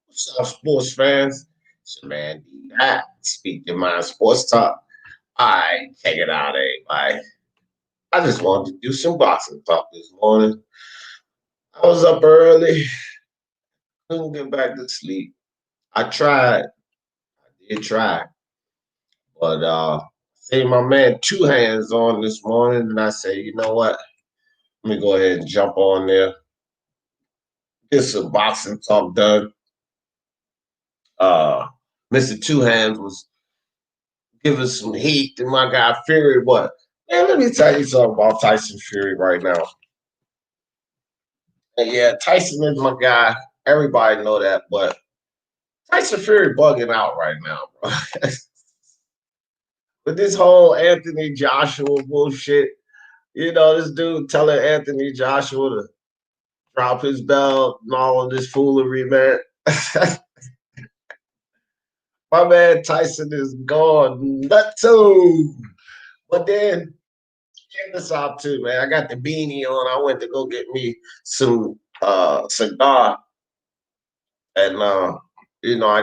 What's up, sports fans? It's your man D. Speak your mind sports talk. All right, check it out, everybody. I just wanted to do some boxing talk this morning. I was up early, couldn't get back to sleep. I did try, but see my man Two Hands on this morning, and I say, you know what? Let me go ahead and jump on there, get some boxing talk done. Uh, Mr. Two Hands was giving some heat to my guy Fury, but man, let me tell you something about Tyson Fury right now. And yeah, Tyson is my guy. Everybody know that, but Tyson Fury bugging out right now, bro. With this whole Anthony Joshua bullshit, this dude telling Anthony Joshua to drop his belt and all of this foolery, man. My man Tyson is gone nutso. But then check this out too, man. I got the beanie on. I went to go get me some cigar, and I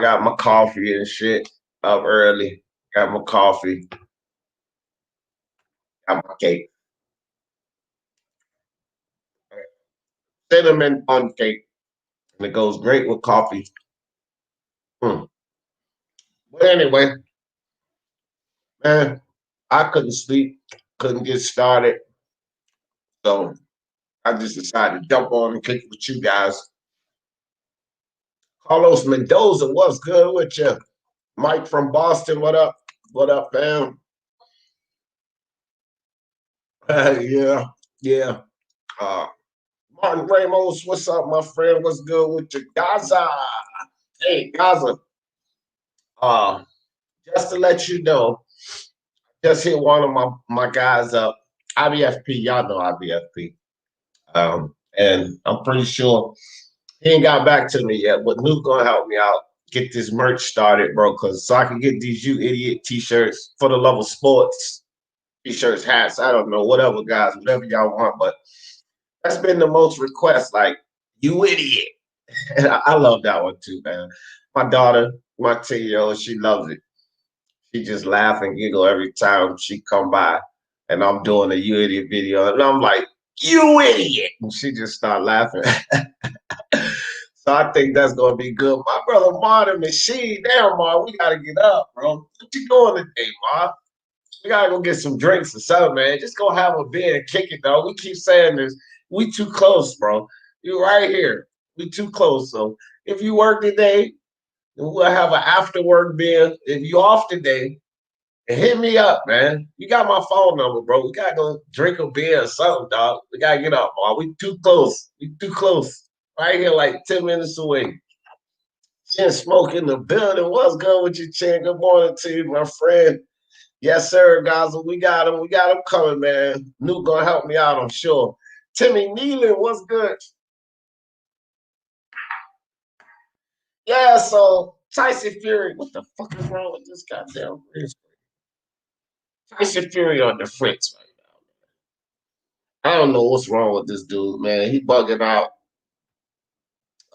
got my coffee and shit up early. Got my coffee, got my cake, cinnamon bun cake, and it goes great with coffee. Hmm. But anyway, man, I couldn't sleep, couldn't get started, so I just decided to jump on and kick it with you guys. Carlos Mendoza, what's good with you? Mike from Boston, what up? What up, fam? Yeah, yeah. Uh, Martin Ramos, what's up, my friend? What's good with you? Gaza. Hey, Gaza. Uh, just to let you know, just hit one of my guys up. IBFP, y'all know IBFP. And I'm pretty sure he ain't got back to me yet, but Luke gonna help me out, get this merch started, bro, cause so I can get these You Idiot t-shirts for the love of sports. T-shirts, hats, I don't know, whatever, guys, whatever y'all want, but that's been the most request, like, you idiot. And I love that one too, man. My daughter, my 10-year-old, she loves it. She just laugh and giggle every time she come by and I'm doing a you idiot video. And I'm like, you idiot. And she just start laughing. So I think that's gonna be good. My brother Martin Machine, damn Mar, we gotta get up, bro. What you doing today, Mar? We gotta go get some drinks or something, man. Just go have a beer and kick it, though. We keep saying this. We too close, bro. You right here. We too close. So if you work today, then we'll have an after work beer. If you off today, hit me up, man. You got my phone number, bro. We gotta go drink a beer or something, dog. We gotta get up, Mar. We too close. We too close. Right here, like 10 minutes away. Chin Smoke in the building. What's good with you, Chin? Good morning to you, my friend. Yes, sir, guys. We got him. We got him coming, man. Nuke gonna help me out, I'm sure. Timmy Nealon, what's good? Yeah, so Tyson Fury. What the fuck is wrong with this goddamn Tyson Fury on the fritz right now. I don't know what's wrong with this dude, man. He bugging out.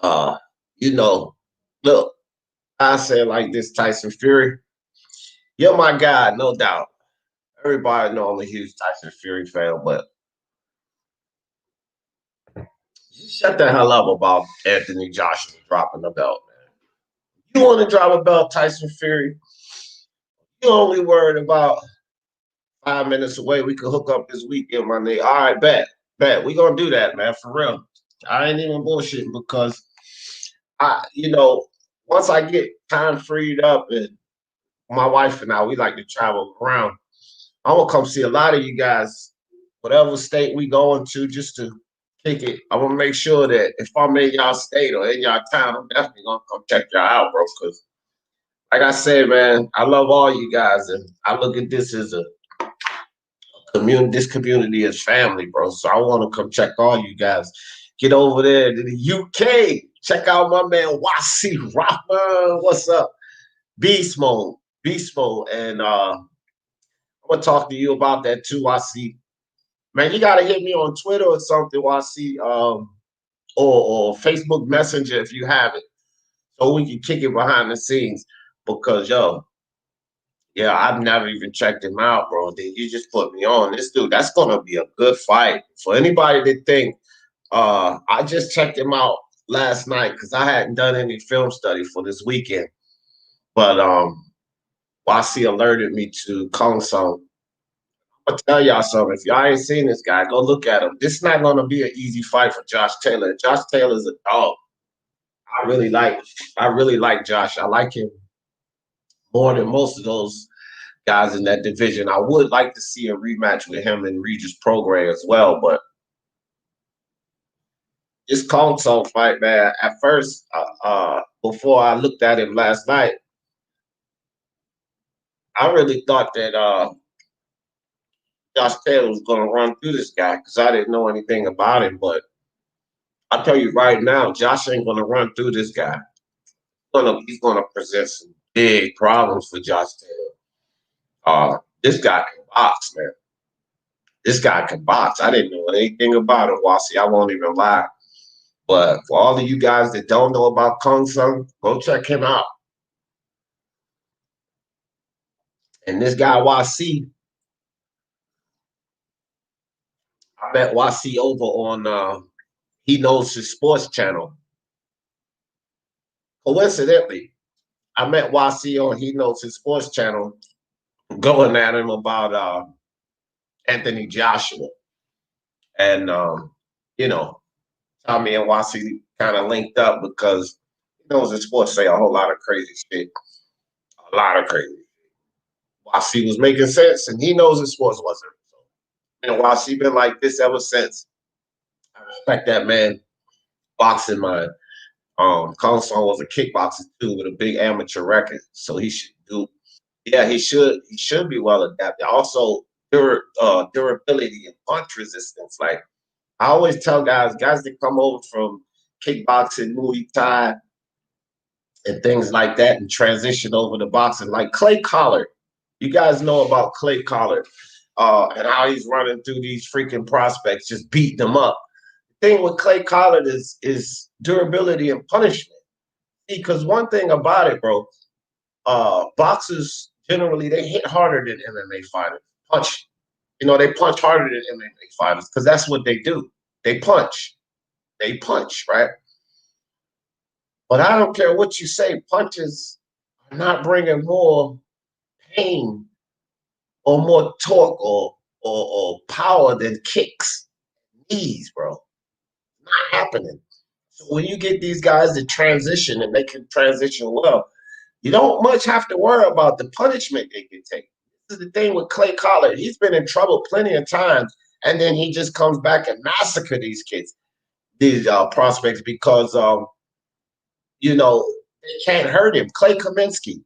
Uh, you know, look, I say it like this, Tyson Fury. You're my guy, no doubt. Everybody know I'm a huge Tyson Fury fan, but you shut the hell up about Anthony Joshua dropping the belt, man. You want to drop a belt, Tyson Fury? You only worried about 5 minutes away. We could hook up this weekend, my nigga. All right, bet. We gonna do that, man, for real. I ain't even bullshitting because once I get time freed up and my wife and I, we like to travel around. I'm gonna come see a lot of you guys, whatever state we going to, just to kick it. I want to make sure that if I'm in y'all state or in y'all town, I'm definitely gonna come check y'all out, bro. Because, like I said, man, I love all you guys, and I look at this as a community. This community is family, bro. So I want to come check all you guys. Get over there to the UK. Check out my man Wasi Rahman. What's up? Beast mode, and I'm gonna talk to you about that too. Wasi. Man, you gotta hit me on Twitter or something while I see or Facebook Messenger if you have it. So we can kick it behind the scenes. Because yo, yeah, I've never even checked him out, bro. Then you just put me on. This dude, that's gonna be a good fight. For anybody that think I just checked him out last night because I hadn't done any film study for this weekend. But YC alerted me to Kong Song. I'll tell y'all something. If y'all ain't seen this guy, go look at him. This is not gonna be an easy fight for Josh Taylor. Josh Taylor's a dog. I really like I really like Josh. I like him more than most of those guys in that division. I would like to see a rematch with him and Regis Prograis as well, but this Kong Song fight, man, at first, before I looked at him last night, I really thought that Josh Taylor was going to run through this guy because I didn't know anything about him. But I'll tell you right now, Josh ain't going to run through this guy. He's going to present some big problems for Josh Taylor. This guy can box, man. This guy can box. I didn't know anything about him, Wasi. I won't even lie. But for all of you guys that don't know about Kong Sung, go check him out. And this guy, YC, I met YC over on He Knows His Sports channel. Coincidentally, I met YC on He Knows His Sports channel going at him about Anthony Joshua. And, you know, Tommy and YC kind of linked up because He Knows His Sports say a whole lot of crazy shit. A lot of crazy shit. YC was making sense, and He Knows His Sports wasn't. So, YC been like this ever since. I respect that man. Boxing mind. Kong Song was a kickboxer too with a big amateur record, so he should do. Yeah, he should. He should be well adapted. Also, durability and punch resistance. Like I always tell guys that come over from kickboxing, Muay Thai, and things like that, and transition over to boxing, like Clay Collard. You guys know about Clay Collard and how he's running through these freaking prospects, just beating them up. The thing with Clay Collard is durability and punishment. Because one thing about it, bro, boxers generally they hit harder than MMA fighters. Punch, they punch harder than MMA fighters because that's what they do. They punch, right? But I don't care what you say. Punches are not bringing more pain or more torque or power than kicks, knees, bro. Not happening. So when you get these guys to transition and they can transition well, you don't much have to worry about the punishment they can take. This is the thing with Clay Collard. He's been in trouble plenty of times, and then he just comes back and massacre these kids, these prospects, because they can't hurt him. Clay Kaminsky.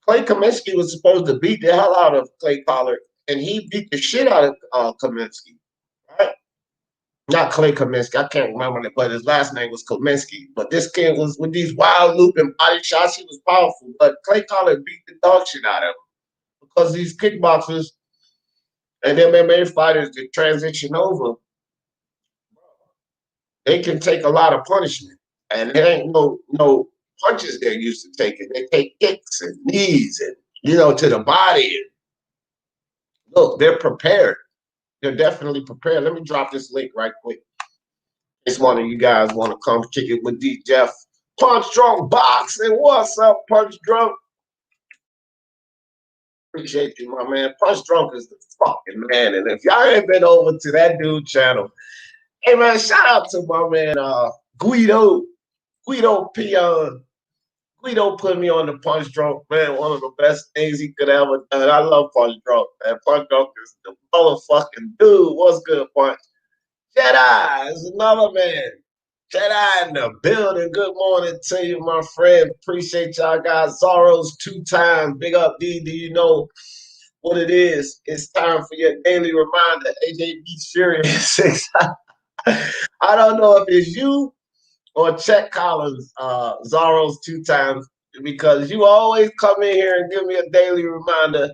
Clay Kaminsky was supposed to beat the hell out of Clay Collard, and he beat the shit out of Kaminsky. Right? Not Clay Kaminsky. I can't remember it, but his last name was Kaminsky. But this kid was with these wild looping body shots. He was powerful, but Clay Collard beat the dog shit out of him because these kickboxers and MMA fighters that transition over, they can take a lot of punishment, and there ain't no punches they're used to taking. They take kicks and knees and to the body. Look, they're prepared. They're definitely prepared. Let me drop this link right quick. It's one of you guys want to come kick it with D Jeff. Punch Drunk Boxing. What's up, Punch Drunk? Appreciate you, my man. Punch Drunk is the fucking man. And if y'all ain't been over to that dude channel, hey man, shout out to my man Guido Pion. Guido put me on the Punch Drunk, man. One of the best things he could ever done. I love Punch Drunk, man. Punch Drunk is the motherfucking dude. What's good, Punch? Jedi is another man. Jedi in the building. Good morning to you, my friend. Appreciate y'all guys. Zorro's 2 times. Big up, D. Do you know what it is? It's time for your daily reminder. AJ be serious. I don't know if it's you or Chet Collins, Zorro's 2 times, because you always come in here and give me a daily reminder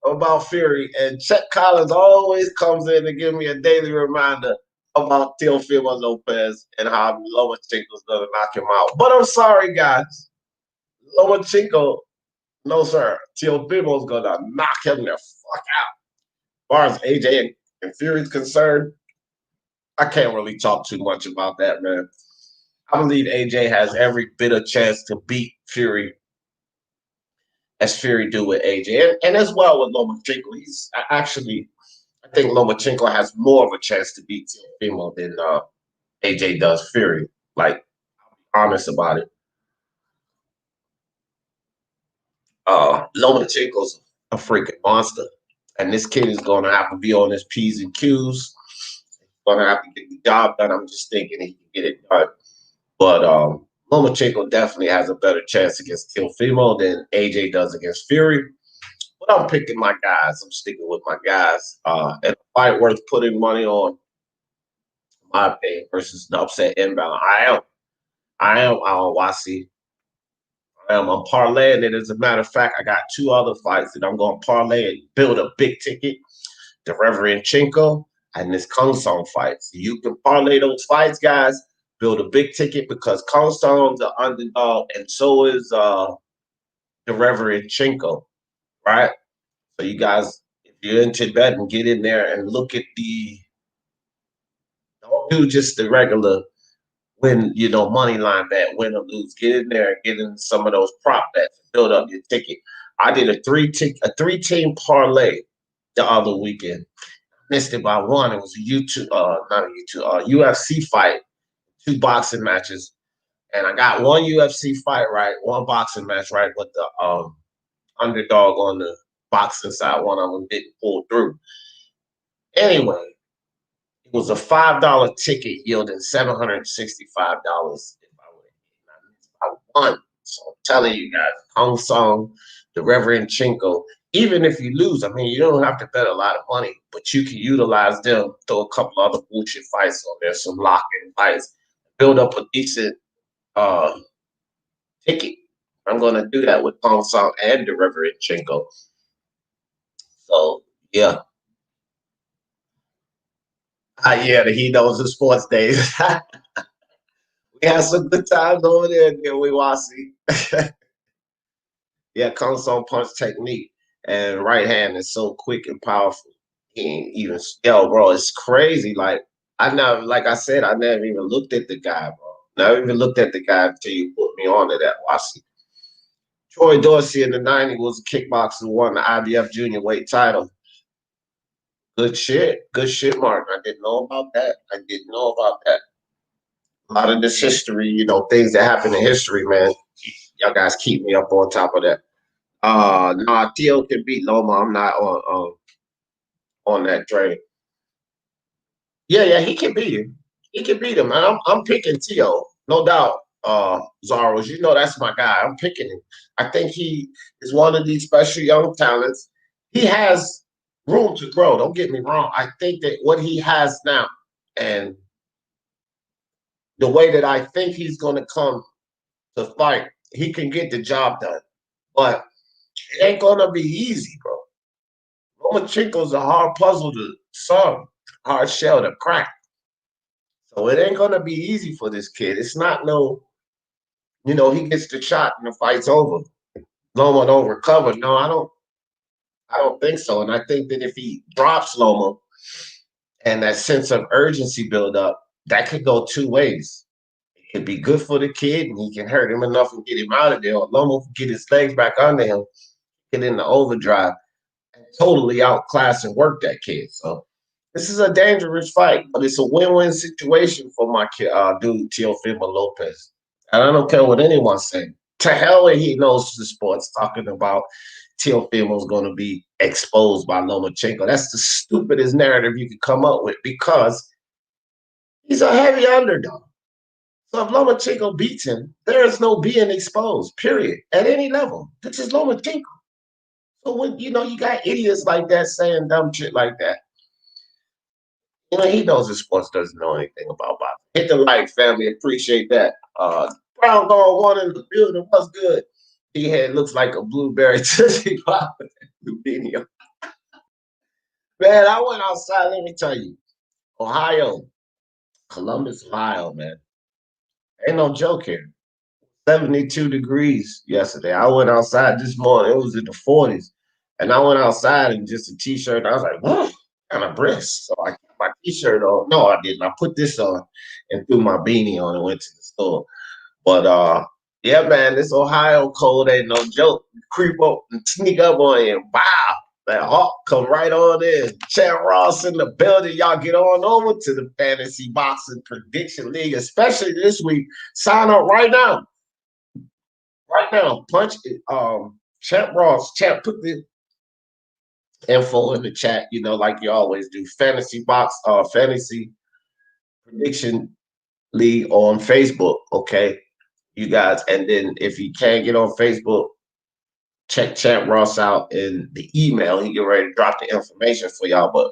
about Fury, and Chet Collins always comes in to give me a daily reminder about Teofimo Lopez and how Lomachenko's gonna knock him out. But I'm sorry, guys. Lomachenko, no sir. Teofimo's gonna knock him the fuck out. As far as AJ and Fury's concerned, I can't really talk too much about that, man. I believe AJ has every bit of chance to beat Fury as Fury do with AJ, and as well with Lomachenko. He's actually, I think Lomachenko has more of a chance to beat Teofimo than AJ does Fury. Like, honest about it. Lomachenko's a freaking monster, and this kid is going to have to be on his P's and Q's. He's going to have to get the job done. I'm just thinking he can get it done. But Lomachenko definitely has a better chance against Teofimo than AJ does against Fury. But I'm picking my guys. I'm sticking with my guys. And a fight worth putting money on, my opinion, versus the upset inbound. I am Wasi. I'm parlaying it. As a matter of fact, I got two other fights that I'm going to parlay and build a big ticket. The Reverend Chinko and this Kung Song fight. So you can parlay those fights, guys. Build a big ticket because Kung Song's the underdog, and so is the Reverend Chinko, right? So you guys, if you're into betting, get in there and look at don't do just the regular win, money line bet, win or lose. Get in there and get in some of those prop bets and build up your ticket. I did a three-team parlay the other weekend. Missed it by one. It was a UFC fight, two boxing matches. And I got one UFC fight right, one boxing match right, but the underdog on the boxing side, one of them didn't pull through. Anyway, it was a $5 ticket yielding $765 if I would have won. So I'm telling you guys, Hong Song, the Reverend Chinko, even if you lose, I mean, you don't have to bet a lot of money, but you can utilize them, throw a couple other bullshit fights on there, some lock-in fights, build up a decent ticket. I'm going to do that with Hong Song and the Reverend Chinko. So, yeah. Yeah, he knows the sports days. We had some good times over there, didn't we, Wasi? Yeah, console punch technique and right hand is so quick and powerful. He ain't even bro, it's crazy. Like I said, I never even looked at the guy, bro. Never even looked at the guy until you put me on to that, Wasi. Troy Dorsey in the '90s was a kickboxer who won the IBF junior weight title. Good shit. Good shit, Mark. I didn't know about that. I didn't know about that. A lot of this history, things that happen in history, man. Y'all guys keep me up on top of that. No, Theo can beat Loma. I'm not on that train. Yeah, he can beat him. He can beat him, man. I'm picking Theo, no doubt. Zaros, that's my guy. I'm picking him. I think he is one of these special young talents. He has room to grow. Don't get me wrong. I think that what he has now and the way that I think he's going to come to fight, he can get the job done. But it ain't going to be easy, bro. Lomachenko's a hard puzzle to solve, hard shell to crack. So it ain't gonna be easy for this kid. It's not he gets the shot and the fight's over. Loma don't recover. No, I don't think so. And I think that if he drops Loma and that sense of urgency build up, that could go two ways. It could be good for the kid and he can hurt him enough and get him out of there. Or Loma can get his legs back under him, get in the overdrive, and totally outclass and work that kid. So this is a dangerous fight, but it's a win-win situation for my dude, Teofimo Lopez. And I don't care what anyone's saying. To hell with he knows the sports talking about Teofimo's going to be exposed by Lomachenko. That's the stupidest narrative you could come up with because he's a heavy underdog. So if Lomachenko beats him, there is no being exposed, period, at any level. This is Lomachenko. So when you got idiots like that saying dumb shit like that, he knows his sports doesn't know anything about boxing. Hit the like, family. Appreciate that. Brown going one in the building. What's good? He head looks like a blueberry Tootsie Pop. Video. Man, I went outside. Let me tell you, Ohio, Columbus, Ohio, man. Ain't no joke here. 72 degrees yesterday. I went outside this morning. It was in the 40s. And I went outside in just a t-shirt. I was like, whoa, kind of brisk. So I kept my t-shirt on. No, I didn't. I put this on and threw my beanie on and went to the store. But yeah, man, this Ohio cold ain't no joke. Creep up and sneak up on you. Wow. That hawk come right on in. Chad Ross in the building. Y'all get on over to the Fantasy Boxing Prediction League, especially this week. Sign up right now. Right now. Punch it. Champ Ross. Champ, put the info in the chat, like you always do. Fantasy Prediction League on Facebook. Okay. You guys. And then if you can't get on Facebook, check Champ Ross out in the email. He get ready to drop the information for y'all. But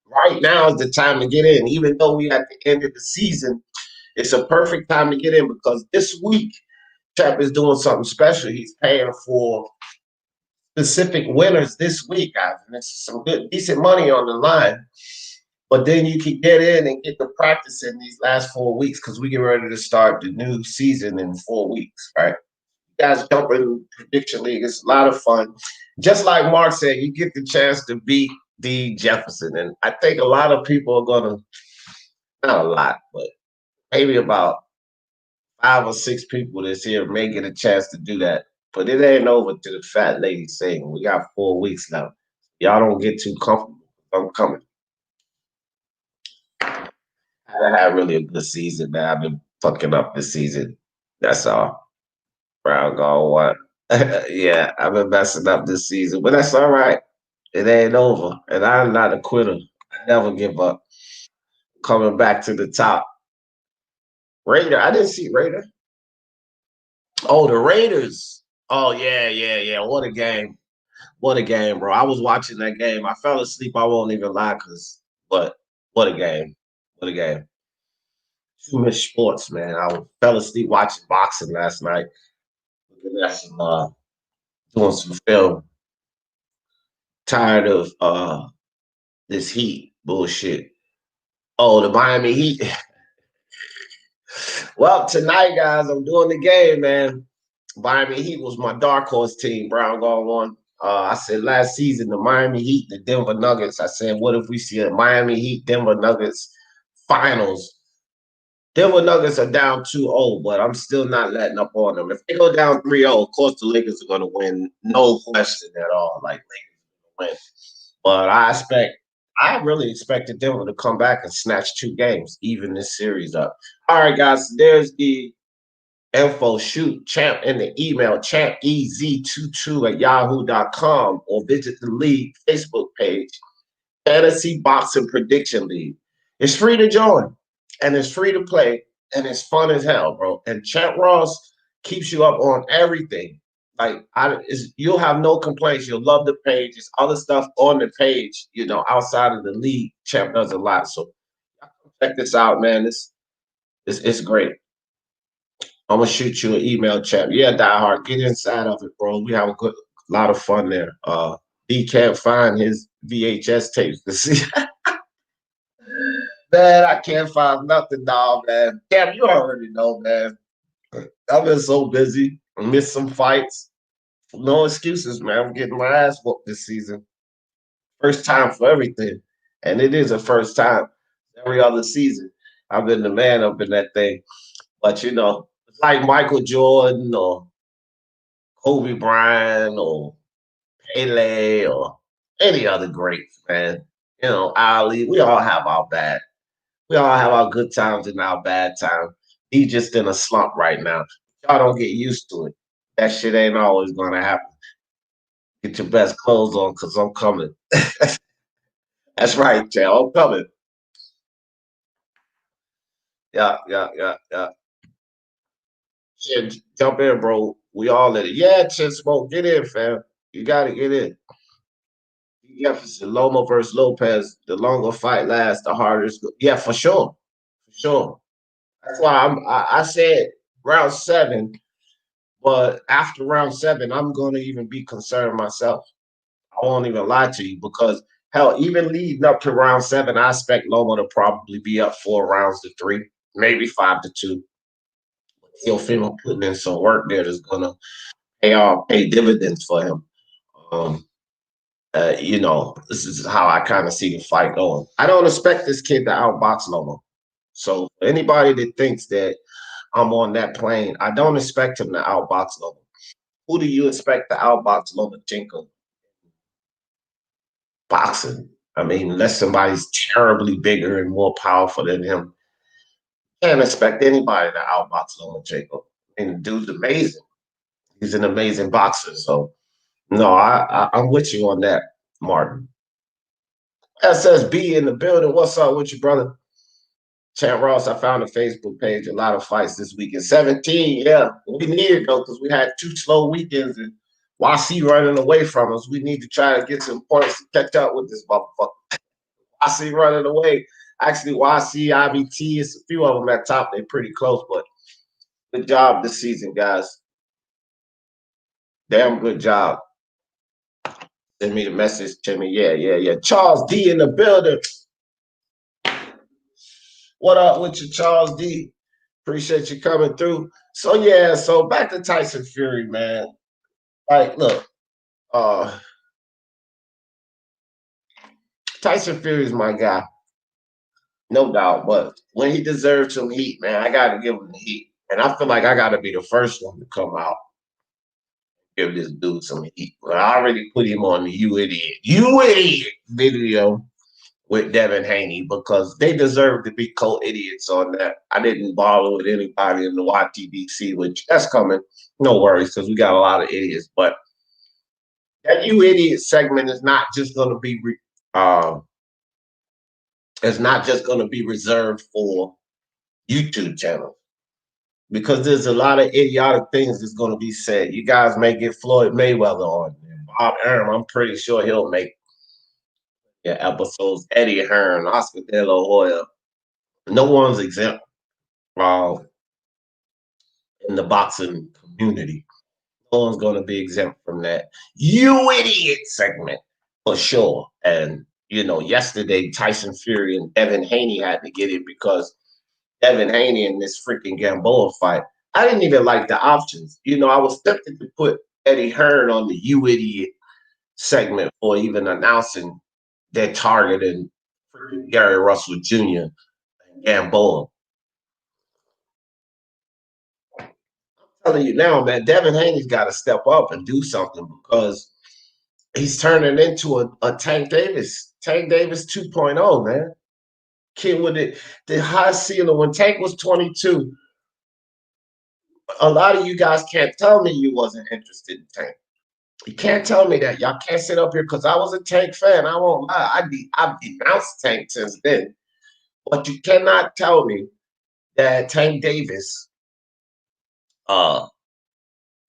right now is the time to get in. Even though we at the end of the season, it's a perfect time to get in because this week, Champ is doing something special. He's paying for specific winners this week, guys. And it's some good, decent money on the line. But then you can get in and get the practice in these last 4 weeks because we get ready to start the new season in 4 weeks, right? Guys jump in the prediction league. It's a lot of fun. Just like Mark said, you get the chance to beat D. Jefferson. And I think a lot of people are going to, not a lot, but maybe about 5 or 6 people this year may get a chance to do that. But it ain't over to the fat lady saying we got 4 weeks now. Y'all don't get too comfortable. I'm coming. I had really a good season, man. I've been fucking up this season. That's all. Brown gone one. Yeah, I've been messing up this season, but that's all right. It ain't over. And I'm not a quitter. I never give up. Coming back to the top. Raider. I didn't see Raider. Oh, the Raiders. Oh, yeah, yeah, yeah. What a game. What a game, bro. I was watching that game. I fell asleep. I won't even lie, but what a game. What a game. Too much sports, man. I fell asleep watching boxing last night. Looking at doing some film. Tired of this Heat bullshit. Oh, the Miami Heat. Well, tonight, guys, I'm doing the game, man. Miami Heat was my dark horse team. Brown gone one. I said last season, the Miami Heat, the Denver Nuggets. I said, what if we see a Miami Heat, Denver Nuggets finals? Denver Nuggets are down 2-0, but I'm still not letting up on them. If they go down 3-0, of course the Lakers are going to win. No question at all. Like, Lakers are going to win. But I really expected Denver to come back and snatch 2 games, even this series up. All right, guys, there's the info. Shoot Champ in the email, champez22@yahoo.com, or visit the league Facebook page, Fantasy Boxing Prediction League. It's free to join, and it's free to play, and it's fun as hell, bro. And Champ Ross keeps you up on everything. Like you'll have no complaints. You'll love the page. There's other stuff on the page, outside of the league. Champ does a lot. So check this out, man. It's great. I'm gonna shoot you an email, Champ. Yeah, Die Hard, get inside of it, bro. We have a lot of fun there. He can't find his VHS tapes to see. Man, I can't find nothing, dog, man. Damn, you already know, man. I've been so busy. I missed some fights. No excuses, man. I'm getting my ass whooped this season. First time for everything. And it is a first time every other season. I've been the man up in that thing. But, it's like Michael Jordan or Kobe Bryant or Pele or any other greats, man. Ali, we all have our good times and our bad times. He's just in a slump right now. Y'all don't get used to it. That shit ain't always gonna happen. Get your best clothes on, cause I'm coming. That's right, Jay. I'm coming. Yeah, yeah, yeah, yeah. Shit, jump in, bro. We all in it. Yeah, Chin Smoke, get in, fam. You gotta get in. Jefferson, Loma versus Lopez. The longer fight lasts, the harder it's. Yeah, for sure, for sure. That's why I said round 7, but after round 7, I'm gonna even be concerned myself. I won't even lie to you because Hell, even leading up to round 7, I expect Loma to probably be up 4 rounds to 3, maybe 5-2. He'll feel putting in some work there that's gonna pay dividends for him. Um, this is how I kind of see the fight going. I don't expect this kid to outbox Loma. So anybody that thinks that I'm on that plane, I don't expect him to outbox Loma. Who do you expect to outbox Lomachenko boxing? I mean, unless somebody's terribly bigger and more powerful than him, can't expect anybody to outbox Lomachenko. I mean, the dude's amazing. He's an amazing boxer. So no, I'm with you on that, Martin. SSB in the building. What's up with you, brother? Chad Ross, I found a Facebook page. A lot of fights this weekend. 17, yeah. We need it though, because we had 2 slow weekends and YC running away from us. We need to try to get some points to catch up with this motherfucker. YC running away. Actually, YC, IBT, it's a few of them at top. They're pretty close, but good job this season, guys. Damn good job. Send me the message, Timmy. Yeah. Charles D in the building. What up with you, Charles D? Appreciate you coming through. So back to Tyson Fury, man. Like, look, uh, Tyson Fury is my guy, no doubt. But when he deserves some heat, man, I got to give him the heat. And I feel like I got to be the first one to come out and give this dude some heat. But I already put him on the you idiot video with Devin Haney because they deserve to be co-idiots on that. I didn't bother with anybody in the YTDC, which that's coming. No worries, because we got a lot of idiots. But that you idiot segment is not just going to be it's not just going to be reserved for YouTube channels because there's a lot of idiotic things that's going to be said. You guys may get Floyd Mayweather on, Bob Arum. I'm pretty sure he'll make episodes. Eddie Hearn, Oscar De La Hoya. No one's exempt uh, in the boxing community. No one's going to be exempt from that "you idiot" segment for sure. And yesterday Tyson Fury and Devin Haney had to get it because Devin Haney in this freaking Gamboa fight. I didn't even like the options. I was tempted to put Eddie Hearn on the "you idiot" segment for even announcing they're targeting Gary Russell Jr. and Gamboa. Telling you now, man, Devin Haney's got to step up and do something because he's turning into a Tank Davis. Tank Davis 2.0, man. Kid with the high ceiling. When Tank was 22, a lot of you guys can't tell me you wasn't interested in Tank. You can't tell me that. Y'all can't sit up here because I was a Tank fan. I won't lie. I've denounced Tank since then. But you cannot tell me that Tank Davis uh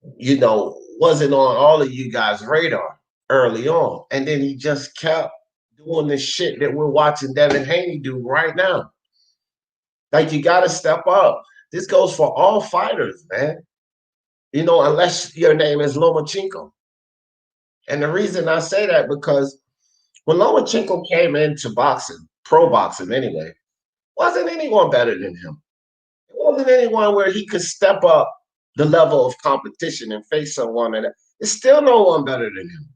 wasn't on all of you guys' radar early on. And then he just kept doing the shit that we're watching Devin Haney do right now. Like, you got to step up. This goes for all fighters, man. Unless your name is Lomachenko. And the reason I say that because when Lomachenko came into boxing, pro boxing anyway, wasn't anyone better than him. It wasn't anyone where he could step up the level of competition and face someone. And it's still no one better than him.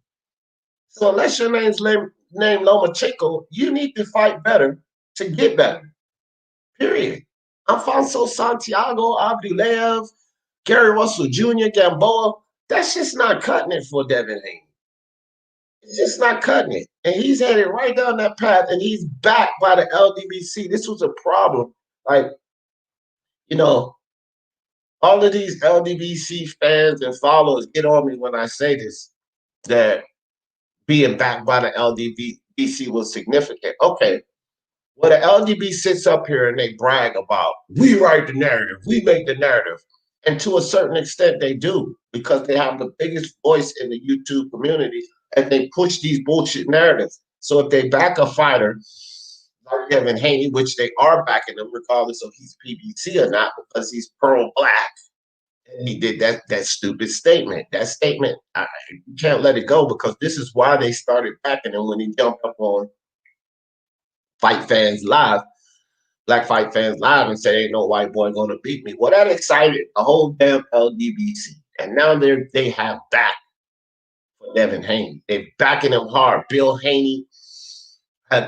So unless your name's named Lomachenko, you need to fight better to get better. Period. Alfonso Santiago, Abdulayev, Gary Russell Jr., Gamboa, that's just not cutting it for Devin Haney. It's just not cutting it. And he's headed right down that path, and he's backed by the LDBC. This was a problem. Like, all of these LDBC fans and followers get on me when I say this, that being backed by the LDBC was significant. Okay, well, the LDB sits up here and they brag about, we write the narrative, we make the narrative. And to a certain extent, they do, because they have the biggest voice in the YouTube community and they push these bullshit narratives. So if they back a fighter like Devin Haney, which they are backing him, regardless of he's PBC or not, because he's pearl black, And he did that stupid statement. That statement, you can't let it go because this is why they started backing him when he jumped up on Fight Fans Live, Black Fight Fans Live, and said, "Ain't no white boy gonna beat me." Well, that excited the whole damn LDBC, and now they have back for Devin Haney. They're backing him hard. Bill Haney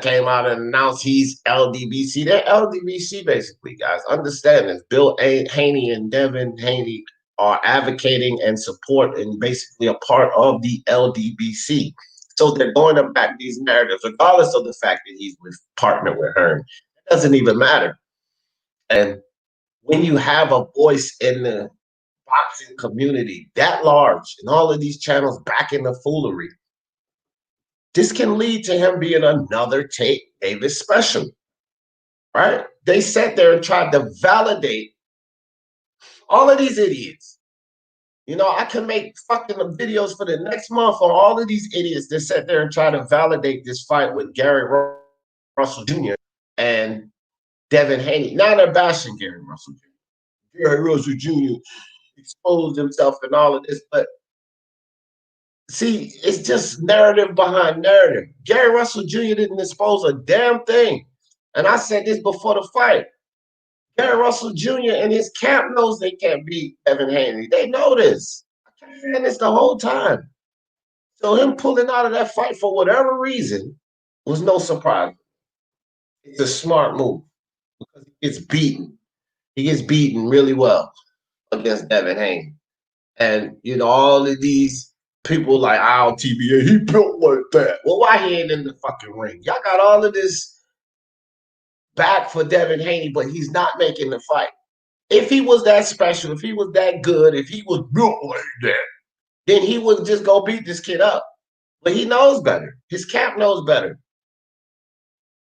came out and announced he's LDBC. They're LDBC basically, guys. Understand this. Bill Haney and Devin Haney are advocating and support and basically a part of the LDBC. So they're going to back these narratives, regardless of the fact that he's partnered with Hearn. It doesn't even matter. And when you have a voice in the boxing community that large and all of these channels backing the foolery, this can lead to him being another Tate Davis special, right? They sat there and tried to validate all of these idiots. You know, I can make fucking videos for the next month on all of these idiots that sat there and tried to validate this fight with Gary Russell Jr. and Devin Haney. Now they're bashing Gary Russell Jr. Gary Russell Jr. exposed himself and all of this, but see, it's just narrative behind narrative. Gary Russell Jr. didn't expose a damn thing. And I said this before the fight. Gary Russell Jr. and his camp knows they can't beat Devin Haney. They know this. I kept saying this the whole time. So him pulling out of that fight for whatever reason was no surprise. It's a smart move because he gets beaten. He gets beaten really well against Devin Haney. And, you know, all of these people like TBA, he built like that. Well, why he ain't in the fucking ring? Y'all got all of this back for Devin Haney, but he's not making the fight. If he was that special, if he was that good, if he was built like that, then he would just go beat this kid up. But he knows better. His camp knows better.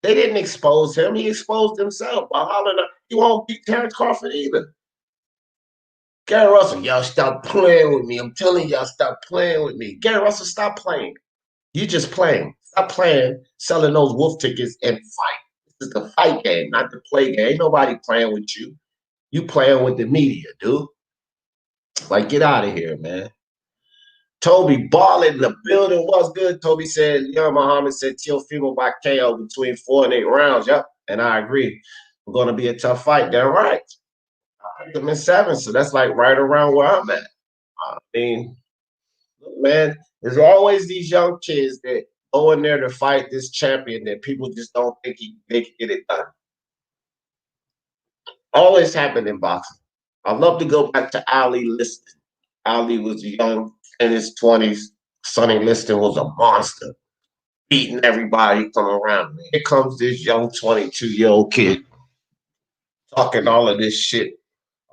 They didn't expose him. He exposed himself by hollering. He won't beat Terrence Crawford either. Gary Russell, y'all stop playing with me. I'm telling y'all, stop playing with me. Gary Russell, stop playing. You just playing. Stop playing, selling those wolf tickets and fight. This is the fight game, not the play game. Ain't nobody playing with you. You playing with the media, dude. Like, get out of here, man. Toby balling in the building. What's good? Toby said, Young Muhammad said Teofimo by KO between 4 and 8 rounds. Yep, and I agree. We're going to be a tough fight. They're right. I picked them in 7, so that's like right around where I'm at. I mean, look, man, there's always these young kids that go in there to fight this champion that people just don't think they can get it done. Always happened in boxing. I'd love to go back to Ali Liston. Ali was young in his 20s. Sonny Liston was a monster, beating everybody from around. Here comes this young 22-year-old kid talking all of this shit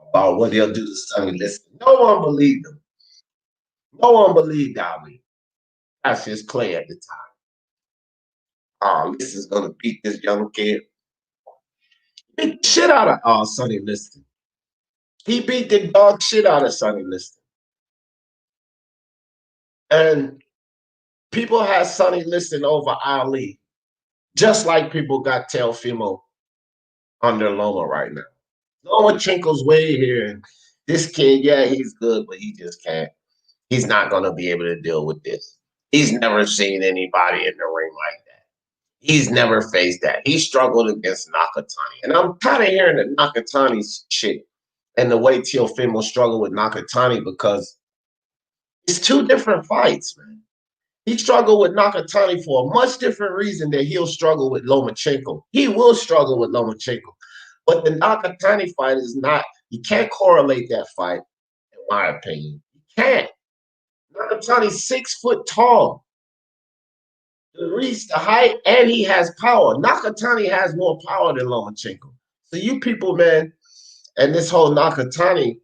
about what he'll do to Sonny Liston. No one believed him. No one believed Ali. That's his play at the time. Liston's gonna beat this young kid. Beat the shit out of Sonny Liston. He beat the dog shit out of Sonny Liston. And people had Sonny Liston over Ali, just like people got Teofimo under Loma right now. Lomachenko's way here. And this kid, yeah, he's good, but he just can't. He's not going to be able to deal with this. He's never seen anybody in the ring like that. He's never faced that. He struggled against Nakatani. And I'm kind of hearing the Nakatani shit and the way Teofimo struggled with Nakatani because it's 2 different fights, man. He struggled with Nakatani for a much different reason than he'll struggle with Lomachenko. He will struggle with Lomachenko. But the Nakatani fight is not, you can't correlate that fight, in my opinion. You can't. Nakatani's 6 foot tall. To reach the height, and he has power. Nakatani has more power than Lomachenko. So you people, man, and this whole Nakatani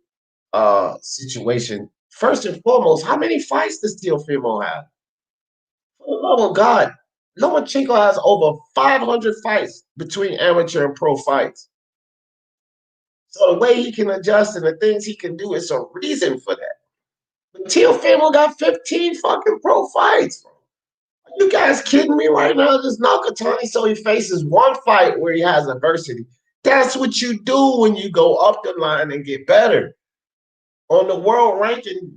situation, first and foremost, how many fights does Teofimo have? For the love of God, Lomachenko has over 500 fights between amateur and pro fights. So the way he can adjust and the things he can do is a reason for that. But Teofimo got 15 fucking pro fights. Are you guys kidding me right now? This Nakatani, so he faces 1 fight where he has adversity. That's what you do when you go up the line and get better. On the world ranking,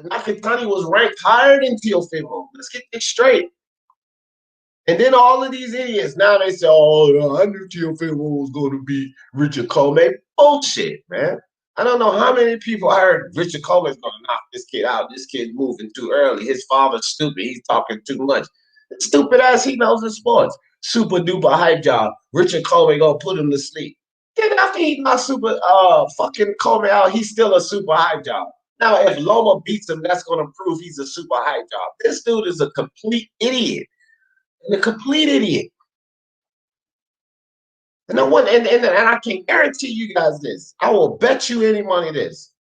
Nakatani was ranked higher than Teofimo. Let's get this straight. And then all of these idiots, now they say, oh, I knew Teofimo was going to be Richard Coleman. Bullshit, man. I don't know how many people heard Richard Coleman's going to knock this kid out. This kid's moving too early. His father's stupid. He's talking too much. Stupid as he knows in sports. Super duper hype job. Richard Coleman going to put him to sleep. Then after he knocked super fucking Coleman out, he's still a super hype job. Now, if Loma beats him, that's going to prove he's a super hype job. This dude is a complete idiot. And a complete idiot. And no one, and I can guarantee you guys this. I will bet you any money this.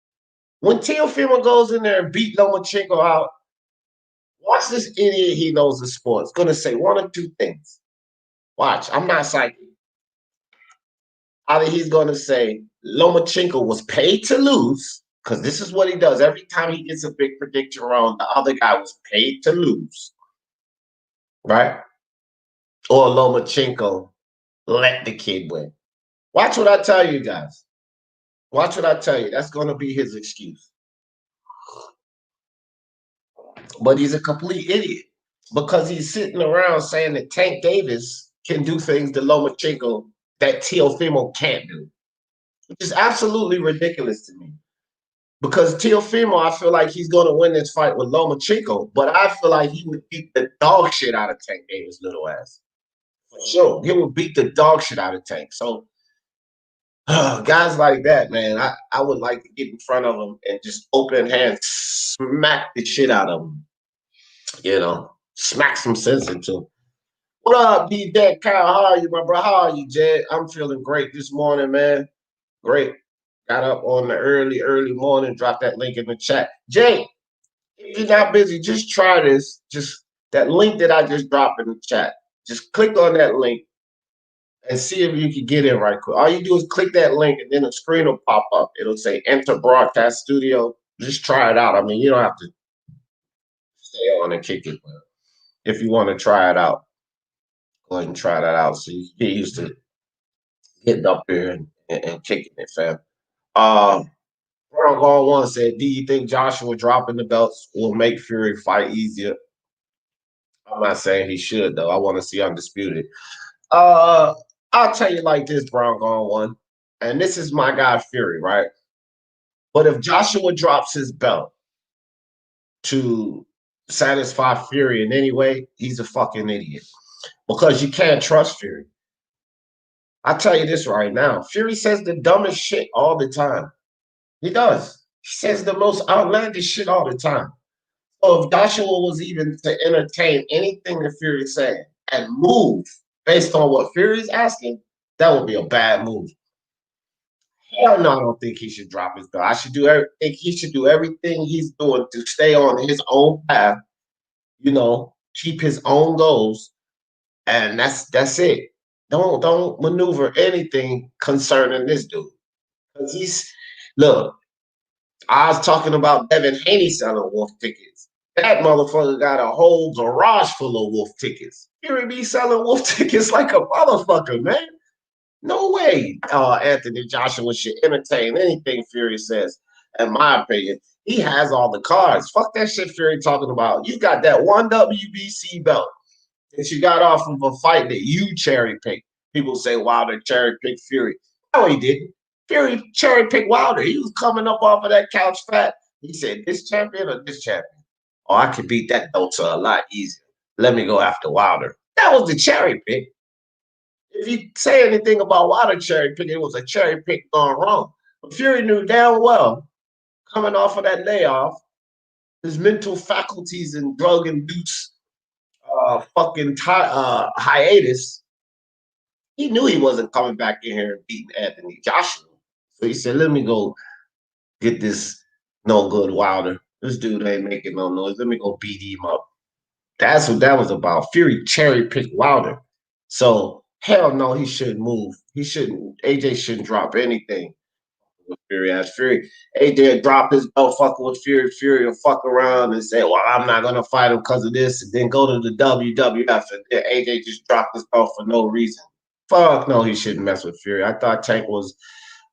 When Teofimo goes in there and beat Lomachenko out, watch this idiot, he knows the sports. Gonna say one or two things. Watch, I'm not psychic. Either he's gonna say Lomachenko was paid to lose, because this is what he does. Every time he gets a big prediction wrong, the other guy was paid to lose. Right? Or Lomachenko let the kid win. Watch what I tell you guys. Watch what I tell you. That's going to be his excuse. But he's a complete idiot because he's sitting around saying that Tank Davis can do things to Lomachenko that Teofimo can't do, which is absolutely ridiculous to me. Because Teofimo, I feel like he's going to win this fight with Lomachenko, but I feel like he would beat the dog shit out of Tank Davis' little ass. For sure. He would beat the dog shit out of Tank. So, guys like that, man, I would like to get in front of them and just open hand smack the shit out of them. You know, smack some sense into them. What up, D-Deck Kyle? How are you, my bro? How are you, Jed? I'm feeling great this morning, man. Great. Got up on the early morning, dropped that link in the chat. Jay, if you're not busy, just try this. Just that link that I just dropped in the chat. Just click on that link and see if you can get in right quick. All you do is click that link and then a screen will pop up. It'll say enter broadcast studio. Just try it out. I mean, you don't have to stay on and kick it. But if you want to try it out, go ahead and try that out. So you get used to getting up here and kicking it, fam. Brown Gone One said, do you think Joshua dropping the belts will make Fury fight easier? I'm not saying he should, though. I want to see Undisputed. I'll tell you like this, Brown Gone One, and this is my guy Fury, right? But if Joshua drops his belt to satisfy Fury in any way, he's a fucking idiot. Because you can't trust Fury. I tell you this right now, Fury says the dumbest shit all the time. He does. He says the most outlandish shit all the time. So if Joshua was even to entertain anything that Fury's saying and move based on what Fury's asking, that would be a bad move. Hell no, I don't think he should drop his belt. I should do everything. He should do everything he's doing to stay on his own path. You know, keep his own goals, and that's it. Don't maneuver anything concerning this dude. Because look. I was talking about Devin Haney selling wolf tickets. That motherfucker got a whole garage full of wolf tickets. Fury be selling wolf tickets like a motherfucker, man. No way Anthony Joshua should entertain anything Fury says, in my opinion. He has all the cards. Fuck that shit Fury talking about. You got that one WBC belt that you got off of a fight that you cherry picked. People say Wilder cherry picked Fury. No, he didn't. Fury cherry picked Wilder. He was coming up off of that couch fat. He said, this champion or this champion? Oh, I could beat that Delta a lot easier. Let me go after Wilder. That was the cherry pick. If you say anything about Wilder cherry pick, it was a cherry pick gone wrong. But Fury knew damn well, coming off of that layoff, his mental faculties and drug-induced hiatus, he knew he wasn't coming back in here and beating Anthony Joshua. So he said, let me go get this no good Wilder. This dude ain't making no noise. Let me go beat him up. That's what that was about. Fury cherry picked Wilder. So hell no, he shouldn't move. He shouldn't. AJ shouldn't drop anything with Fury. As Fury, AJ drop his belt fucking with Fury. Fury will fuck around and say, well, I'm not gonna fight him because of this, and then go to the WWF and then AJ just dropped his belt for no reason. Fuck no, he shouldn't mess with Fury. I thought Tank was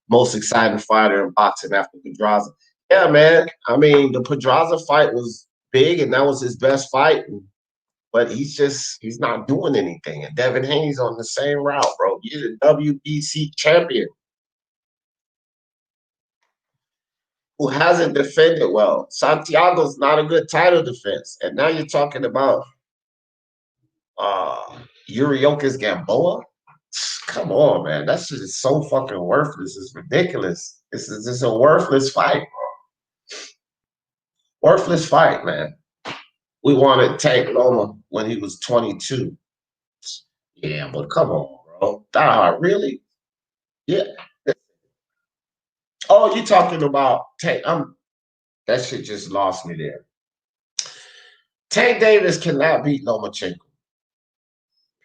most exciting fighter in boxing after Pedraza. Yeah, man. I mean, the Pedraza fight was big, and that was his best fight. But he's not doing anything. And Devin Haney's on the same route, bro. You're the WBC champion who hasn't defended well. Santiago's not a good title defense. And now you're talking about uh Yuriokis Gamboa. Come on, man. That shit is so fucking worthless. It's ridiculous. This is just a worthless fight, bro. Worthless fight, man. We wanted Tank Loma when he was 22. Yeah, but come on, bro. Really? Yeah. Oh, you talking about Tank? That shit just lost me there. Tank Davis cannot beat Lomachenko.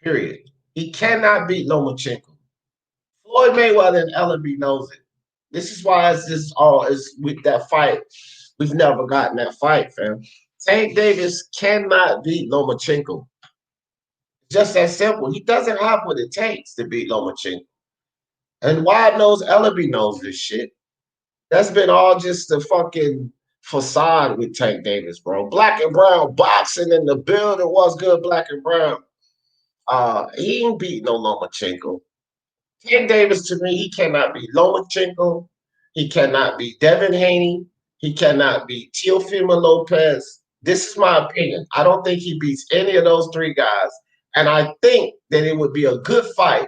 Period. He cannot beat Lomachenko. Floyd Mayweather and LB knows it. This is why it's just all is with that fight. We've never gotten that fight, fam. Tank Davis cannot beat Lomachenko. Just that simple. He doesn't have what it takes to beat Lomachenko. And wide nose Ellaby knows this shit. That's been all just the fucking facade with Tank Davis, bro. Black and brown boxing in the building. What's good, Black and brown? He ain't beat no Lomachenko. Tank Davis, to me, he cannot beat Lomachenko. He cannot beat Devin Haney. He cannot beat Teofimo Lopez. This is my opinion. I don't think he beats any of those three guys. And I think that it would be a good fight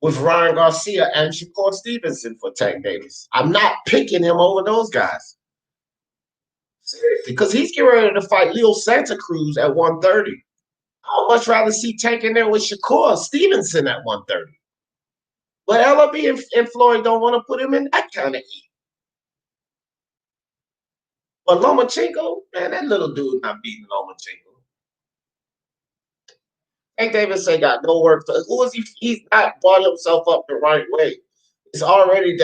with Ryan Garcia and Shakur Stevenson for Tank Davis. I'm not picking him over those guys. Seriously, because he's getting ready to fight Leo Santa Cruz at 130. I would much rather see Tank in there with Shakur Stevenson at 130. But LB and Floyd don't want to put him in that kind of heat. But Lomachenko, man, that little dude not beating Lomachenko. Tank Davis ain't got no work. Who is he? He's not brought himself up the right way. It's already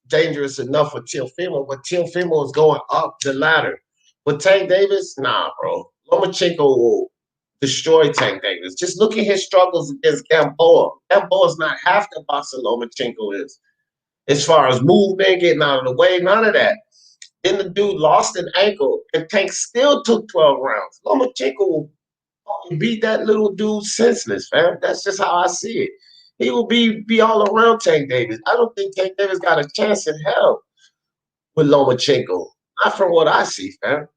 dangerous enough for Teofimo, but Teofimo is going up the ladder. But Tank Davis, nah, bro. Lomachenko will destroy Tank Davis. Just look at his struggles against Gamboa. Gamboa's not half the boxer Lomachenko is. As far as movement, getting out of the way, none of that. Then the dude lost an ankle, and Tank still took 12 rounds. Lomachenko beat that little dude senseless, fam. That's just how I see it. He will be all around Tank Davis. I don't think Tank Davis got a chance in hell with Lomachenko. Not from what I see, fam.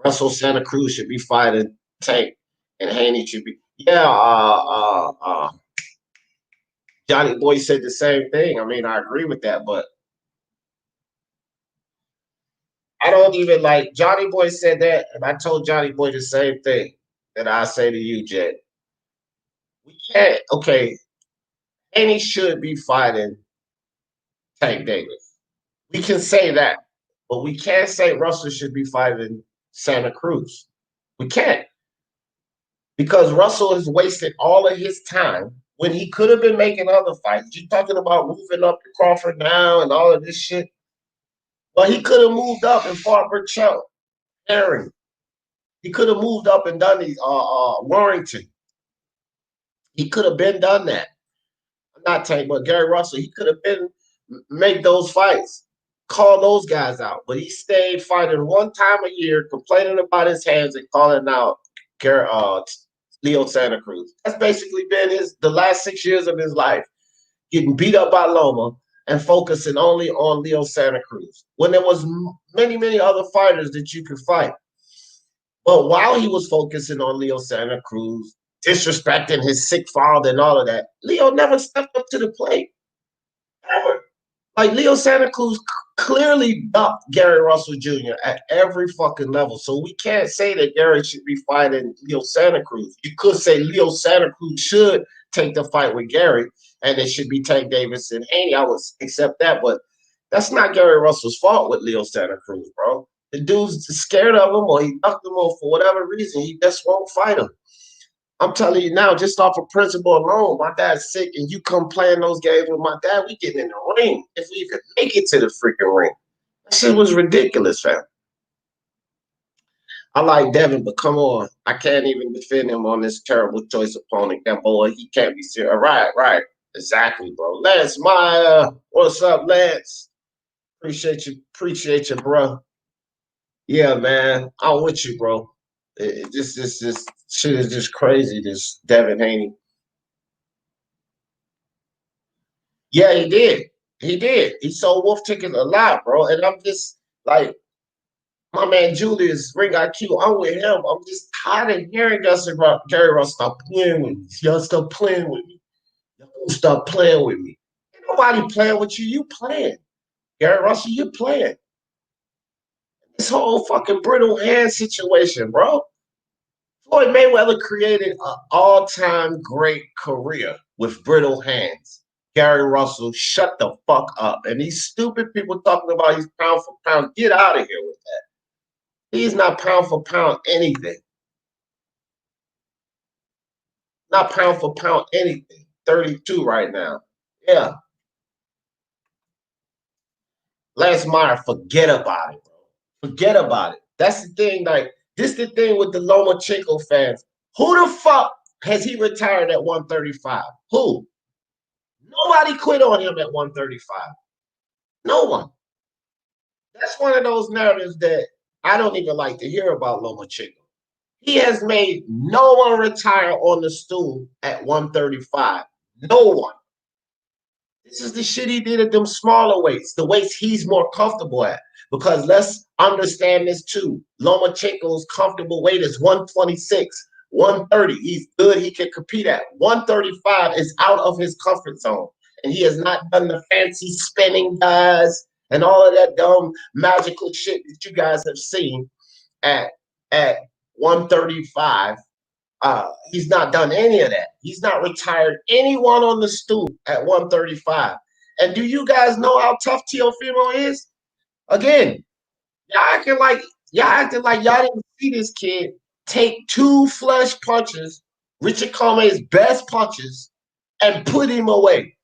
Russell Santa Cruz should be fighting Tank, and Haney should be. Yeah, Johnny Boy said the same thing. I mean, I agree with that, but I don't even like Johnny Boy said that, and I told Johnny Boy the same thing that I say to you, Jet. We can't. Okay, Haney should be fighting Tank Davis. We can say that, but we can't say Russell should be fighting Santa Cruz. We can't because Russell has wasted all of his time when he could have been making other fights. You're talking about moving up to Crawford now and all of this shit. Well, he could have moved up and fought Burchell, Herring. He could have moved up and done these Warrington. He could have been done that. Not Tank, but Gary Russell. He could have been make those fights, call those guys out. But he stayed fighting one time a year, complaining about his hands and calling out Leo Santa Cruz. That's basically been the last 6 years of his life, getting beat up by Loma and focusing only on Leo Santa Cruz. When there was many, many other fighters that you could fight. But while he was focusing on Leo Santa Cruz, disrespecting his sick father and all of that, Leo never stepped up to the plate. Ever. Like Leo Santa Cruz clearly ducked Gary Russell Jr. at every fucking level. So we can't say that Gary should be fighting Leo Santa Cruz. You could say Leo Santa Cruz should take the fight with Gary, and it should be Tank Davis and Haney. I would accept that, but that's not Gary Russell's fault with Leo Santa Cruz, bro. The dude's scared of him, or he ducked him, or for whatever reason, he just won't fight him. I'm telling you now, just off of principle alone, my dad's sick, and you come playing those games with my dad, we getting in the ring if we could make it to the freaking ring. That shit was ridiculous, fam. I like Devin, but come on, I can't even defend him on this terrible choice opponent. That boy, he can't be serious. Right, exactly, bro. Lance Meyer, what's up, Lance? Appreciate you, bro. Yeah, man. I'm with you, bro. This shit is just crazy. This Devin Haney. Yeah, he did. He did. He sold Wolf tickets a lot, bro. And I'm just like, my man Julius, Ring IQ, I'm with him. I'm just tired of hearing us about Gary Russell. Stop playing with me. Y'all stop playing with me. Y'all stop playing with me. Ain't nobody playing with you. You playing. Gary Russell, you playing. This whole fucking brittle hand situation, bro. Floyd Mayweather created an all-time great career with brittle hands. Gary Russell, shut the fuck up. And these stupid people talking about he's pound for pound, get out of here with that. He's not pound for pound anything. Not pound for pound anything. 32 right now. Yeah. Lance Meyer, forget about it, bro. Forget about it. That's the thing. Like, this the thing with the Lomachenko fans. Who the fuck has he retired at 135? Who? Nobody quit on him at 135. No one. That's one of those narratives that I don't even like to hear about Lomachenko. He has made no one retire on the stool at 135. No one. This is the shit he did at them smaller weights, the weights he's more comfortable at. Because let's understand this too. Lomachenko's comfortable weight is 126, 130. He's good. He can compete at 135 is out of his comfort zone. And he has not done the fancy spinning guys and all of that dumb magical shit that you guys have seen at 135. He's not done any of that. He's not retired anyone on the stool at 135. And do you guys know how tough Teofimo is? Again, y'all acting like y'all didn't see this kid take two flush punches, Richard Coleman's best punches, and put him away.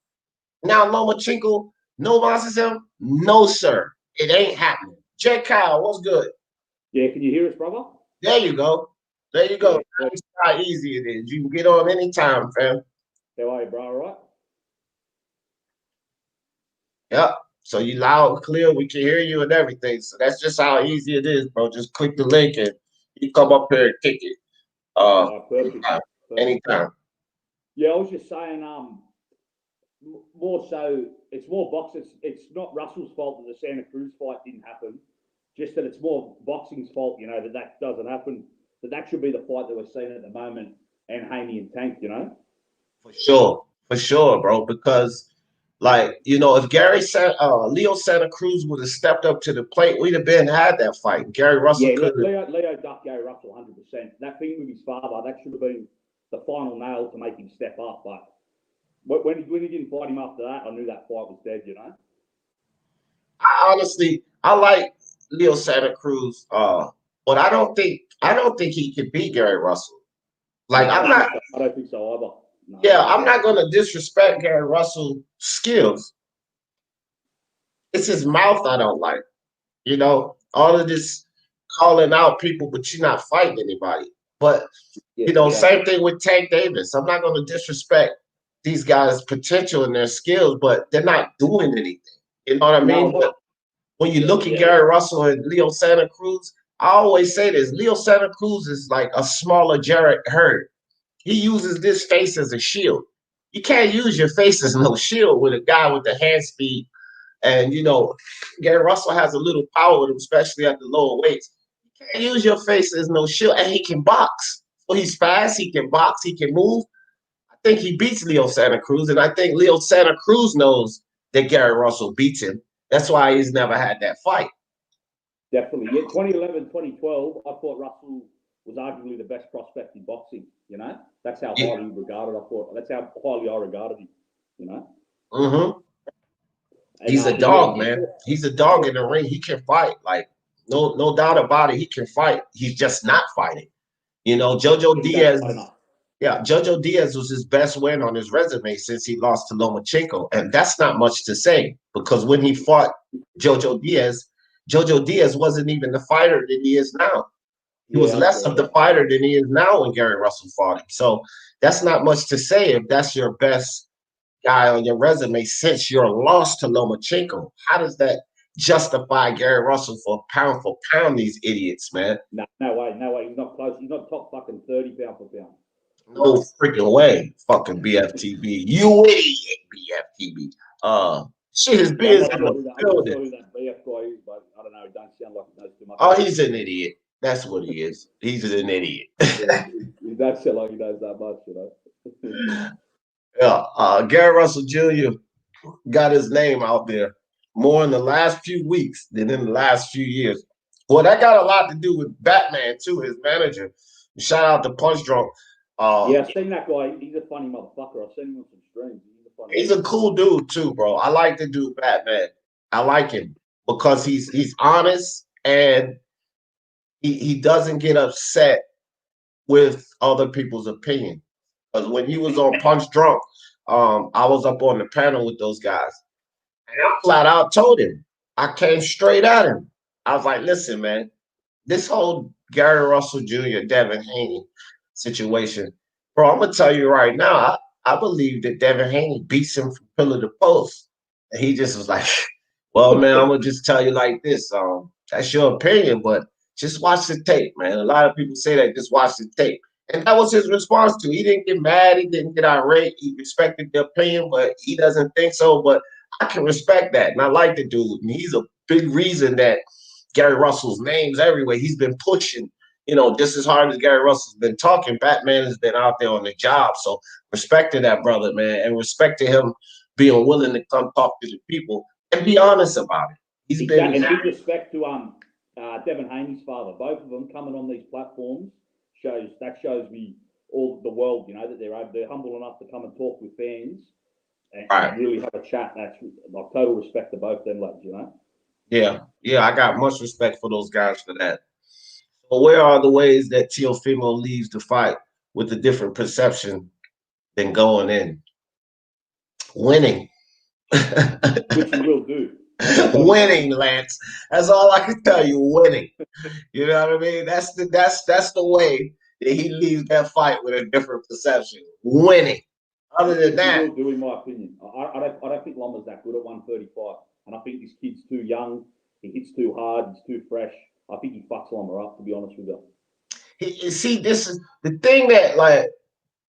Now Lomachenko, no bounces him? No, sir. It ain't happening. Jay Kyle, what's good? Yeah, can you hear us, brother? There you go. There you go. Yeah. That's how easy it is. You can get on anytime, fam. How are you, bro? All right? Yep. So you loud and clear. We can hear you and everything. So that's just how easy it is, bro. Just click the link and you come up here and kick it. Perfect. Anytime. Yeah, I was just saying, more so, it's more boxing. It's not Russell's fault that the Santa Cruz fight didn't happen. Just that it's more boxing's fault, you know, that doesn't happen. That should be the fight that we're seeing at the moment, and Haney and Tank, you know. For sure, bro. Because, like, you know, if Leo Santa Cruz would have stepped up to the plate, we'd have had that fight. Gary Russell could have. Leo ducked Gary Russell 100%. That thing with his father, that should have been the final nail to make him step up. But when he didn't fight him after that, I knew that fight was dead, you know. I like Leo Santa Cruz, but I don't think he could beat Gary Russell. Like, I don't think so either. No. Yeah, I'm not going to disrespect Gary Russell's skills. It's his mouth I don't like. You know, all of this calling out people, but you're not fighting anybody. But, same thing with Tank Davis. I'm not going to disrespect these guys' potential and their skills, but they're not doing anything. You know what I mean? But when you look at Gary Russell and Leo Santa Cruz, I always say this. Leo Santa Cruz is like a smaller Jarrett Hurd. He uses this face as a shield. You can't use your face as no shield with a guy with the hand speed. And, Gary Russell has a little power with him, especially at the lower weights. You can't use your face as no shield. And he can box. So he's fast. He can box. He can move. I think he beats Leo Santa Cruz. And I think Leo Santa Cruz knows that Gary Russell beats him. That's why he's never had that fight. Definitely. Yeah, 2011, 2012, I thought Russell was arguably the best prospect in boxing, you know? That's how highly regarded I thought. That's how highly I regarded him, you know? Mm-hmm. He's a dog, man. He's a dog in the ring. He can fight. Like, no doubt about it. He can fight. He's just not fighting. You know, Jojo Diaz. Yeah, Jojo Diaz was his best win on his resume since he lost to Lomachenko. And that's not much to say because when he fought Jojo Diaz wasn't even the fighter that he is now. He was less of the fighter than he is now when Gary Russell fought him. So that's not much to say if that's your best guy on your resume since your loss to Lomachenko. How does that justify Gary Russell for pound these idiots, man. No, no way. He's not close. He's not top fucking 30 pound for pound. No freaking way, fucking BFTB. You idiot, BFTB. Shit, his beard's in the I'm not sure building. who that BF guy is, but I don't know. It don't sound like he knows too much. Oh, he's an idiot. That's what he is. He's an idiot. He don't sound like he knows that much, you know. Yeah, Gary Russell Jr. got his name out there more in the last few weeks than in the last few years. Well, that got a lot to do with Batman too, his manager. Shout out to Punch Drunk. Yeah, I've seen that guy. He's a funny motherfucker. I've seen him on some streams. He's a cool dude too, bro. I like the dude Batman. I like him because he's honest and he doesn't get upset with other people's opinion. Because when he was on Punch Drunk, I was up on the panel with those guys. And I flat out told him, I came straight at him. I was like, listen, man, this whole Gary Russell Jr., Devin Haney situation, bro, I'm going to tell you right now, I believe that Devin Haney beats him from pillar to post. And he just was like, well, man, I'm going to just tell you like this. That's your opinion, but just watch the tape, man. A lot of people say that, just watch the tape. And that was his response to it. He didn't get mad. He didn't get irate. He respected the opinion, but he doesn't think so. But I can respect that. And I like the dude. And he's a big reason that Gary Russell's name's everywhere. He's been pushing, just as hard as Gary Russell's been talking. Batman has been out there on the job. So respect to that brother, man. And respect to him being willing to come talk to the people and be honest about it. He's been. And big respect to Devin Haney's father. Both of them coming on these platforms shows me all the world, that they're humble enough to come and talk with fans and really have a chat. That's like total respect to both them lads, Yeah, I got much respect for those guys for that. So where are the ways that Teofimo leaves the fight with a different perception than going in? Winning. Which he will do. Winning, Lance. That's all I can tell you. Winning. You know what I mean? That's the way that he leaves that fight with a different perception. Winning. Other than that, he will do, in my opinion. I don't think Loma's that good at 135, and I think this kid's too young. He hits too hard. He's too fresh. I think he fucks Loma up, to be honest with you. See, this is the thing that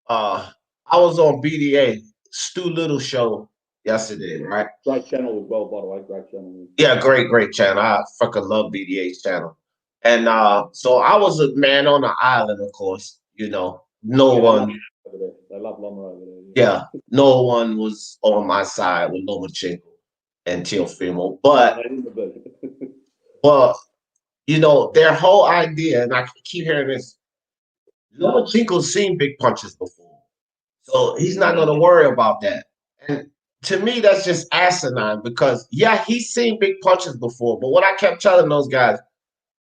I was on BDA Stu Little show yesterday, right? Great channel as well, by the way. Great channel. Yeah, great channel. I fucking love BDA's channel. And so I was a man on the island, of course. No one. They love Loma over there. Yeah, no one was on my side with Lomachenko and Teofimo. But their whole idea, and I keep hearing this, Lomachenko's seen big punches before. So he's not going to worry about that. And to me, that's just asinine because, yeah, he's seen big punches before. But what I kept telling those guys,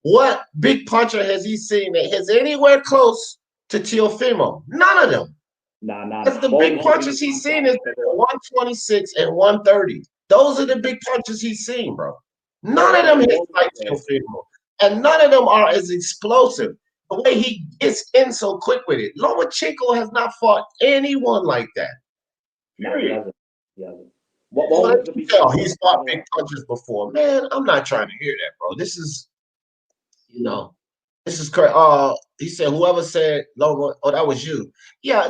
what big puncher has he seen that is anywhere close to Teofimo? None of them. Nah. Because the big punches he's seen is 126 and 130. Those are the big punches he's seen, bro. None of them hit like Teofimo. And none of them are as explosive. The way he gets in so quick with it. Lomachenko has not fought anyone like that. No, he hasn't. He's fought big punches before. Man, I'm not trying to hear that, bro. This is crazy. He said, whoever said Loma, that was you. Yeah.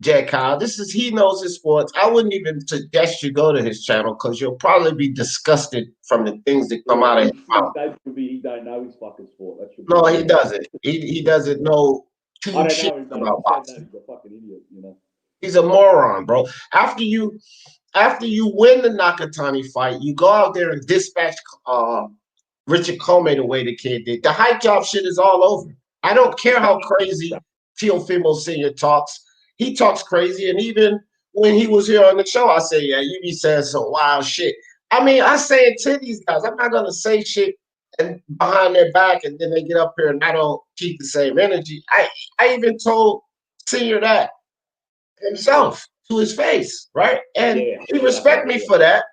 Jack Kyle. He knows his sports. I wouldn't even suggest you go to his channel because you'll probably be disgusted from the things that come out of his mouth. He don't know his fucking sport. No, he doesn't. He doesn't know two shit about boxing. He's a fucking idiot, He's a moron, bro. After you win the Nakatani fight, you go out there and dispatch Richard Comey the way the kid did. The hype job shit is all over. I don't care how crazy Teofimo Sr. talks. He talks crazy, and even when he was here on the show, I said, yeah, you be saying some wild shit. I mean, I say it to these guys. I'm not going to say shit and behind their back, and then they get up here and I don't keep the same energy. I even told Senior that himself to his face, right? And he respect me for that.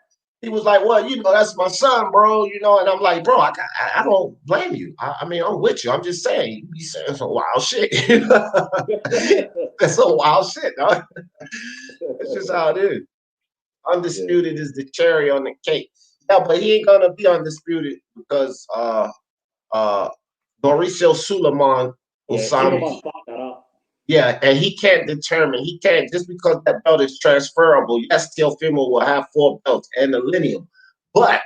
He was like, well, that's my son, bro, and I'm like, bro, I don't blame you. I mean, I'm with you. I'm just saying, you be saying some wild shit. That's some wild shit, dog. That's just how it is. Undisputed is the cherry on the cake. Yeah, but he ain't gonna be undisputed because Mauricio Suleiman will Yeah, sign. Silverman fucked that up. Yeah, and he can't determine. He can't just because that belt is transferable. Yes, Teofimo will have 4 belts and the lineal, but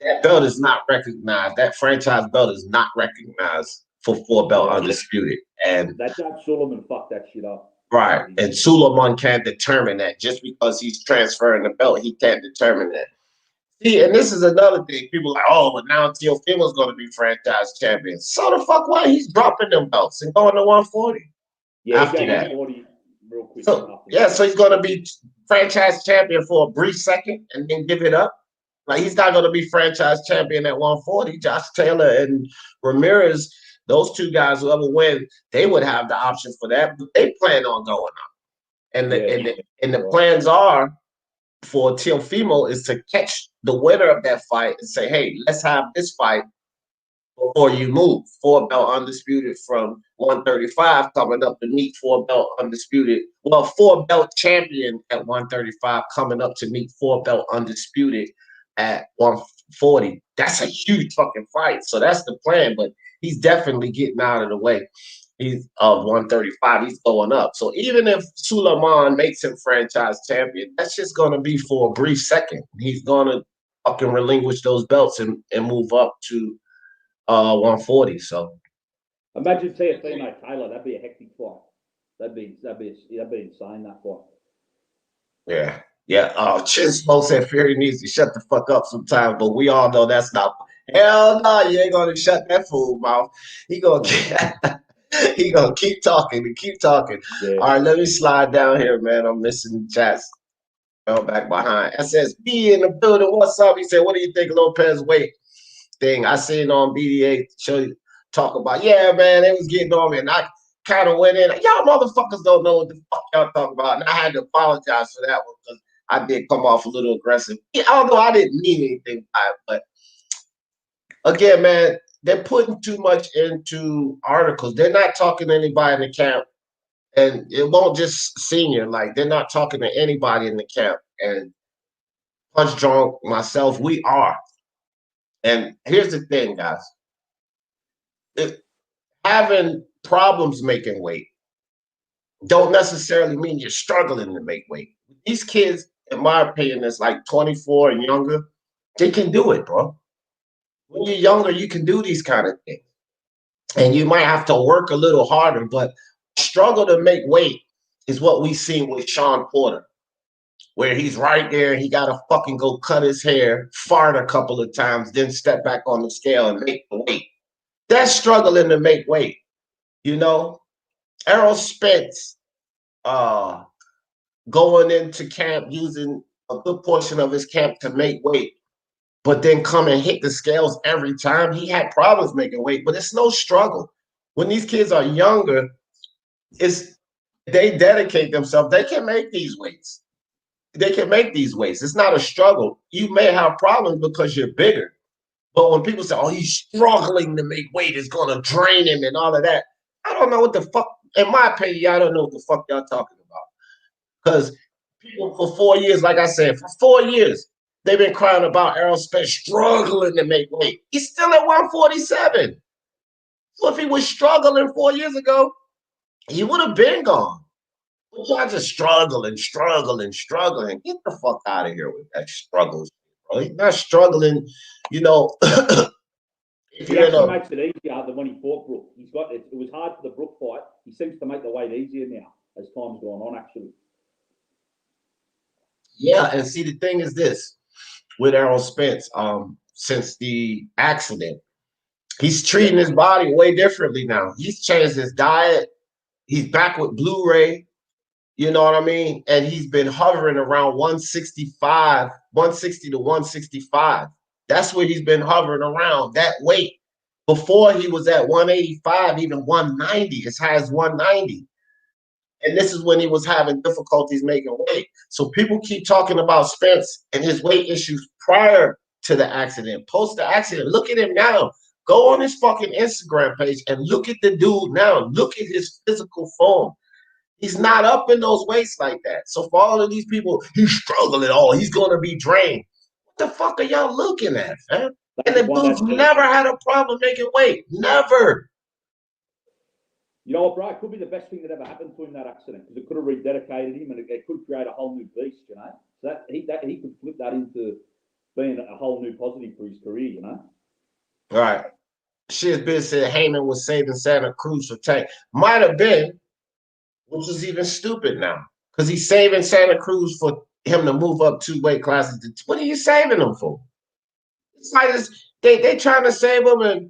that belt is not recognized. That franchise belt is not recognized for 4 belt Yeah. undisputed. And That Doug Sullivan fucked that shit up. right, and Suleiman can't determine that just because he's transferring the belt. He can't determine that. See, and this is another thing. People are like, oh, but now Teofimo's going to be franchise champion. So the fuck why he's dropping them belts and going to 140 Yeah, after he that. goes 40 real quick. So yeah, so he's going to be franchise champion for a brief second and then give it up. Like he's not going to be franchise champion at 140. Josh Taylor and Ramirez, those 2 guys, whoever win, they would have the option for that. But they plan on going up, and the plans are for Teofimo is to catch the winner of that fight and say, hey, let's have this fight before you move. 4 belt undisputed from 135 coming up to meet 4 belt undisputed. Well, 4 belt champion at 135 coming up to meet 4 belt undisputed at 140. That's a huge fucking fight. So that's the plan, but he's definitely getting out of the way. He's of 135. He's going up. So even if Suleiman makes him franchise champion, that's just going to be for a brief second. He's going to fucking relinquish those belts and move up to 140. So imagine Teofimo Taylor. That'd be a hectic fight. That'd be insane. That fight. yeah. Yeah. Chinsmo said Fury needs to shut the fuck up sometimes, but we all know that's not. Hell no, you ain't gonna shut that fool mouth. He gonna he gonna keep talking and keep talking. Yeah. All right, let me slide down here, man. I'm missing chats. Fell back behind. SSB in the building. What's up? He said, what do you think Lopez weight thing? I seen on BDA show you talk about, yeah, man, they was getting on me, and I kind of went in. Y'all motherfuckers don't know what the fuck y'all talking about. And I had to apologize for that one because I did come off a little aggressive. Although I didn't mean anything by it, but again, man, they're putting too much into articles. They're not talking to anybody in the camp. And it won't just senior, like they're not talking to anybody in the camp. And Punch Drunk, myself, we are. And here's the thing, guys. Having problems making weight don't necessarily mean you're struggling to make weight. These kids, in my opinion, that's like 24 and younger, they can do it, bro. When you're younger, you can do these kind of things. And you might have to work a little harder, but struggle to make weight is what we seen with Sean Porter, where he's right there and he got to fucking go cut his hair, fart a couple of times, then step back on the scale and make the weight. That's struggling to make weight, you know? Errol Spence going into camp using a good portion of his camp to make weight, but then come and hit the scales every time. He had problems making weight, but it's no struggle. When these kids are younger, they dedicate themselves, they can make these weights. They can make these weights. It's not a struggle. You may have problems because you're bigger. But when people say, oh, he's struggling to make weight, it's going to drain him and all of that, I don't know what the fuck, in my opinion, I don't know what the fuck y'all talking about. Because people for 4 years, like I said, for 4 years, they've been crying about Errol Spence struggling to make weight. He's still at 147. So if he was struggling 4 years ago, he would have been gone. Y'all just struggling. Get the fuck out of here with that struggle, bro. He's not struggling, you know. He actually makes it easier than when he fought Brook. It was hard for the Brook fight. He seems to make the weight easier now as time's gone on, actually. Yeah, and see, the thing is this with Errol Spence, since the accident, he's treating his body way differently now. He's changed his diet. He's back with Blu-ray. You know what I mean? And he's been hovering around 165, 160 to 165. That's where he's been hovering around, that weight. Before he was at 185, even 190, as high as 190. And this is when he was having difficulties making weight. So people keep talking about Spence and his weight issues prior to the accident, post the accident. Look at him now. Go on his fucking Instagram page and look at the dude now. Look at his physical form. He's not up in those weights like that. So for all of these people, he's struggling. Oh, he's going to be drained. the fuck are y'all looking at, man? They And the just want dude's that. never had a problem making weight. Never. You know what, bro? It could be the best thing that ever happened to him, that accident, because it could have rededicated him and it could create a whole new beast, you know? So that he could flip that into being a whole new positive for his career, you know? All right. Shit's been said Heyman was saving Santa Cruz for Tank. Might have been, which is even stupid now. Because he's saving Santa Cruz for him to move up 2 weight classes. What are you saving him for? It's like they trying to save him and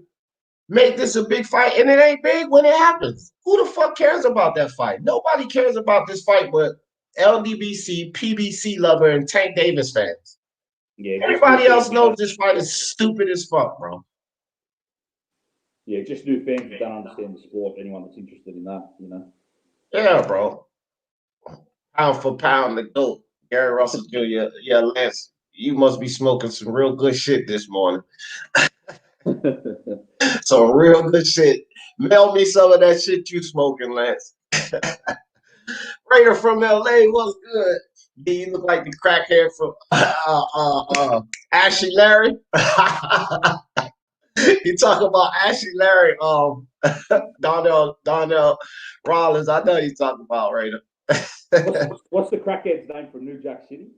make this a big fight, and it ain't big when it happens. Who the fuck cares about that fight? Nobody cares about this fight but LDBC, PBC lover, and Tank Davis fans. Yeah, Everybody else knows this fight is stupid as fuck, bro. Yeah, just new fans who don't understand the sport. Anyone that's interested in that, you know. Yeah, bro. Pound for pound, the GOAT, Gary Russell Jr. Yeah, Lance, you must be smoking some real good shit this morning. Some real good shit. Mail me some of that shit you smoking, Lance. Raider from LA, what's good? Do you look like the crackhead from Ashley Larry? You talk about Ashley Larry, Donnell Rollins. I know you talking about Raider. What's the crackhead's name from New Jack City?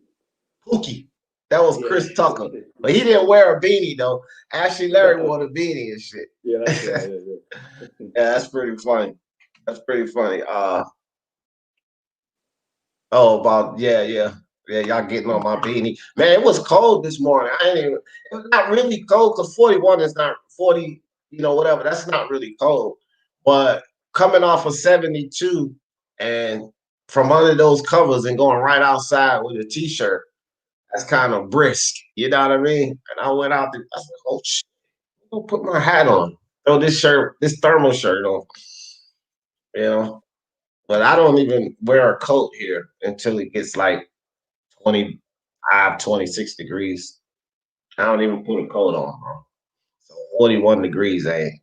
Pookie. That was Chris Tucker. But he didn't wear a beanie, though. Ashley Larry wore the beanie and shit. Yeah, that's right. Yeah, that's pretty funny. That's pretty funny. Y'all getting on my beanie. Man, it was cold this morning. It was not really cold because 41 is not 40, whatever. That's not really cold. But coming off of 72 and from under those covers and going right outside with a t-shirt, that's kind of brisk. You know what I mean? And I went out there, I said, oh shit, I'm gonna put my hat on. Throw this thermal shirt on. But I don't even wear a coat here until it gets like 25, 26 degrees. I don't even put a coat on, bro. So 41 degrees ain't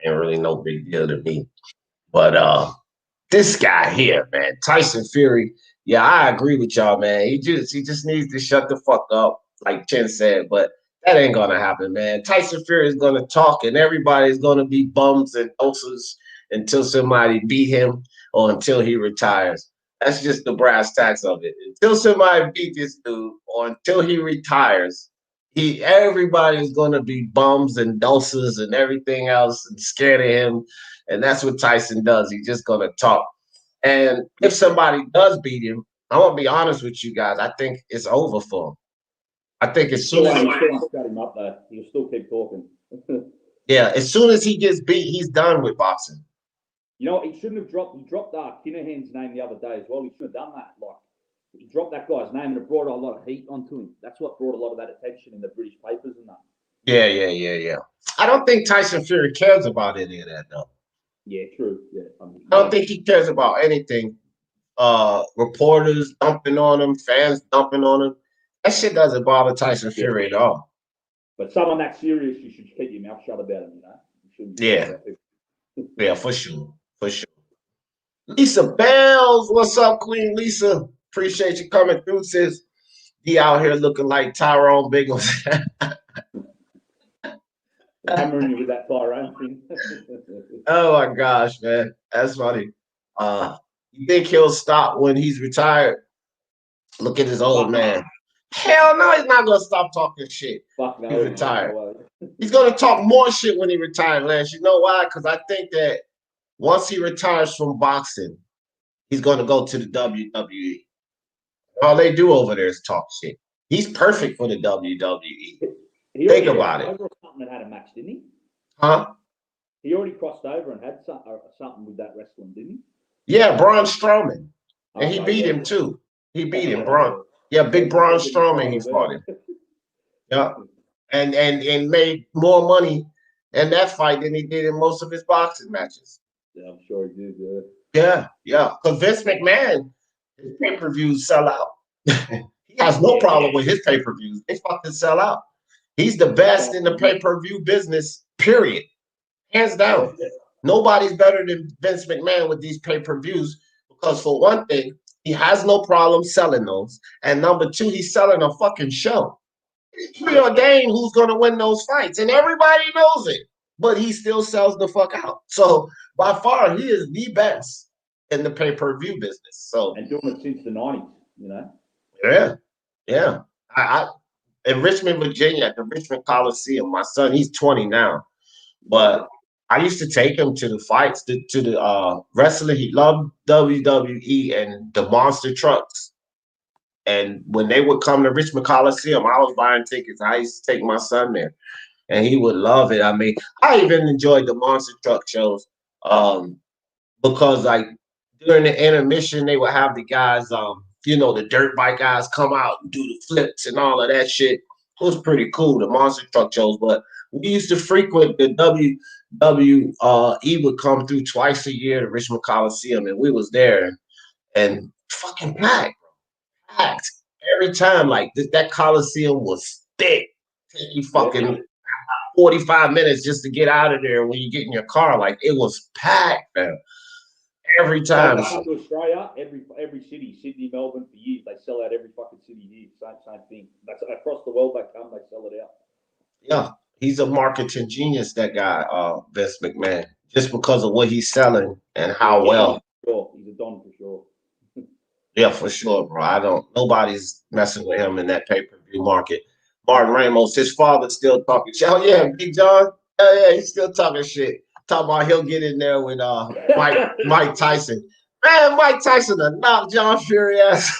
really no big deal to me. But this guy here, man, Tyson Fury. Yeah, I agree with y'all, man. He just needs to shut the fuck up, like Chen said. But that ain't gonna happen, man. Tyson Fury is gonna talk, and everybody's gonna be bums and doses until somebody beat him or until he retires. That's just the brass tacks of it. Until somebody beat this dude or until he retires, everybody's gonna be bums and doses and everything else and scared of him. And that's what Tyson does. He's just gonna talk. And if somebody does beat him, I want to be honest with you guys. I think it's over for him. I think as soon as you still got him up there, he'll still keep talking. as soon as he gets beat, he's done with boxing. You know, he shouldn't have dropped. He dropped Kinahan's name the other day as well. He shouldn't have done that. Like, he dropped that guy's name and it brought a lot of heat onto him. That's what brought a lot of that attention in the British papers and that. Yeah. I don't think Tyson Fury cares about any of that, though. Yeah, true. Yeah, I don't think he cares about anything. Reporters dumping on him, fans dumping on him. That shit doesn't bother Tyson Fury at all. But someone that serious, you should keep your mouth shut about him, Yeah, for sure. Lisa Bells, what's up, Queen Lisa? Appreciate you coming through, sis. He out here looking like Tyrone Biggles. Hammering you with that Tyrone thing. Oh my gosh, man. That's funny. You think he'll stop when he's retired? Look at his old man. Hell no, he's not gonna stop talking shit. Fuck no, he's retired. He's gonna talk more shit when he retires, Lance. You know why? Because I think that once he retires from boxing, he's gonna go to the WWE. All they do over there is talk shit. He's perfect for the WWE. Think about it. Something that had a match, didn't he? Huh? He already crossed over and had something with that wrestling, didn't he? Yeah, Braun Strowman. And he beat him too. He beat him, Braun. Yeah, big Braun Strowman, he fought him. Yeah. And made more money in that fight than he did in most of his boxing matches. Yeah, I'm sure he did, yeah. Yeah. Because Vince McMahon, his pay-per-views sell out. He has no problem with his pay-per-views. They fucking sell out. He's the best in the pay-per-view business, period. Hands down. Nobody's better than Vince McMahon with these pay-per-views because for one thing, he has no problem selling those. And number two, he's selling a fucking show. It's preordained who's going to win those fights, and everybody knows it. But he still sells the fuck out. So by far, he is the best in the pay-per-view business. So and doing it since the 90s, you know. Yeah. I in Richmond, Virginia, at the Richmond Coliseum. My son, he's 20 now, but I used to take him to the fights, to the wrestling. He loved WWE and the monster trucks. And when they would come to Richmond Coliseum, I was buying tickets. I used to take my son there, and he would love it. I mean, I even enjoyed the monster truck shows because, like, during the intermission, they would have the guys, the dirt bike guys come out and do the flips and all of that shit. It was pretty cool, the monster truck shows. But we used to frequent the WWE would come through twice a year to Richmond Coliseum, and we was there and fucking packed every time. Like that Coliseum was thick. Take you fucking 45 minutes just to get out of there when you get in your car. Like it was packed, man. Every time. Come to Australia, every city, Sydney, Melbourne, for years, they sell out every fucking city here. Same thing. That's across the world. They come, they sell it out. Yeah, he's a marketing genius. That guy, Vince McMahon, just because of what he's selling and how well. Sure, he's a don for sure. Yeah, for sure, bro. Nobody's messing with him in that pay-per-view market. Martin Ramos, his father's still talking shit. Oh yeah, Big John. Yeah, he's still talking shit. Talking about he'll get in there with Mike Tyson. Man, Mike Tyson to knock John Fury ass.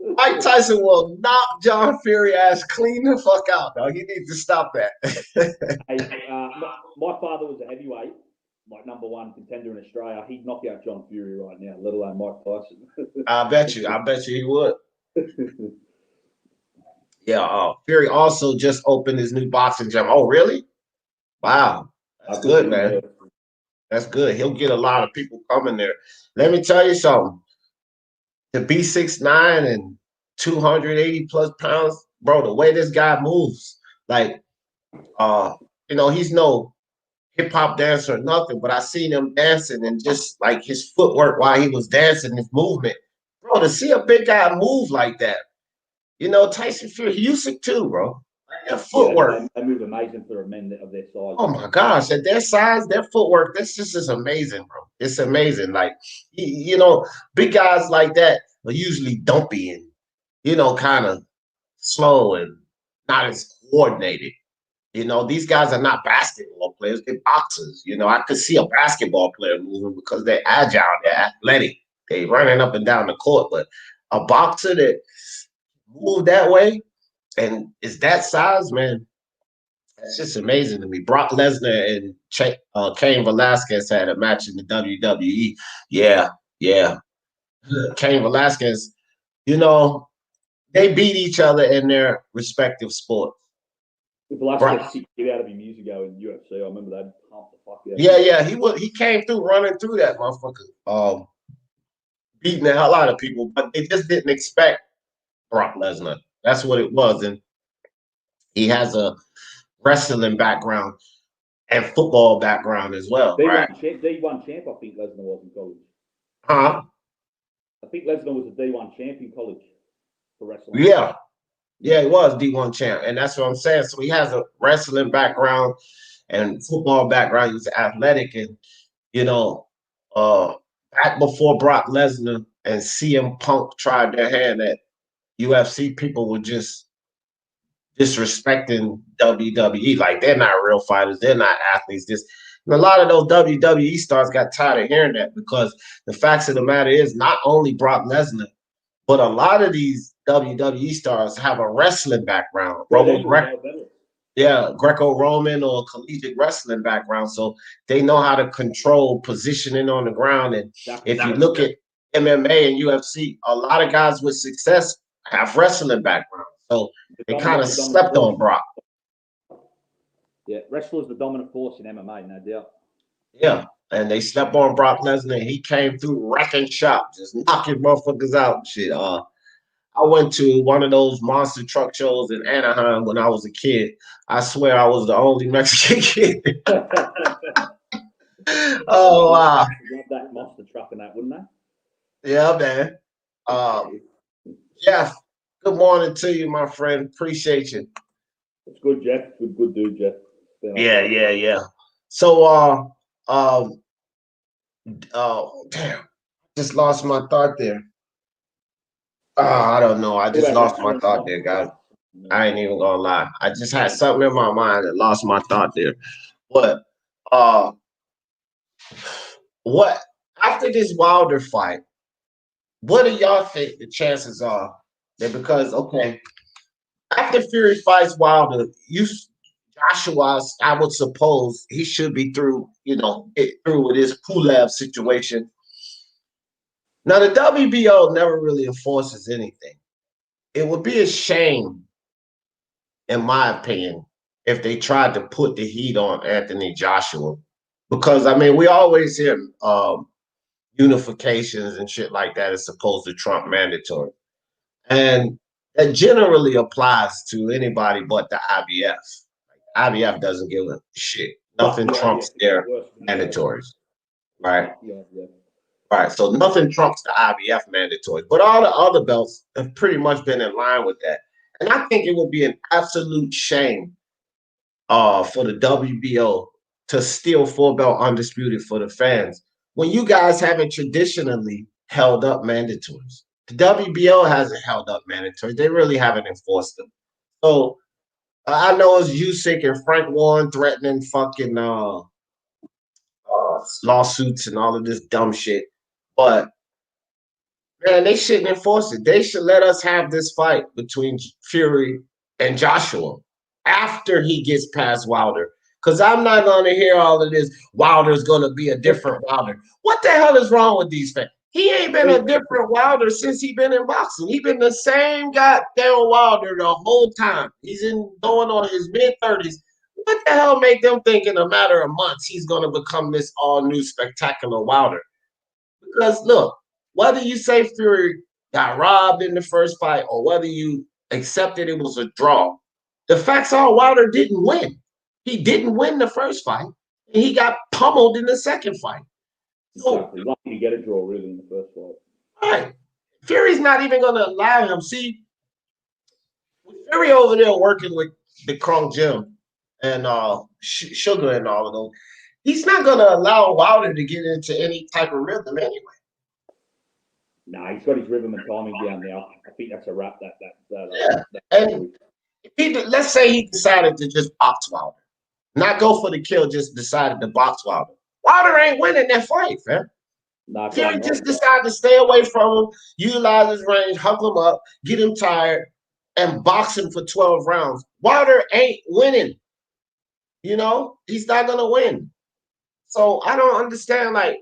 Mike Tyson will knock John Fury ass clean the fuck out, dog. He needs to stop that. Hey, my father was a heavyweight, like number one contender in Australia. He'd knock out John Fury right now, let alone Mike Tyson. I bet you he would. Yeah, Fury also just opened his new boxing gym. Oh, really? Wow. That's good, man. That's good. He'll get a lot of people coming there. Let me tell you something. To be 6'9" and 280 plus pounds, bro, the way this guy moves, like, he's no hip hop dancer or nothing, but I seen him dancing and just like his footwork while he was dancing, his movement. Bro, to see a big guy move like that, Tyson Fury, he used it too, bro. Their footwork. Yeah, they move amazing for a men of their size. Oh my gosh, at their size, their footwork, this just is amazing, bro. It's amazing. Like, big guys like that are usually dumpy and, kind of slow and not as coordinated. These guys are not basketball players, they're boxers. I could see a basketball player moving because they're agile, they're athletic, they're running up and down the court. But a boxer that move that way and is that size, man, that's just amazing to me. Brock Lesnar and Cain Velasquez had a match in the WWE. Yeah. Cain Velasquez, they beat each other in their respective sports. Velasquez kicked it out of him years ago in UFC. I remember that. The fuck out. Yeah. He came through running through that motherfucker, beating the hell out of people, but they just didn't expect Brock Lesnar. That's what it was, and he has a wrestling background and football background as well, right? D1 champ, I think Lesnar was in college. Huh? I think Lesnar was a D1 champ in college for wrestling. Yeah, he was D1 champ, and that's what I'm saying. So he has a wrestling background and football background. He's athletic, and back before Brock Lesnar and CM Punk tried their hand at UFC, people were just disrespecting WWE. Like, they're not real fighters. They're not athletes. And a lot of those WWE stars got tired of hearing that, because the facts of the matter is not only Brock Lesnar, but a lot of these WWE stars have a wrestling background. Greco-Roman or collegiate wrestling background. So they know how to control positioning on the ground. And if you look at MMA and UFC, a lot of guys with success have wrestling backgrounds. So they kind of slept on Brock. Yeah, wrestler's the dominant force in MMA, no doubt. Yeah, and they slept on Brock Lesnar, and he came through wrecking shop, just knocking motherfuckers out and shit. I went to one of those monster truck shows in Anaheim when I was a kid. I swear I was the only Mexican kid. Oh, wow. That monster truck and that, wouldn't they? Yeah, man. Yeah, Good morning to you, my friend. Appreciate you. It's good, Jeff. Good dude, Jeff. Yeah. So, damn, just lost my thought there. I don't know. I just lost my thought there, guys. I ain't even gonna lie. I just had something in my mind and lost my thought there. But, uh, what after this Wilder fight? What do y'all think the chances are that because after Fury fights Wilder, Joshua, I would suppose he should be through, through with his Pulev situation. Now the WBO never really enforces anything. It would be a shame, in my opinion, if they tried to put the heat on Anthony Joshua, because I mean we always hear unifications and shit like that is supposed to trump mandatory. And that generally applies to anybody but the IBF. IBF doesn't give a shit. Nothing trumps their mandatories, right? Yeah. Right. So nothing trumps the IBF mandatories. But all the other belts have pretty much been in line with that. And I think it would be an absolute shame for the WBO to steal four belt undisputed for the fans when you guys haven't traditionally held up mandatories. The WBO hasn't held up mandatories. They really haven't enforced them. So I know it's Usyk and Frank Warren threatening fucking lawsuits and all of this dumb shit, but man, they shouldn't enforce it. They should let us have this fight between Fury and Joshua after he gets past Wilder. Because I'm not going to hear all of this. Wilder's going to be a different Wilder. What the hell is wrong with these fans? He ain't been a different Wilder since he been in boxing. He been the same goddamn Wilder the whole time. He's going on his mid-30s. What the hell make them think in a matter of months he's going to become this all-new spectacular Wilder? Because look, whether you say Fury got robbed in the first fight or whether you accepted it was a draw, the facts are Wilder didn't win. He didn't win the first fight, and he got pummeled in the second fight. Exactly. Lucky to get a draw, really, in the first fight. Right. Fury's not even going to allow him. See, Fury over there working with the Krong Gym and Sugar and all of them, he's not going to allow Wilder to get into any type of rhythm anyway. Nah, he's got his rhythm and timing down now. I think that's a wrap. Let's say he decided to just box Wilder, not go for the kill, just decided to box Wilder. Wilder ain't winning that fight, man. Fury just decided to stay away from him, utilize his range, huck him up, get him tired, and box him for 12 rounds. Wilder ain't winning. He's not going to win. So I don't understand, and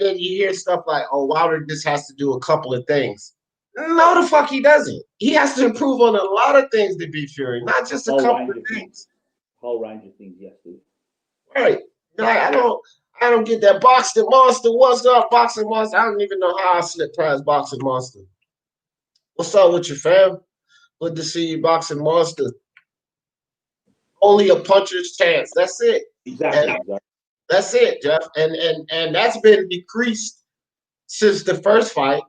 then you hear stuff like, Wilder just has to do a couple of things. No, the fuck he doesn't. He has to improve on a lot of things to beat Fury, not just a couple of things. Whole range of things, yes, dude. Right. I don't get that Boxing Monster. What's up, Boxing Monster? I don't even know how I slipped past Boxing Monster. What's up with you, fam? Good to see you, Boxing Monster. Only a puncher's chance. That's it. Exactly. That's it, Jeff. And that's been decreased since the first fight.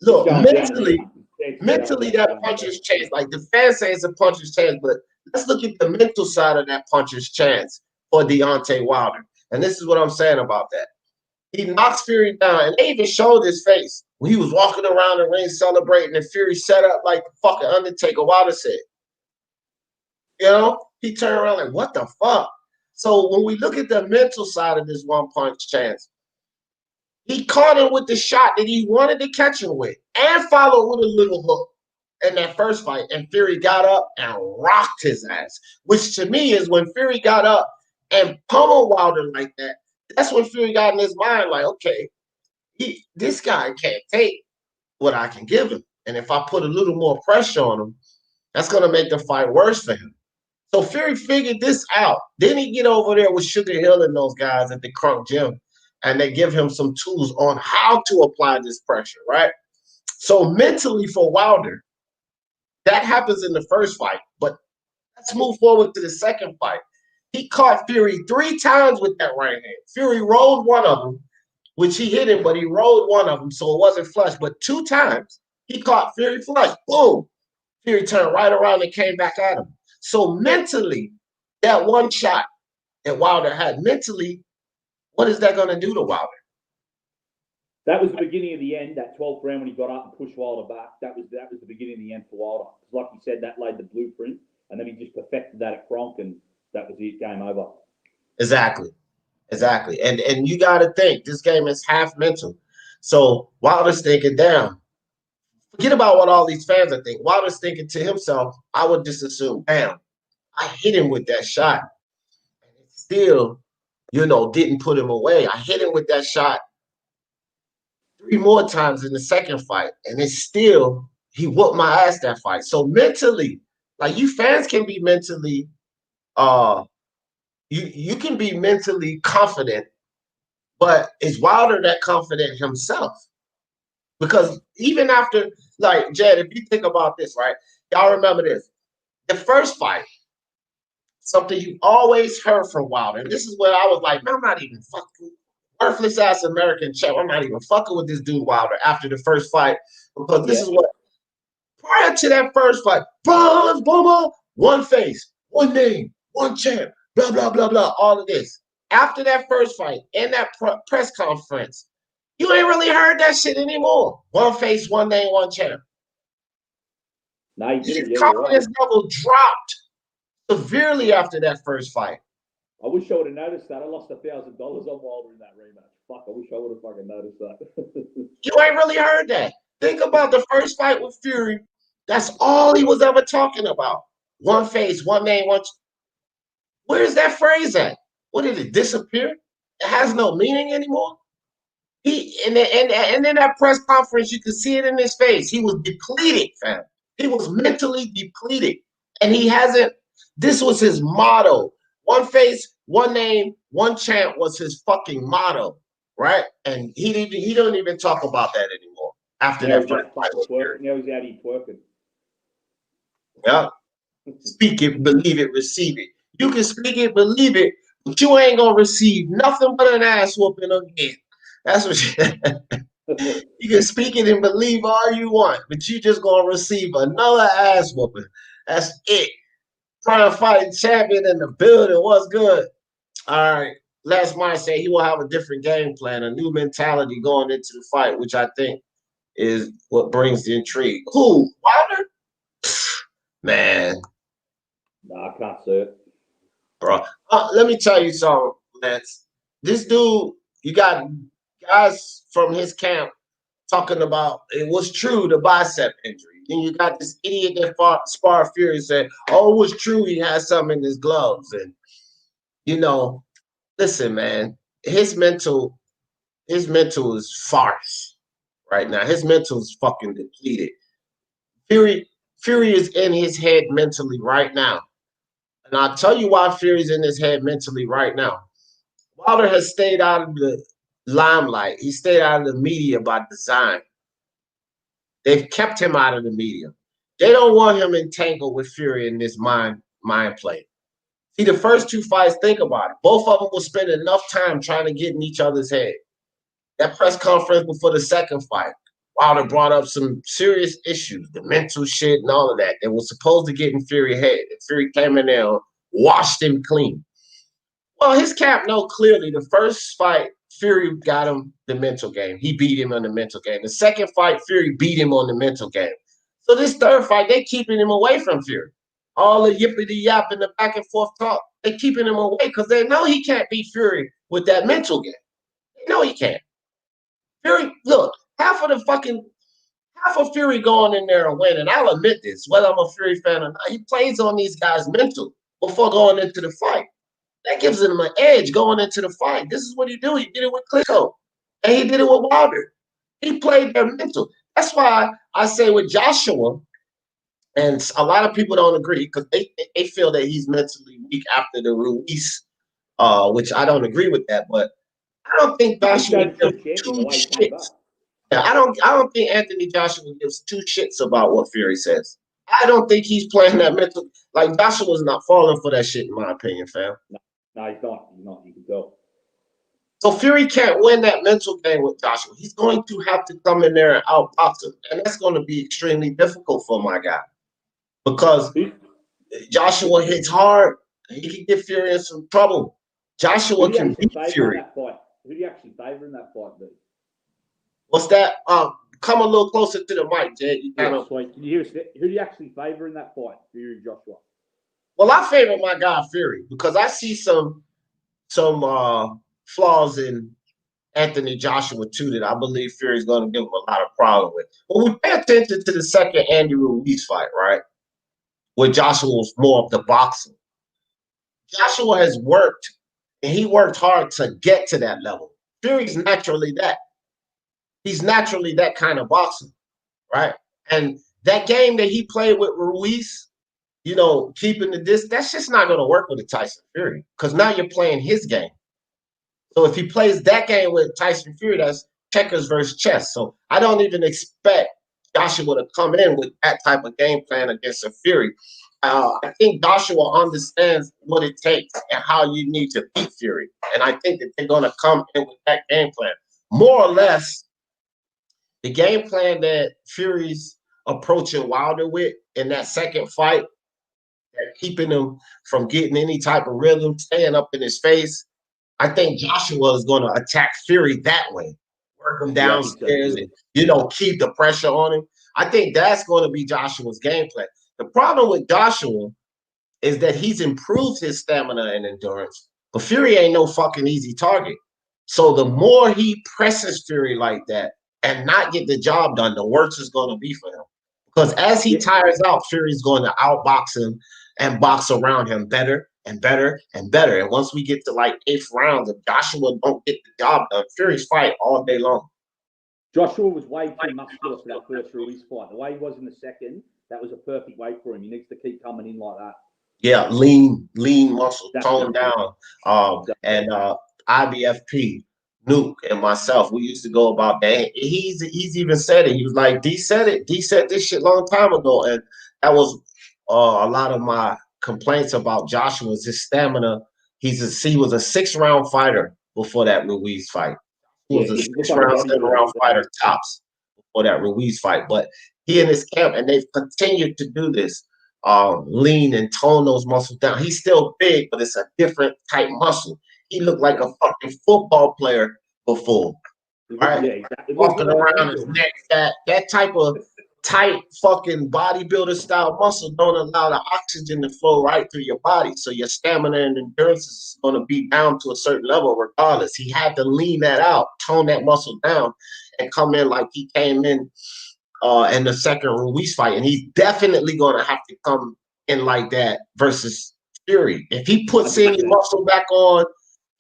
Look, mentally, that puncher's chance. Like the fans say it's a puncher's chance, but let's look at the mental side of that puncher's chance for Deontay Wilder. And this is what I'm saying about that. He knocks Fury down, and they even showed his face when he was walking around the ring celebrating, and Fury set up like the fucking Undertaker. Wilder said, he turned around like, what the fuck? So when we look at the mental side of this one punch chance, he caught him with the shot that he wanted to catch him with and followed with a little hook in that first fight. And Fury got up and rocked his ass, which to me is when Fury got up and pummeled Wilder like that. That's when Fury got in his mind like, okay, this guy can't take what I can give him. And if I put a little more pressure on him, that's going to make the fight worse for him. So Fury figured this out. Then he get over there with Sugar Hill and those guys at the Krunk Gym, and they give him some tools on how to apply this pressure, right? So mentally for Wilder, that happens in the first fight. But let's move forward to the second fight. He caught Fury 3 times with that right hand. Fury rolled one of them, which he hit him, but he rolled one of them, so it wasn't flush. But 2 times, he caught Fury flush. Boom. Fury turned right around and came back at him. So mentally, that one shot that Wilder had mentally, what is that going to do to Wilder? That was the beginning of the end. That 12th round when he got up and pushed Wilder back. That was the beginning of the end for Wilder. Like you said, that laid the blueprint, and then he just perfected that at Kronk, and that was it. Game over. Exactly. And you got to think this game is half mental. So Wilder's thinking, damn, forget about what all these fans are thinking. Wilder's thinking to himself, I would just assume, damn, I hit him with that shot. And it still, didn't put him away. I hit him with that shot 3 more times in the second fight. And it's still, he whooped my ass that fight. So mentally, like you fans can be mentally, you can be mentally confident, but is Wilder that confident himself? Because even after, like, Jed, if you think about this, right? Y'all remember this. The first fight, something you always heard from Wilder, and this is where I was like, man, I'm not even fucking worthless ass American champ. I'm not even fucking with this dude Wilder after the first fight. Because this is what, prior to that first fight, bronze, bomber, one face, one name, one champ, blah, blah, blah, blah, all of this. After that first fight, in that press conference, you ain't really heard that shit anymore. One face, one name, one champ. No, he didn't. His confidence level dropped severely after that first fight. I wish I would have noticed that. I lost $1,000 on Wilder in that rematch. Fuck, I wish I would have fucking noticed that. You ain't really heard that. Think about the first fight with Fury. That's all he was ever talking about. One face, one name, one. Where's that phrase at? What did it disappear? It has no meaning anymore. And in that press conference, you could see it in his face. He was depleted, fam. He was mentally depleted. And he hasn't, this was his motto. One face, one name, one champ was his fucking motto, right? And he don't even talk about that anymore after that first fight. Now he's out here twerking. Yeah. Speak it, believe it, receive it. You can speak it, believe it, but you ain't gonna receive nothing but an ass whooping again. That's what you can speak it and believe all you want, but you just gonna receive another ass whooping. That's it. Trying to fight champion in the building. What's good? All right. Last Mind said he will have a different game plan, a new mentality going into the fight, which I think is what brings the intrigue. Who? Wilder? Man. No, I can't see it. Bro, let me tell you something, Lance. This dude, you got guys from his camp talking about it was true, the bicep injury. Then you got this idiot that sparred Fury and said, oh, it was true he had something in his gloves. And, listen, man, his mental is farce right now. His mental is fucking depleted. Fury is in his head mentally right now. And I'll tell you why Fury's in his head mentally right now. Wilder has stayed out of the limelight. He stayed out of the media by design. They've kept him out of the media. They don't want him entangled with Fury in this mind play. See, the first 2 fights, think about it. Both of them will spend enough time trying to get in each other's head. That press conference before the second fight, Wilder brought up some serious issues, the mental shit and all of that. They were supposed to get in Fury's head. And Fury came in there and washed him clean. Well, his camp know clearly the first fight, Fury got him the mental game. He beat him on the mental game. The second fight, Fury beat him on the mental game. So this third fight, they keeping him away from Fury. All the yippity-yap and the back and forth talk, they keeping him away because they know he can't beat Fury with that mental game. They know he can't. Fury, look, half of Fury going in there and winning. I'll admit this, whether I'm a Fury fan or not, he plays on these guys' mental before going into the fight. That gives him an edge going into the fight. This is what he do. He did it with Klitschko, and he did it with Wilder. He played their mental. That's why I say with Joshua, and a lot of people don't agree because they feel that he's mentally weak after the Ruiz, which I don't agree with that. But I don't think Joshua gives 2 shits. Yeah, I don't think Anthony Joshua gives 2 shits about what Fury says. I don't think he's playing that mental. Like Joshua's not falling for that shit, in my opinion, fam. No, he's not. He's not. You can tell. So Fury can't win that mental game with Joshua. He's going to have to come in there and outbox him, and that's going to be extremely difficult for my guy. because Joshua hits hard. He can get Fury in some trouble. Joshua can beat Fury. That fight? Who do you actually favor in that fight, dude? What's that? Come a little closer to the mic, Jay. You kind of. Sweet. Can you hear us? Who do you actually favor in that fight, Fury Joshua? Well, I favor my guy Fury because I see some flaws in Anthony Joshua too that I believe Fury's going to give him a lot of problem with. But we pay attention to the second Andy Ruiz fight, right? Where Joshua was more of the boxer. Joshua has worked, and he worked hard to get to that level. Fury's naturally that. He's naturally that kind of boxer, right? And that game that he played with Ruiz, you know, keeping the distance, that's just not going to work with a Tyson Fury because now you're playing his game. So if he plays that game with Tyson Fury, that's checkers versus chess. So I don't even expect Joshua to come in with that type of game plan against a Fury. I think Joshua understands what it takes and how you need to beat Fury. And I think that they're going to come in with that game plan. More or less, the game plan that Fury's approaching Wilder with in that second fight, keeping him from getting any type of rhythm, staying up in his face, I think Joshua is going to attack Fury that way, work him downstairs and, you know, keep the pressure on him. I think that's going to be Joshua's game plan. The problem with Joshua is that he's improved his stamina and endurance, but Fury ain't no fucking easy target. So the more he presses Fury like that and not get the job done, the worse it's going to be for him. Because as he tires out, Fury's going to outbox him and box around him better and better and better. And once we get to like 8th rounds, if Joshua don't get the job done, Fury's fight all day long. Joshua was way too muscular for that first Ruiz fight. The way he was in the second, that was a perfect weight for him. He needs to keep coming in like that. Yeah, lean muscle, toned down. And IBFP, Nuke, and myself, we used to go about that. He's even said it. He was like, D said it. D said this shit long time ago. And that was a lot of my complaints about Joshua's his stamina. He was a 6-round fighter before that Ruiz fight. He was a 6-round, 7-round fighter tops before that Ruiz fight. But he and his camp, and they've continued to do this, lean and tone those muscles down. He's still big, but it's a different type muscle. He looked like a fucking football player before, right? Yeah, exactly. Walking around his neck fat. That type of tight fucking bodybuilder style muscle don't allow the oxygen to flow right through your body. So your stamina and endurance is going to be down to a certain level regardless. He had to lean that out, tone that muscle down, and come in like he came in the second Ruiz fight. And he's definitely going to have to come in like that versus Fury. If he puts any muscle back on,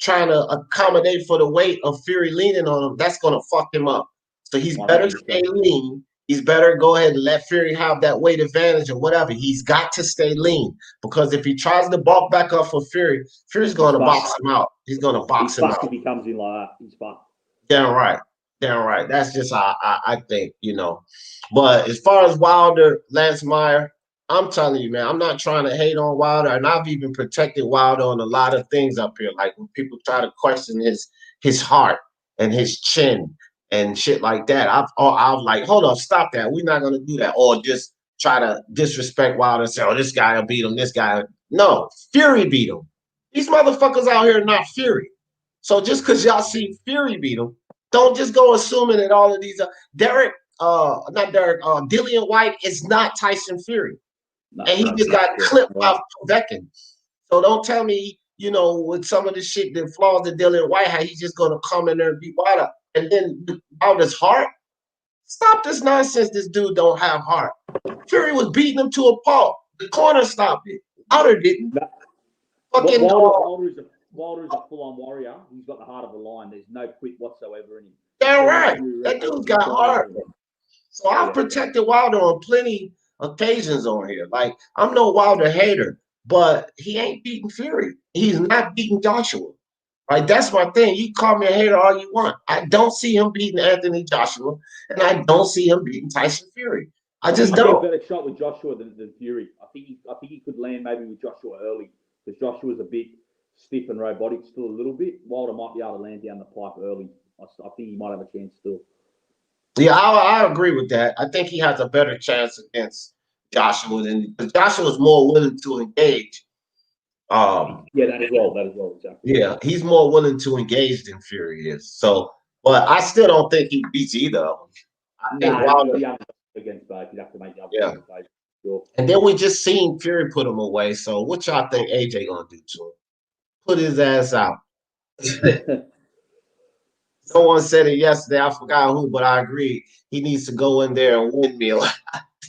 trying to accommodate for the weight of Fury leaning on him, that's going to fuck him up. So he's better stay lean. He's better go ahead and let Fury have that weight advantage or whatever. He's got to stay lean because if he tries to bulk back up for Fury, Fury's going to box him out. He's going to box him out. If he comes in like that, he's fucked. Damn right. Damn right. That's just how I think, you know. But as far as Wilder, Lance Meyer, I'm telling you, man, I'm not trying to hate on Wilder, and I've even protected Wilder on a lot of things up here. Like when people try to question his heart and his chin and shit like that, I've like, hold up, stop that. We're not gonna do that. Or just try to disrespect Wilder and say, oh, this guy will beat him, this guy. No, Fury beat him. These motherfuckers out here are not Fury. So just because y'all see Fury beat him, don't just go assuming that all of these Dillian White is not Tyson Fury. No, and he just got clipped off Povetkin. So don't tell me, you know, with some of the shit, the flaws that Dillian White had, he's just going to come in there and beat Wilder. And then Wilder's heart? Stop this nonsense. This dude don't have heart. Fury was beating him to a pulp. The corner stopped it. Wilder didn't. Fucking Wilder's a full-on warrior. He's got the heart of a lion. There's no quit whatsoever in him. Damn right. That dude's got heart. So I've protected Wilder on plenty occasions on here. Like, I'm no Wilder hater, but he ain't beating Fury. He's not beating Joshua. Right? That's my thing. You call me a hater all you want. I don't see him beating Anthony Joshua, and I don't see him beating Tyson Fury. I just don't. I think a better shot with Joshua than Fury. I think he could land maybe with Joshua early because Joshua's a bit stiff and robotic still a little bit. Wilder might be able to land down the pipe early. I think he might have a chance still. Yeah, I agree with that. I think he has a better chance against Joshua than Joshua's more willing to engage. Yeah, that as well. That as well, exactly. Yeah, he's more willing to engage than Fury is. So, but I still don't think he beats either of them. I think Wilder. The other against both, you'd have to make the other Yeah. sure. And then we just seen Fury put him away. So, what y'all think AJ gonna do to him? Put his ass out. Someone said it yesterday. I forgot who, but I agree. He needs to go in there and windmill.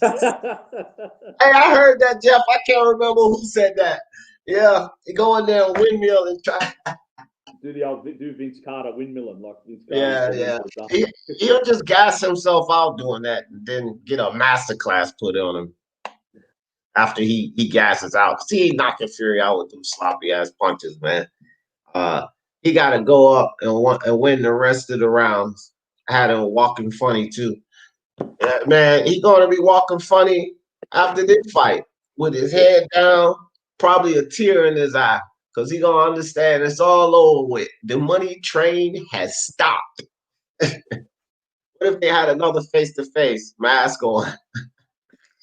Hey, I heard that, Jeff. I can't remember who said that. Yeah, go in there and windmill and try. do Vince Carter windmilling like Vince Yeah, Carter. yeah. He'll just gas himself out doing that, and then get a master class put on him after he gasses out. See, he knocking Fury out with them sloppy ass punches, man. He got to go up and win the rest of the rounds. I had him walking funny too. Man, he's going to be walking funny after this fight with his head down, probably a tear in his eye, because he's going to understand it's all over with. The money train has stopped. What if they had another face-to-face mask on?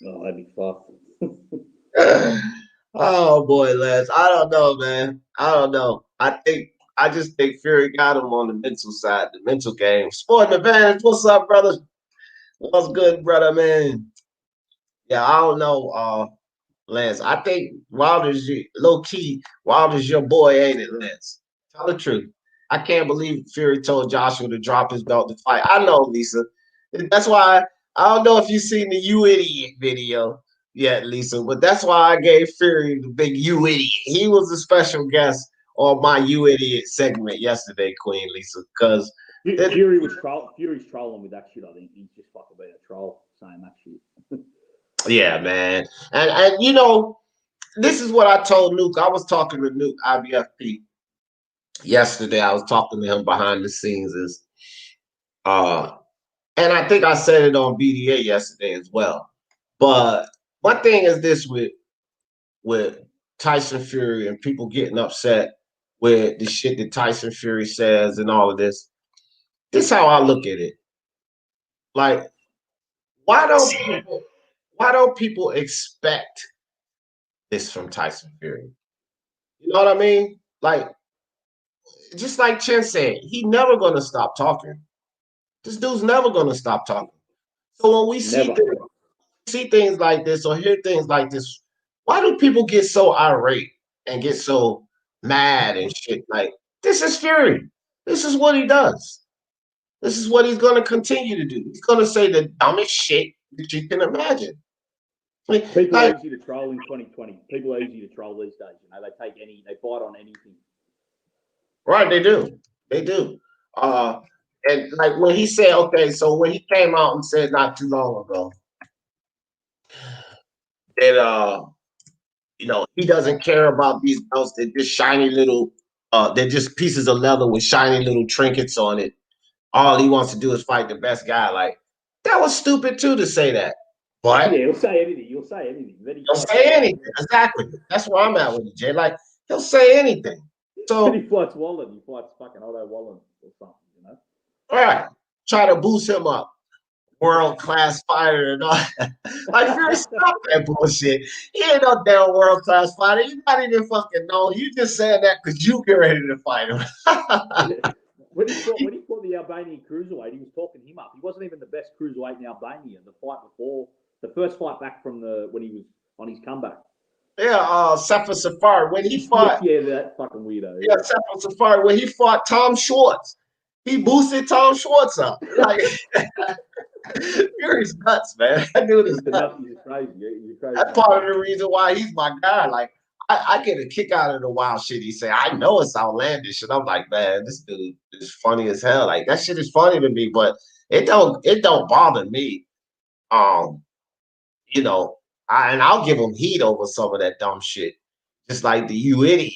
Oh, that'd be fucked. Oh, boy, Les. I don't know, man. I don't know. I just think Fury got him on the mental side, the mental game. Sporting advantage. What's up, brother? What's good, brother, man? Yeah, I don't know, Lance. I think Wilder's low key. Wilder's your boy, ain't it, Lance? Tell the truth. I can't believe Fury told Joshua to drop his belt to fight. I know, Lisa. That's why I don't know if you've seen the "You Idiot" video yet, Lisa. But that's why I gave Fury the big "You Idiot." He was a special guest on my "You Idiot" segment yesterday, Queen Lisa, because Fury's trolling with that shit. I think he's just fucking being a troll saying that shit. Yeah, man. And you know, this is what I told Nuke. I was talking to Nuke IBFP yesterday. I was talking to him behind the scenes and I think I said it on BDA yesterday as well. But one thing is this with Tyson Fury and people getting upset with the shit that Tyson Fury says and all of this. This is how I look at it. Like, why don't people expect this from Tyson Fury? You know what I mean? Like, just like Chen said, he never gonna stop talking. This dude's never gonna stop talking. So when we see things like this or hear things like this, why do people get so irate and get so mad and shit? Like, this is Fury. This is what he does. This is what he's gonna continue to do. He's gonna say the dumbest shit that you can imagine. People are easy to troll in 2020. People are easy to troll these days. You know, they bite on anything. Right, they do. They do. And like when he said, okay, so when he came out and said not too long ago that you know, he doesn't care about these belts, they're just shiny little they're just pieces of leather with shiny little trinkets on it. All he wants to do is fight the best guy. Like, that was stupid too to say that. But yeah, he'll say anything. He'll say anything. He'll say anything. Exactly. That's where I'm at with it, Jay. Like, he'll say anything. So he fights Wallen. He fights fucking Otto Wallen or something, you know. All right. Try to boost him up. World-class fighter and all. Like, Fury, stop that bullshit. He ain't no damn world-class fighter. You not even fucking know. You just saying that because you get ready to fight him. When he fought the Albanian cruiserweight, he was talking him up. He wasn't even the best cruiserweight in Albania. The fight before, the first fight back from when he was on his comeback. Yeah, Sefer Safari. When he fought. Yeah, that fucking weirdo. Yeah, Sefer Safari. When he fought Tom Schwartz, he boosted Tom Schwartz up. Like, Fury's nuts, man. That dude is nuts. He's crazy. He's crazy. That's part of the reason why he's my guy. Like, I get a kick out of the wild shit he say. I know it's outlandish, and I'm like, man, this dude is funny as hell. Like, that shit is funny to me, but it don't bother me. You know, I'll give him heat over some of that dumb shit, just like the "You Idiot"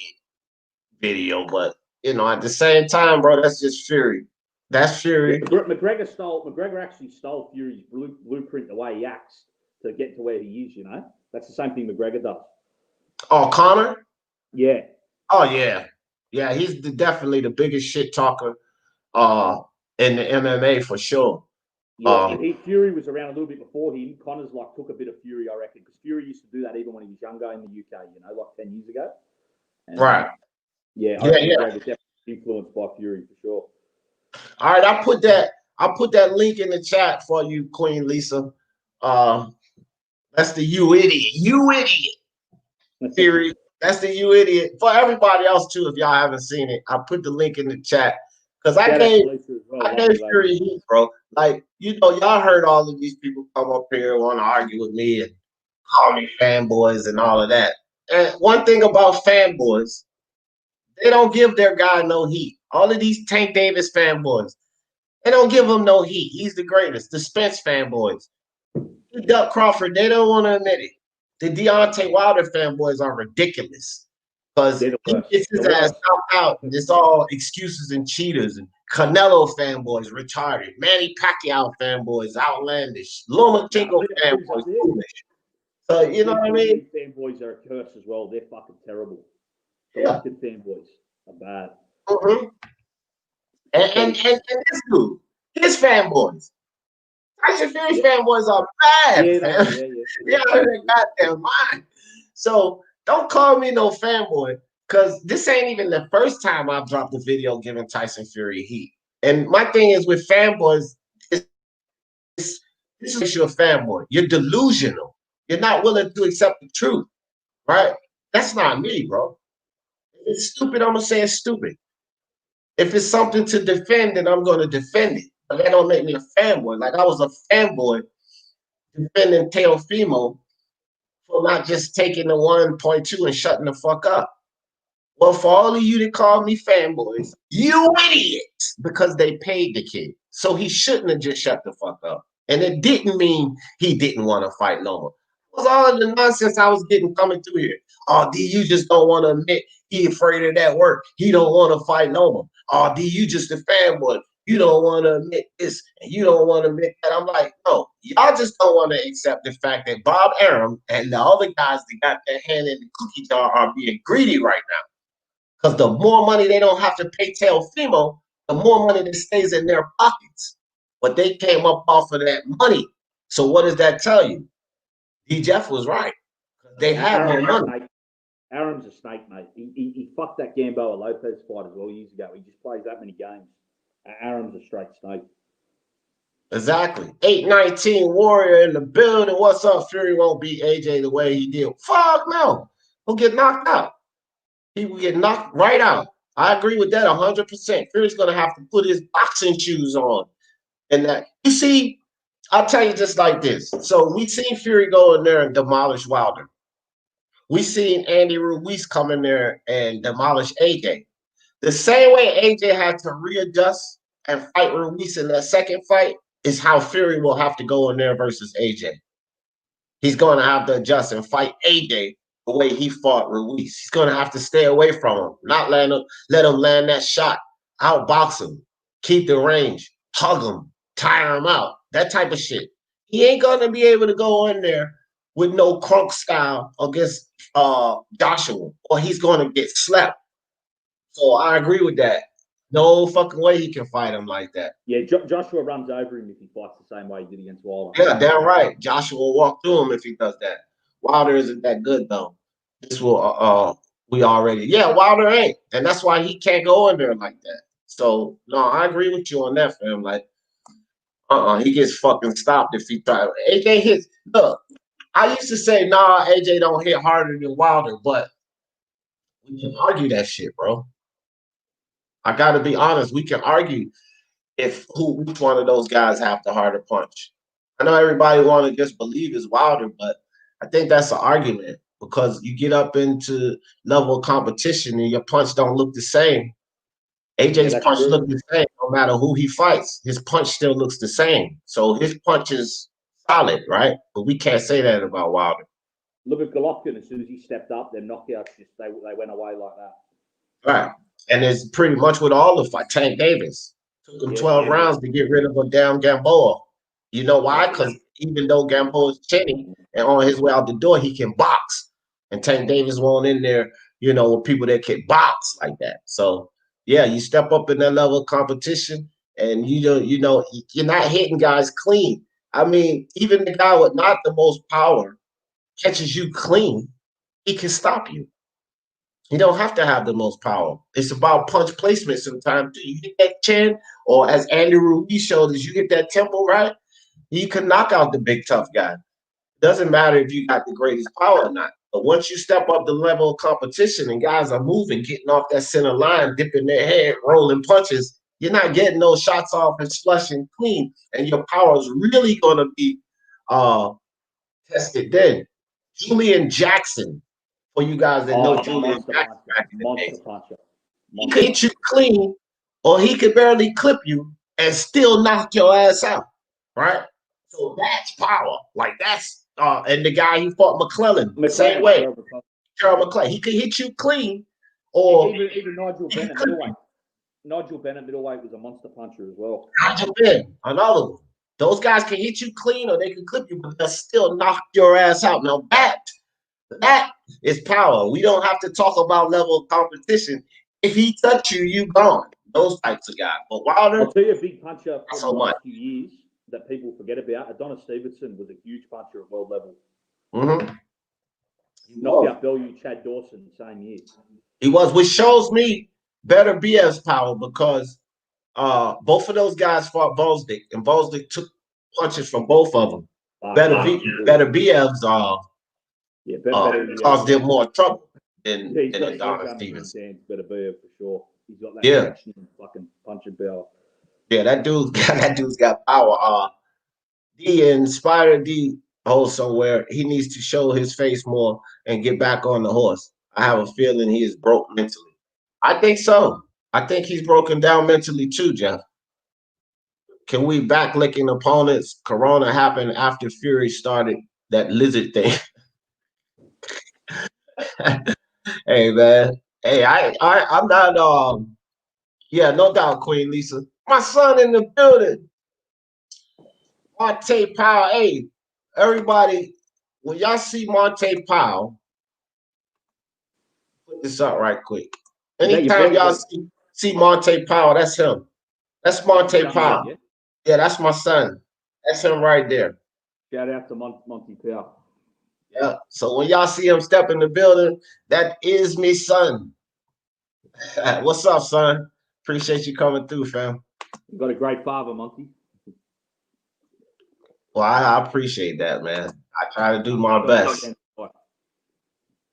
video. But you know, at the same time, bro, that's just Fury. That's Fury. McGregor actually stole Fury's blueprint, the way he acts to get to where he is. You know, that's the same thing McGregor does. Oh, Conor? Yeah. Oh, yeah. Yeah, he's definitely the biggest shit talker in the MMA for sure. Yeah, Fury was around a little bit before him. Connor's like took a bit of Fury, I reckon, because Fury used to do that even when he was younger in the UK. You know, like 10 years ago. And, right. Yeah, I reckon Greg was definitely influenced by Fury for sure. All right, I'll put that link in the chat for you, Queen Lisa. That's the you idiot theory. That's the you idiot for everybody else too. If y'all haven't seen it, I put the link in the chat because I gave Fury heat, bro. Like, you know, y'all heard all of these people come up here want to argue with me and call me fanboys and all of that. And one thing about fanboys, they don't give their guy no heat. All of these Tank Davis fanboys, they don't give him no heat. He's the greatest. The Spence fanboys, the Duck Crawford, they don't want to admit it. The Deontay Wilder fanboys are ridiculous because he gets his ass knocked out, and it's all excuses and cheaters. And Canelo fanboys retarded. Manny Pacquiao fanboys outlandish. Lomachenko fanboys foolish. So you know what I mean? Fanboys are a curse as well. They're fucking terrible. Galactic fanboys are bad. Mm-hmm. And this dude, his fanboys. Tyson Fury's fanboys are bad. Yeah, they got their mind. So don't call me no fanboy, because this ain't even the first time I've dropped a video giving Tyson Fury heat. And my thing is with fanboys, this is your fanboy. You're delusional. You're not willing to accept the truth, right? That's not me, bro. If it's stupid, I'm gonna say it's stupid. If it's something to defend, then I'm gonna defend it. But that don't make me a fanboy. Like I was a fanboy defending Teofimo for not just taking the 1.2 and shutting the fuck up. Well, for all of you that call me fanboys, you idiots, because they paid the kid. So he shouldn't have just shut the fuck up. And it didn't mean he didn't want to fight no more. It was all of the nonsense I was getting coming through here. Oh, D, you just don't want to admit he afraid of that work. He don't want to fight no more. Oh, D, you just a fanboy. You don't want to admit this and you don't want to admit that. I'm like, no, y'all just don't want to accept the fact that Bob Arum and the other guys that got their hand in the cookie jar are being greedy right now. Because the more money they don't have to pay Teofimo, the more money that stays in their pockets. But they came up off of that money. So what does that tell you? D. Jeff was right. They have no money. Aram's a snake, mate. He fucked that Gamboa Lopez fight as well years ago. He just plays that many games. Aram's a straight snake. Exactly. 819 Warrior in the building. What's up? Fury won't beat AJ the way he did. Fuck no. He'll get knocked out. He will get knocked right out. I agree with that 100%. Fury's going to have to put his boxing shoes on. And that, you see, I'll tell you just like this. So we seen Fury go in there and demolish Wilder. We seen Andy Ruiz come in there and demolish AJ. The same way AJ had to readjust and fight Ruiz in that second fight is how Fury will have to go in there versus AJ. He's going to have to adjust and fight AJ the way he fought Ruiz. He's going to have to stay away from him, not let him land that shot, outbox him, keep the range, hug him, tire him out, that type of shit. He ain't going to be able to go in there with no crunk style against Joshua, or he's going to get slapped. So I agree with that. No fucking way he can fight him like that. Yeah, Joshua runs over him if he fights the same way he did against Wilder. Yeah, damn right. Joshua will walk through him if he does that. Wilder isn't that good though. This will Wilder ain't, and that's why he can't go in there like that. So no, I agree with you on that, fam. Like, he gets fucking stopped if he try. AJ hits. Look, I used to say, nah, AJ don't hit harder than Wilder, but we can argue that shit, bro. I got to be honest. We can argue which one of those guys have the harder punch. I know everybody want to just believe it's Wilder, but I think that's an argument because you get up into level of competition and your punch don't look the same. AJ's punch look the same no matter who he fights. His punch still looks the same. So his punch is solid, right? But we can't say that about Wilder. Look at Golovkin. As soon as he stepped up, their knockouts they went away like that. Right. And it's pretty much with all the fight. Tank Davis took him 12 rounds to get rid of a damn Gamboa. You know why? Because even though Gamboa's chinny and on his way out the door, he can box. And Tank Davis won't in there, with people that can box like that. So, yeah, you step up in that level of competition, and you're not hitting guys clean. I mean, even the guy with not the most power catches you clean, he can stop you. You don't have to have the most power. It's about punch placement sometimes. You get that chin, or as Andy Ruiz showed us, you get that tempo right, you can knock out the big tough guy. Doesn't matter if you got the greatest power or not. But once you step up the level of competition and guys are moving, getting off that center line, dipping their head, rolling punches, you're not getting those shots off and flushing clean. And your power is really going to be uh, tested then. Julian Jackson, for you guys that know Julian Jackson back in the day, he could hit you clean or he could barely clip you and still knock your ass out, right? So that's power. Like that's and the guy he fought McClellan, same way. Gerald McClellan. He could hit you clean, or even Nigel Bennett middleweight. Nigel Bennett middleweight was a monster puncher as well. Nigel Bennett, another one. Those guys can hit you clean or they can clip you, but they'll still knock your ass out. Now that is power. We don't have to talk about level of competition. If he touch you, you gone. Those types of guys. But Wilder, I'll tell you a big puncher from the last few years that people forget about. Adonis Stevenson was a huge puncher at world level. Mm-hmm. Knocked out Bellew, Chad Dawson the same year. He was, which shows me better BF's power because both of those guys fought Bosdick, and Bosdick took punches from both of them. Better BF's caused them more trouble than Adonis Stevenson. Better BF for sure. He's got that fucking punching power. Yeah, that dude's got power. D and Spider D somewhere. He needs to show his face more and get back on the horse. I have a feeling he is broke mentally. I think so. I think he's broken down mentally too, Jeff. Can we back licking opponents? Corona happened after Fury started that lizard thing. Hey man. Hey, I'm not yeah, no doubt, Queen Lisa. My son in the building. Monte Powell. Hey, everybody, when y'all see Monte Powell, put this up right quick. Anytime y'all see Monte Powell, that's him. That's Monte Powell. Yeah, that's my son. That's him right there. Shout out to Monte Powell. Yeah. So when y'all see him step in the building, that is me son. What's up, son? Appreciate you coming through, fam. You got a great father, Monty. Well, I appreciate that, man. I try to do my best.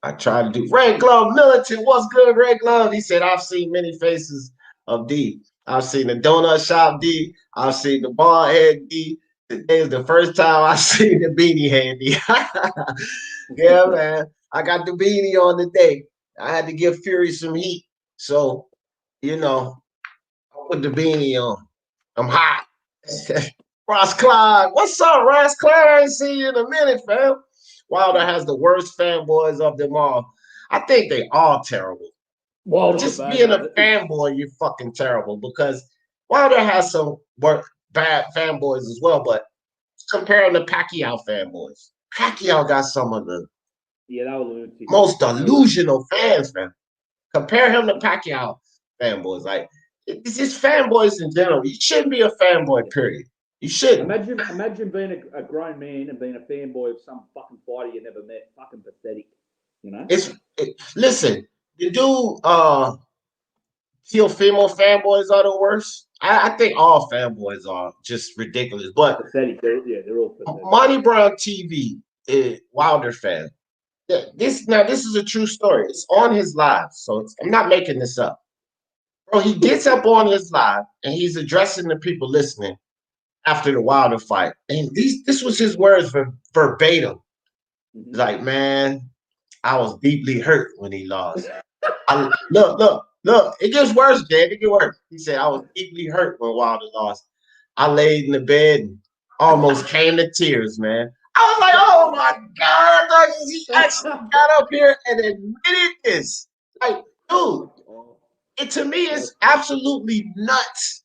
I try to do. Red Glove Militant, what's good, Red Glove? He said, I've seen many faces of D. I've seen the donut shop D. I've seen the bald head D. Today is the first time I've seen the beanie head D. Yeah, man. I got the beanie on today. I had to give Fury some heat. So, I put the beanie on. I'm hot. Ross Clyde. What's up, Ross Clyde? I ain't seen you in a minute, fam. Wilder has the worst fanboys of them all. I think they all terrible. Just being a fanboy, you're fucking terrible because Wilder has some bad fanboys as well, but comparing the Pacquiao fanboys, Pacquiao got some of the most delusional fans, man. Compare him to Pacquiao fanboys. Like, it's just fanboys in general. You shouldn't be a fanboy, period. You shouldn't. Imagine being a grown man and being a fanboy of some fucking fighter you never met. Fucking pathetic, Listen, the dude feel female fanboys are the worst. I think all fanboys are just ridiculous. But pathetic. They're all pathetic. Monty Brown TV, Wilder fan. This is a true story. It's on his live, so I'm not making this up. Bro, he gets up on his live and he's addressing the people listening after the Wilder fight. And this was his words verbatim. Mm-hmm. Like, man, I was deeply hurt when he lost. Look, it gets worse, Dad. It gets worse. He said, I was deeply hurt when Wilder lost. I laid in the bed and almost came to tears, man. I was like, oh my God, he actually got up here and admitted this. Like, dude, to me, it's absolutely nuts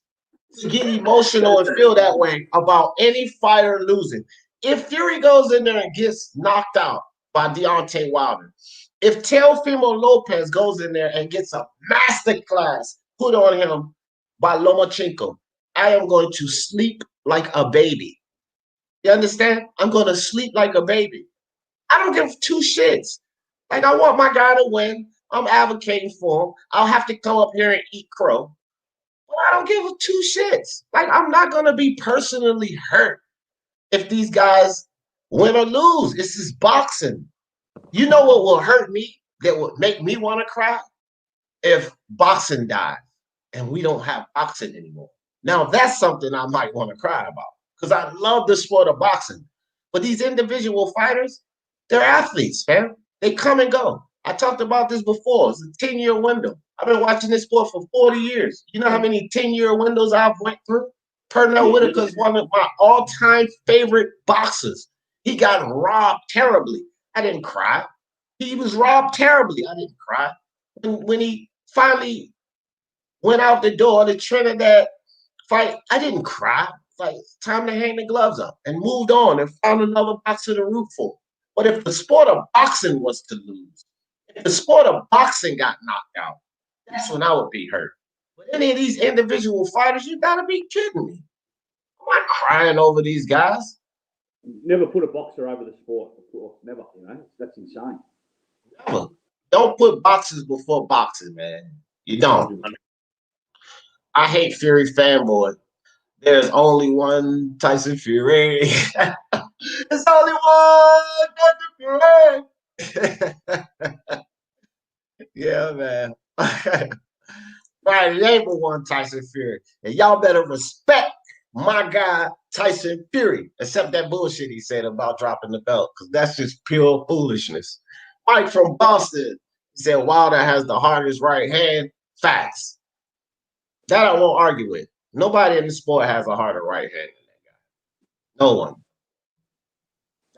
to get emotional and feel that way about any fighter losing. If Fury goes in there and gets knocked out by Deontay Wilder, if Teofimo Lopez goes in there and gets a masterclass put on him by Lomachenko I am going to sleep like a baby. You understand? I'm going to sleep like a baby. I don't give two shits. Like, I want my guy to win. I'm advocating for him. I'll have to come up here and eat crow. But I don't give two shits. Like, I'm not going to be personally hurt if these guys win or lose. This is boxing. You know what will hurt me that would make me want to cry? If boxing dies and we don't have boxing anymore. Now, that's something I might want to cry about because I love the sport of boxing. But these individual fighters, they're athletes, man. They come and go. I talked about this before. It's a 10-year window. I've been watching this sport for 40 years. You know how many 10-year windows I've went through? Pernell Whitaker is one of my all-time favorite boxers. He got robbed terribly. I didn't cry. He was robbed terribly. I didn't cry. When he finally went out the door, the Trinidad fight, I didn't cry. Like, time to hang the gloves up and moved on and found another boxer to root for. But if the sport of boxing was to lose, if the sport of boxing got knocked out, that's when I would be hurt. But any of these individual fighters, you gotta be kidding me. I'm not crying over these guys. Never put a boxer over the sport before. Never, you know, that's insane. Never. Don't put boxers before boxing, man. You don't. I hate Fury fanboy. There's only one Tyson Fury. There's only one Tyson Fury. Yeah, man. Right, it ain't but one Tyson Fury. And y'all better respect my guy Tyson Fury, except that bullshit he said about dropping the belt, because that's just pure foolishness. Mike from Boston, he said Wilder has the hardest right hand. Facts. That I won't argue with. Nobody in the sport has a harder right hand than that guy. No one.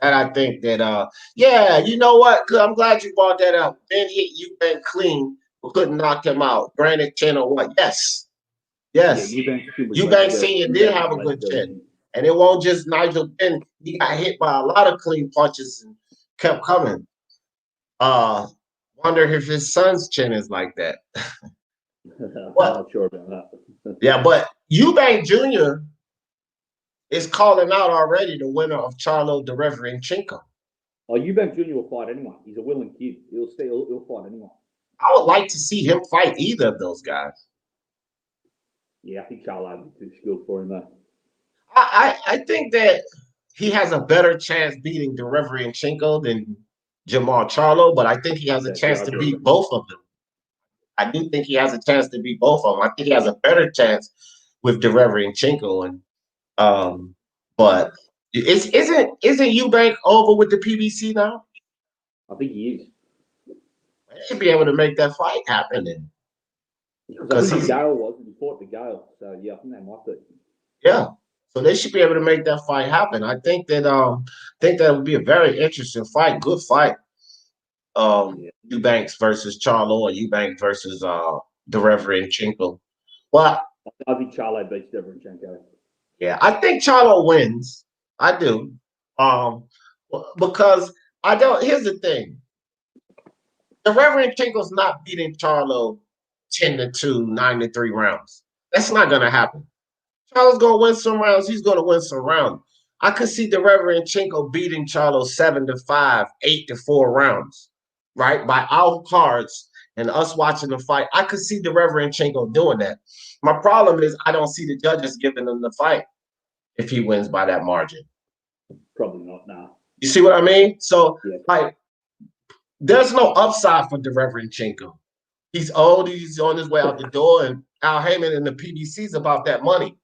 And I think that, yeah, you know what? I'm glad you brought that up. Ben hit Eubank clean, but couldn't knock him out. Granted, chin or what? Yes. Yes. Yeah, Eubank Sr. did have a good chin. And it won't just Nigel Ben. He got hit by a lot of clean punches and kept coming. Wonder if his son's chin is like that. I'm not sure about that. Yeah, but Eubank Jr. is calling out already the winner of Charlo Derevanchenko. Oh, Eubank Jr. will fight anyone. He's a willing kid. He'll fight anyone. I would like to see him fight either of those guys. Yeah, I think Charlo would be too skilled for him, though. I think that he has a better chance beating Derevanchenko than Jamal Charlo, but I think he has a chance to beat both of them. I do think he has a chance to beat both of them. I think he has a better chance with Derevanchenko, and but isn't Eubank over with the PBC now? I think he is. They should be able to make that fight happen then. Because Gale he fought the Gale, so yeah, I think they might be. Yeah, so they should be able to make that fight happen. I think that would be a very interesting fight, good fight. Eubanks versus Charlo, or Eubank versus Derevanchenko. Well, I think Charlo beats Derevanchenko. Yeah, I think Charlo wins. I do. Because I don't. Here's the thing: Derevanchenko's not beating Charlo 10-2, 9-3 rounds. That's not gonna happen. Charlo's gonna win some rounds. He's gonna win some rounds. I could see Derevanchenko beating Charlo 7-5, 8-4 rounds, right? By our cards and us watching the fight, I could see Derevanchenko doing that. My problem is I don't see the judges giving him the fight if he wins by that margin. Probably not now. You see what I mean? So, yeah. Like, there's no upside for Derevanchenko. He's old. He's on his way out the door, and Al Heyman and the PBC's about that money.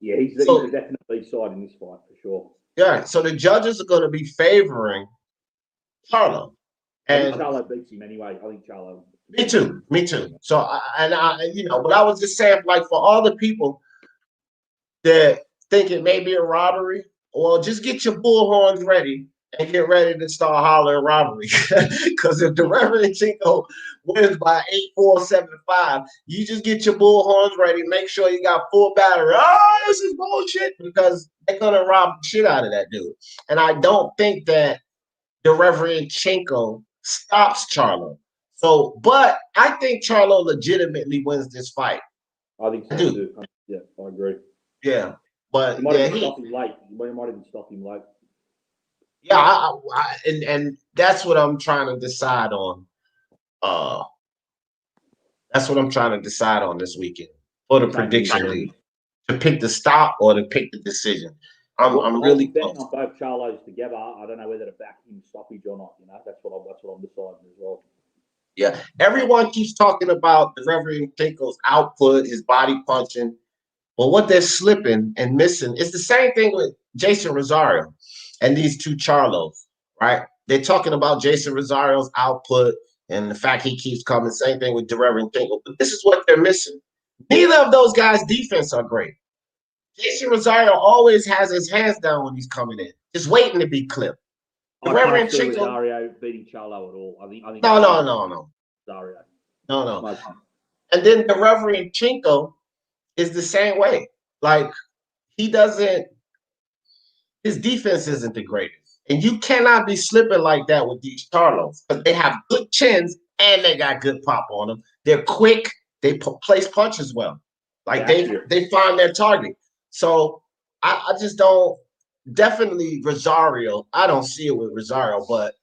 Yeah, he's definitely side in this fight for sure. Yeah, so the judges are going to be favoring Charlo. And Charlo beats him anyway. I think Charlo. Me too. So, but I was just saying, like, for all the people that think it may be a robbery, well, just get your bullhorns ready and get ready to start hollering robbery. Because if Derevanchenko wins by 8-4, 7-5, you just get your bullhorns ready. Make sure you got full battery. Oh, this is bullshit, because they're gonna rob the shit out of that dude. And I don't think that Derevanchenko stops Charlo. So, but I think Charlo legitimately wins this fight. I think so too. Yeah, I agree. Yeah, but You might yeah, even stop him late. You might even stop him late. yeah, and that's what I'm trying to decide on. Uh, that's what I'm trying to decide on this weekend for the Same here. prediction league, to pick the stop or to pick the decision. I'm I'll be really betting close. on both Charlos together. I don't know whether to back him stoppage or not. That's what I'm deciding as well. Yeah, everyone keeps talking about the Reverend Tinkle's output, his body punching. But what they're slipping and missing is the same thing with Jason Rosario and these two Charlos, right? They're talking about Jason Rosario's output and the fact he keeps coming. Same thing with Reverend Tinkle. But this is what they're missing. Neither of those guys' defense are great. Jason Rosario always has his hands down when he's coming in, just waiting to be clipped. The I can't Reverend see Tinkle, Rosario beating Charlo at all. I think no, that's no, no, no, Rosario. no. And then the Reverend Chinko is the same way. Like, he doesn't, his defense isn't the greatest. And you cannot be slipping like that with these Charlos because they have good chins and they got good pop on them. They're quick. They place punches well. Like they find their target. So I just don't, definitely Rosario. I don't see it with Rosario, but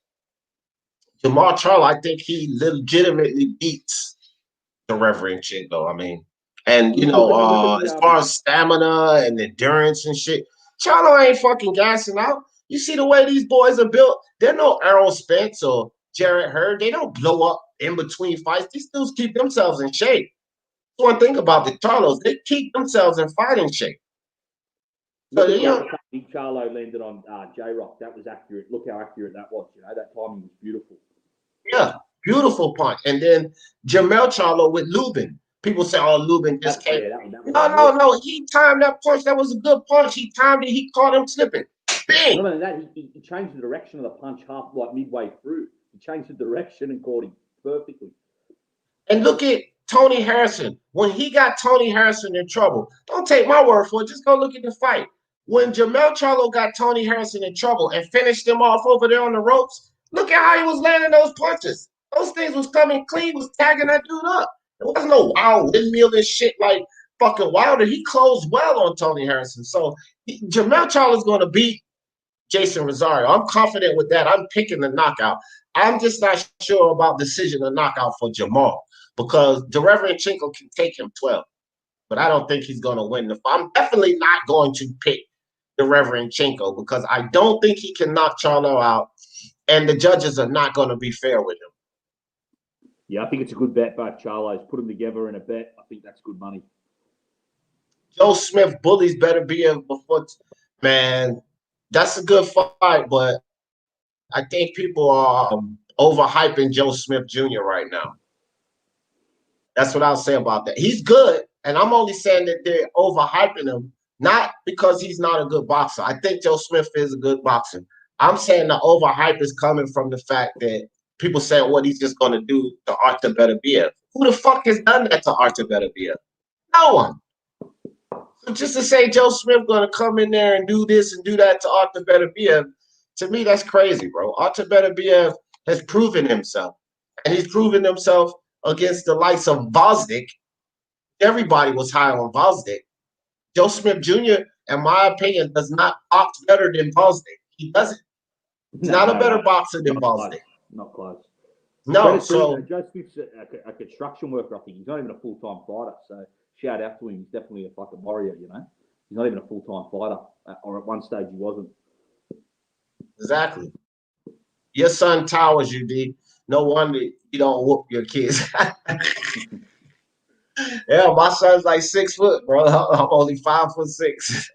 Jamal Charlo, I think he legitimately beats the Reverend Chinko. I mean, and as far as stamina and endurance and shit, Charlo ain't fucking gassing out. You see the way these boys are built? They're no Errol Spence or Jarrett Hurd. They don't blow up in between fights. These dudes keep themselves in shape. That's one thing about the Charlos. They keep themselves in fighting shape. So, Big Charlo landed on J-Rock. That was accurate. Look how accurate that was. That timing was beautiful. Yeah, beautiful punch. And then Jamel Charlo with Lubin. People say, "Oh, Lubin just came." No. He timed that punch. That was a good punch. He timed it. He caught him slipping. Bang! Not only that, he changed the direction of the punch midway through. He changed the direction and caught him perfectly. And look at Tony Harrison. When he got Tony Harrison in trouble, don't take my word for it. Just go look at the fight. When Jamel Charlo got Tony Harrison in trouble and finished him off over there on the ropes, look at how he was landing those punches. Those things was coming clean, was tagging that dude up. There wasn't no wild windmill and shit like fucking Wilder. He closed well on Tony Harrison. So Jamel Charlo is going to beat Jason Rosario. I'm confident with that. I'm picking the knockout. I'm just not sure about decision or knockout for Jamal because the Reverend Chinko can take him 12, but I don't think he's going to win the fight. I'm definitely not going to pick the Reverend Chinko because I don't think he can knock Charlo out, and the judges are not going to be fair with him. Yeah, I think it's a good bet, both Charlos. Put them together in a bet. I think that's good money. Joe Smith bullies better be before, man. That's a good fight, but I think people are overhyping Joe Smith Jr. right now. That's what I'll say about that. He's good, and I'm only saying that they're overhyping him, not because he's not a good boxer. I think Joe Smith is a good boxer. I'm saying the overhype is coming from the fact that people say what he's just going to do to Artur Beterbiev. Who the fuck has done that to Artur Beterbiev? No one. So just to say Joe Smith going to come in there and do this and do that to Artur Beterbiev, to me, that's crazy, bro. Artur Beterbiev has proven himself, and he's proven himself against the likes of Bosnick. Everybody was high on Bosnick. Joe Smith Jr., in my opinion, does not box better than Bosnick. He doesn't. He's not a better boxer than Bosnick. Not close. No, so Joe Smith's a construction worker. I think he's not even a full-time fighter. So shout out to him. He's definitely a fucking warrior. He's not even a full-time fighter, or at one stage he wasn't. Exactly. Your son towers you, D. No wonder you don't whoop your kids. Yeah, my son's like 6 foot, bro. I'm only 5'6".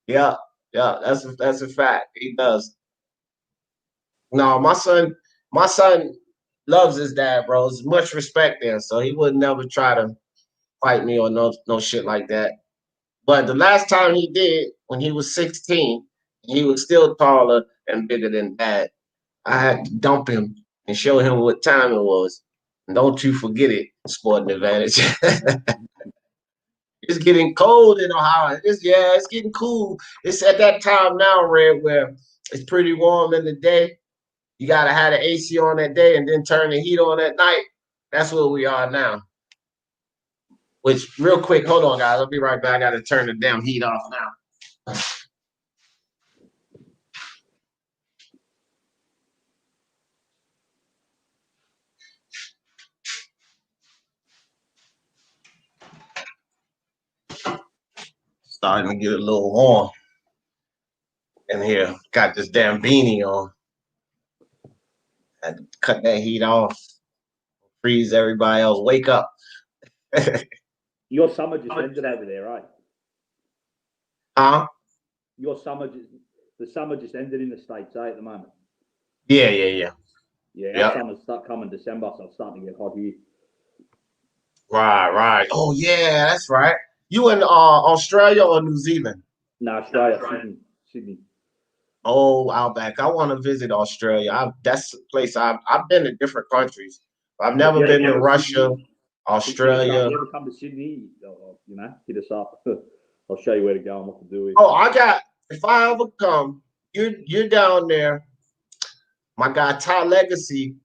Yeah, that's a fact. He does. No, my son loves his dad, bro. There's much respect there, so he would never try to fight me or no shit like that. But the last time he did, when he was 16, he was still taller and bigger than dad. I had to dump him and show him what time it was. And don't you forget it, Sporting Advantage. It's getting cold in Ohio. It's getting cool. It's at that time now, Red, where it's pretty warm in the day. You gotta have the AC on that day and then turn the heat on at night. That's where we are now. Which, real quick, hold on, guys. I'll be right back. I got to turn the damn heat off now. Starting to get a little warm in here. Got this damn beanie on. Had to cut that heat off. Freeze everybody else. Wake up. Your summer just ended over there, right? Huh? The summer just ended in the States, at the moment. Yeah. Yeah, our summers start coming December, so it's starting to get hot here. Right. Oh yeah, that's right. You in Australia or New Zealand? No, Australia, Sydney. Oh, Outback. I want to visit Australia. That's the place I've been to different countries. I've never been to Russia, Australia. You ever come to Sydney? Hit us up. I'll show you where to go and what to do. Oh, if I ever come, you're down there. My guy Ty Legacy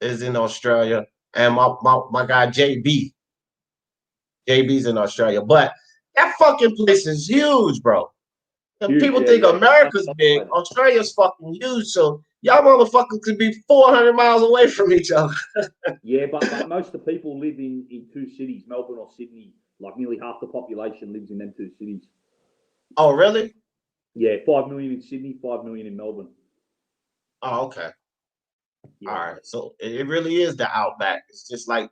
is in Australia, and my guy JB. JB's in Australia, but that fucking place is huge, bro. And people think America's big. Australia's fucking huge, so y'all motherfuckers could be 400 miles away from each other. Yeah, but most of the people live in two cities, Melbourne or Sydney. Like nearly half the population lives in them two cities. Oh, really? Yeah, 5 million in Sydney, 5 million in Melbourne. Oh, okay. Yeah. All right. So it really is the outback. It's just like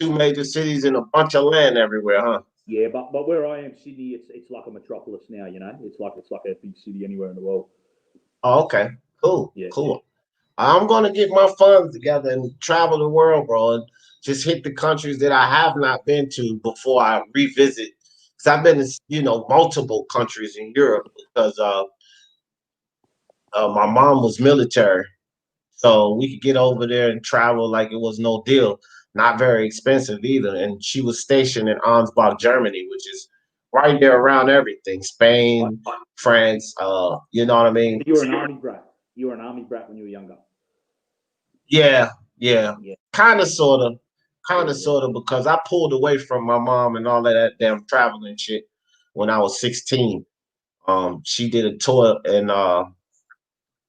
two major cities and a bunch of land everywhere, huh? Yeah, but where I am, Sydney, it's like a metropolis now. It's like a big city anywhere in the world. Oh, okay. Cool. Yeah. Cool. I'm gonna get my funds together and travel the world, bro, and just hit the countries that I have not been to before I revisit. Because I've been to, multiple countries in Europe because my mom was military. So we could get over there and travel like it was no deal. Not very expensive either. And she was stationed in Ansbach, Germany, which is right there around everything. Spain, France, you know what I mean? You were an army brat. You were an army brat when you were younger. Yeah. Kind of, sort of, because I pulled away from my mom and all of that damn traveling shit when I was 16. She did a tour and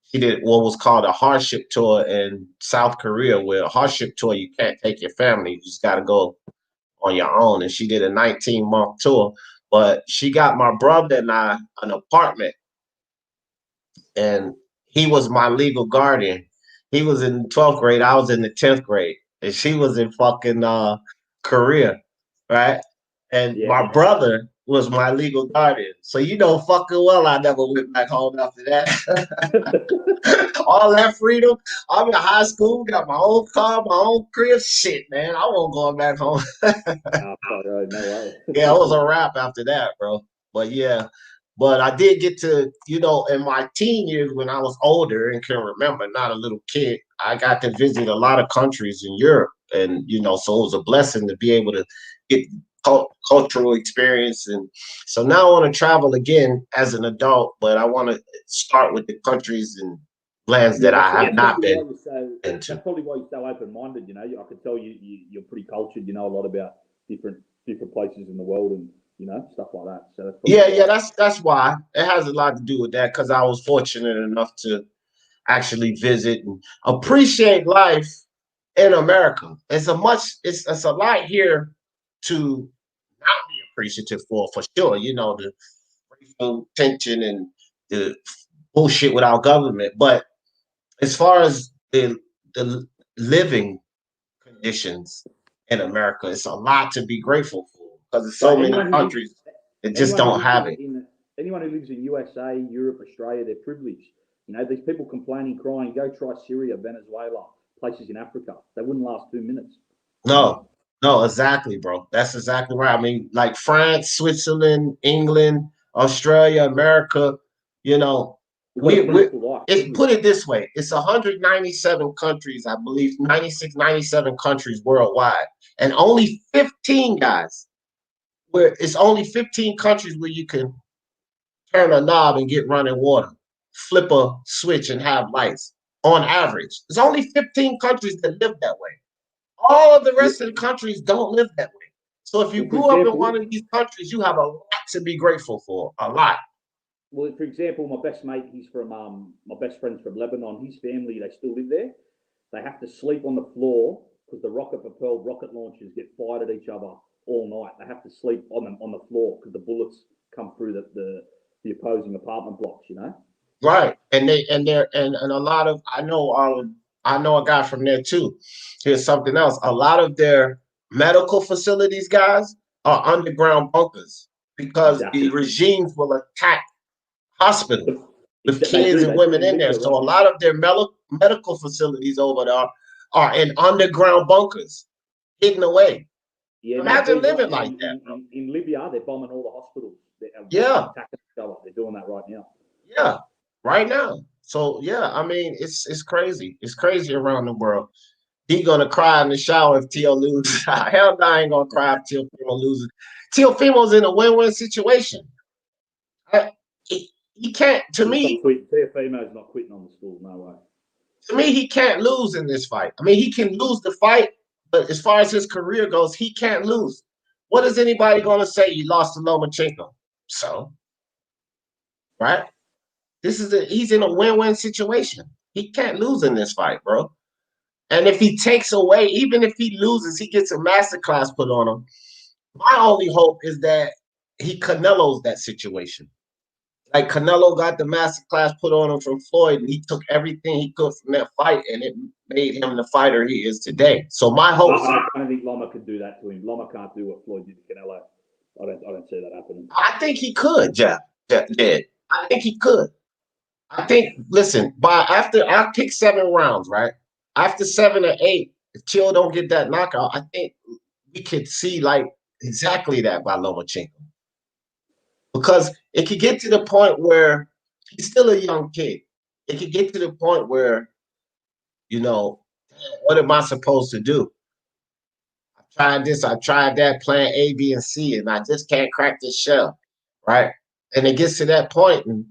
he did what was called a hardship tour in South Korea, where a hardship tour, you can't take your family. You just got to go on your own. And she did a 19-month tour. But she got my brother and I an apartment. And he was my legal guardian. He was in 12th grade. I was in the 10th grade. And she was in fucking Korea, right? And my brother was my legal guardian. So fucking well I never went back home after that. All that freedom. I'm in high school, got my own car, my own crib. Shit, man. I won't go back home. No way. Yeah, it was a wrap after that, bro. But yeah. But I did get to, in my teen years when I was older and can remember, not a little kid, I got to visit a lot of countries in Europe. And, so it was a blessing to be able to get cultural experience. And so now I want to travel again as an adult, but I want to start with the countries and lands that I have not been into. That's probably why you're so open-minded, I could tell you're pretty cultured, you know a lot about different places in the world and stuff like that. So that's why it has a lot to do with that, because I was fortunate enough to actually visit and appreciate life in America. It's a lot here to not be appreciative for sure. The racial tension and the bullshit with our government, but as far as the living conditions in America, it's a lot to be grateful for because there's so many countries that just don't have it. Anyone who lives in USA, Europe, Australia, they're privileged. These people complaining, crying, go try Syria, Venezuela, places in Africa. They wouldn't last 2 minutes. No, exactly, bro. That's exactly right. I mean, like France, Switzerland, England, Australia, America, put it this way. It's 197 countries, I believe, 96, 97 countries worldwide. And only 15 guys, where it's only 15 countries where you can turn a knob and get running water, flip a switch and have lights on average. There's only 15 countries that live that way. All of the rest of the countries don't live that way. So if you Well, for grew up in one example, of these countries, you have a lot to be grateful for. A lot. for example, my best mate, he's from my best friend's from Lebanon. His family, they still live there. They have to sleep on the floor because the rocket-propelled rocket launchers get fired at each other all night. They have to sleep on the floor because the bullets come through the opposing apartment blocks. You know. Right. And a lot of I know a guy from there too. Here's something else. A lot of their medical facilities guys are underground bunkers because the Exactly. regimes will attack hospitals with They kids do. and They do women in in there. Libya So right a lot now. of their medical facilities over there are in underground bunkers, hidden away. Yeah, no, Imagine B's right living now like that, bro. in Libya. They're bombing all the hospitals. They're Yeah, attacking each other. They're doing that right now. yeah, right now. So yeah, I mean, it's crazy. It's crazy around the world. He gonna cry in the shower if Tio loses. Hell, no, I ain't gonna cry if Teofimo loses. Teofimo's in a win-win situation. He can't. He's not quitting. TFMO's not quitting on the stool. No way. To me, he can't lose in this fight. I mean, he can lose the fight, but as far as his career goes, he can't lose. What is anybody gonna say? You lost to Lomachenko, so right? He's in a win-win situation. He can't lose in this fight, bro. And if he takes away, even if he loses, he gets a masterclass put on him. My only hope is that he Canelo's that situation. Like Canelo got the masterclass put on him from Floyd, and he took everything he could from that fight, and it made him the fighter he is today. So my hope, I don't think Loma could do that to him. Loma can't do what Floyd did to Canelo. I don't see that happening. I think he could, Jeff. Did I think he could? I think. Listen, by after I pick 7 rounds, right? After 7 or 8, if Chill don't get that knockout, I think we could see like exactly that by Lomachenko. Because it could get to the point where he's still a young kid. It could get to the point where, you know, what am I supposed to do? I've tried this, I've tried that, plan A, B, and C, and I just can't crack this shell, right? And it gets to that point, and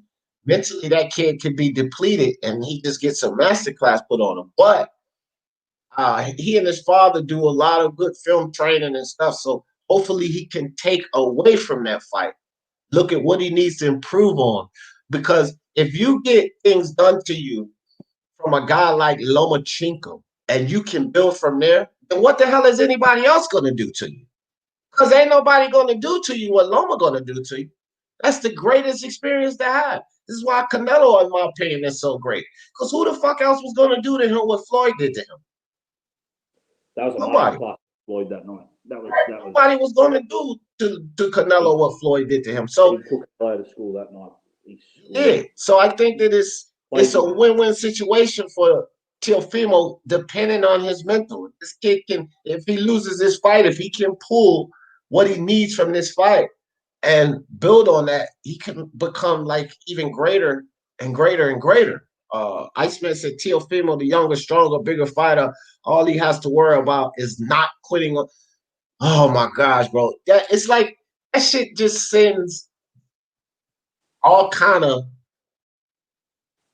mentally that kid could be depleted, and he just gets a masterclass put on him. But he and his father do a lot of good film training and stuff, so hopefully he can take away from that fight. Look at what he needs to improve on. Because if you get things done to you from a guy like Lomachenko and you can build from there, then what the hell is anybody else going to do to you? Because ain't nobody going to do to you what Loma going to do to you. That's the greatest experience to have. This is why Canelo, in my opinion, is so great. Because who the fuck else was going to do to him what Floyd did to him? That was a Nobody. masterclass Floyd that night. Nobody was going to do to Canelo what Floyd did to him. He So took Canelo to school that night. yeah. So I think that it's a win-win situation for Teofimo, depending on his mental. This kid can, if he loses this fight, if he can pull what he needs from this fight and build on that, he can become like even greater and greater and greater. Iceman said Teofimo, the younger, stronger, bigger fighter, all he has to worry about is not quitting. Oh my gosh, bro. That it's like that shit just sends all kind of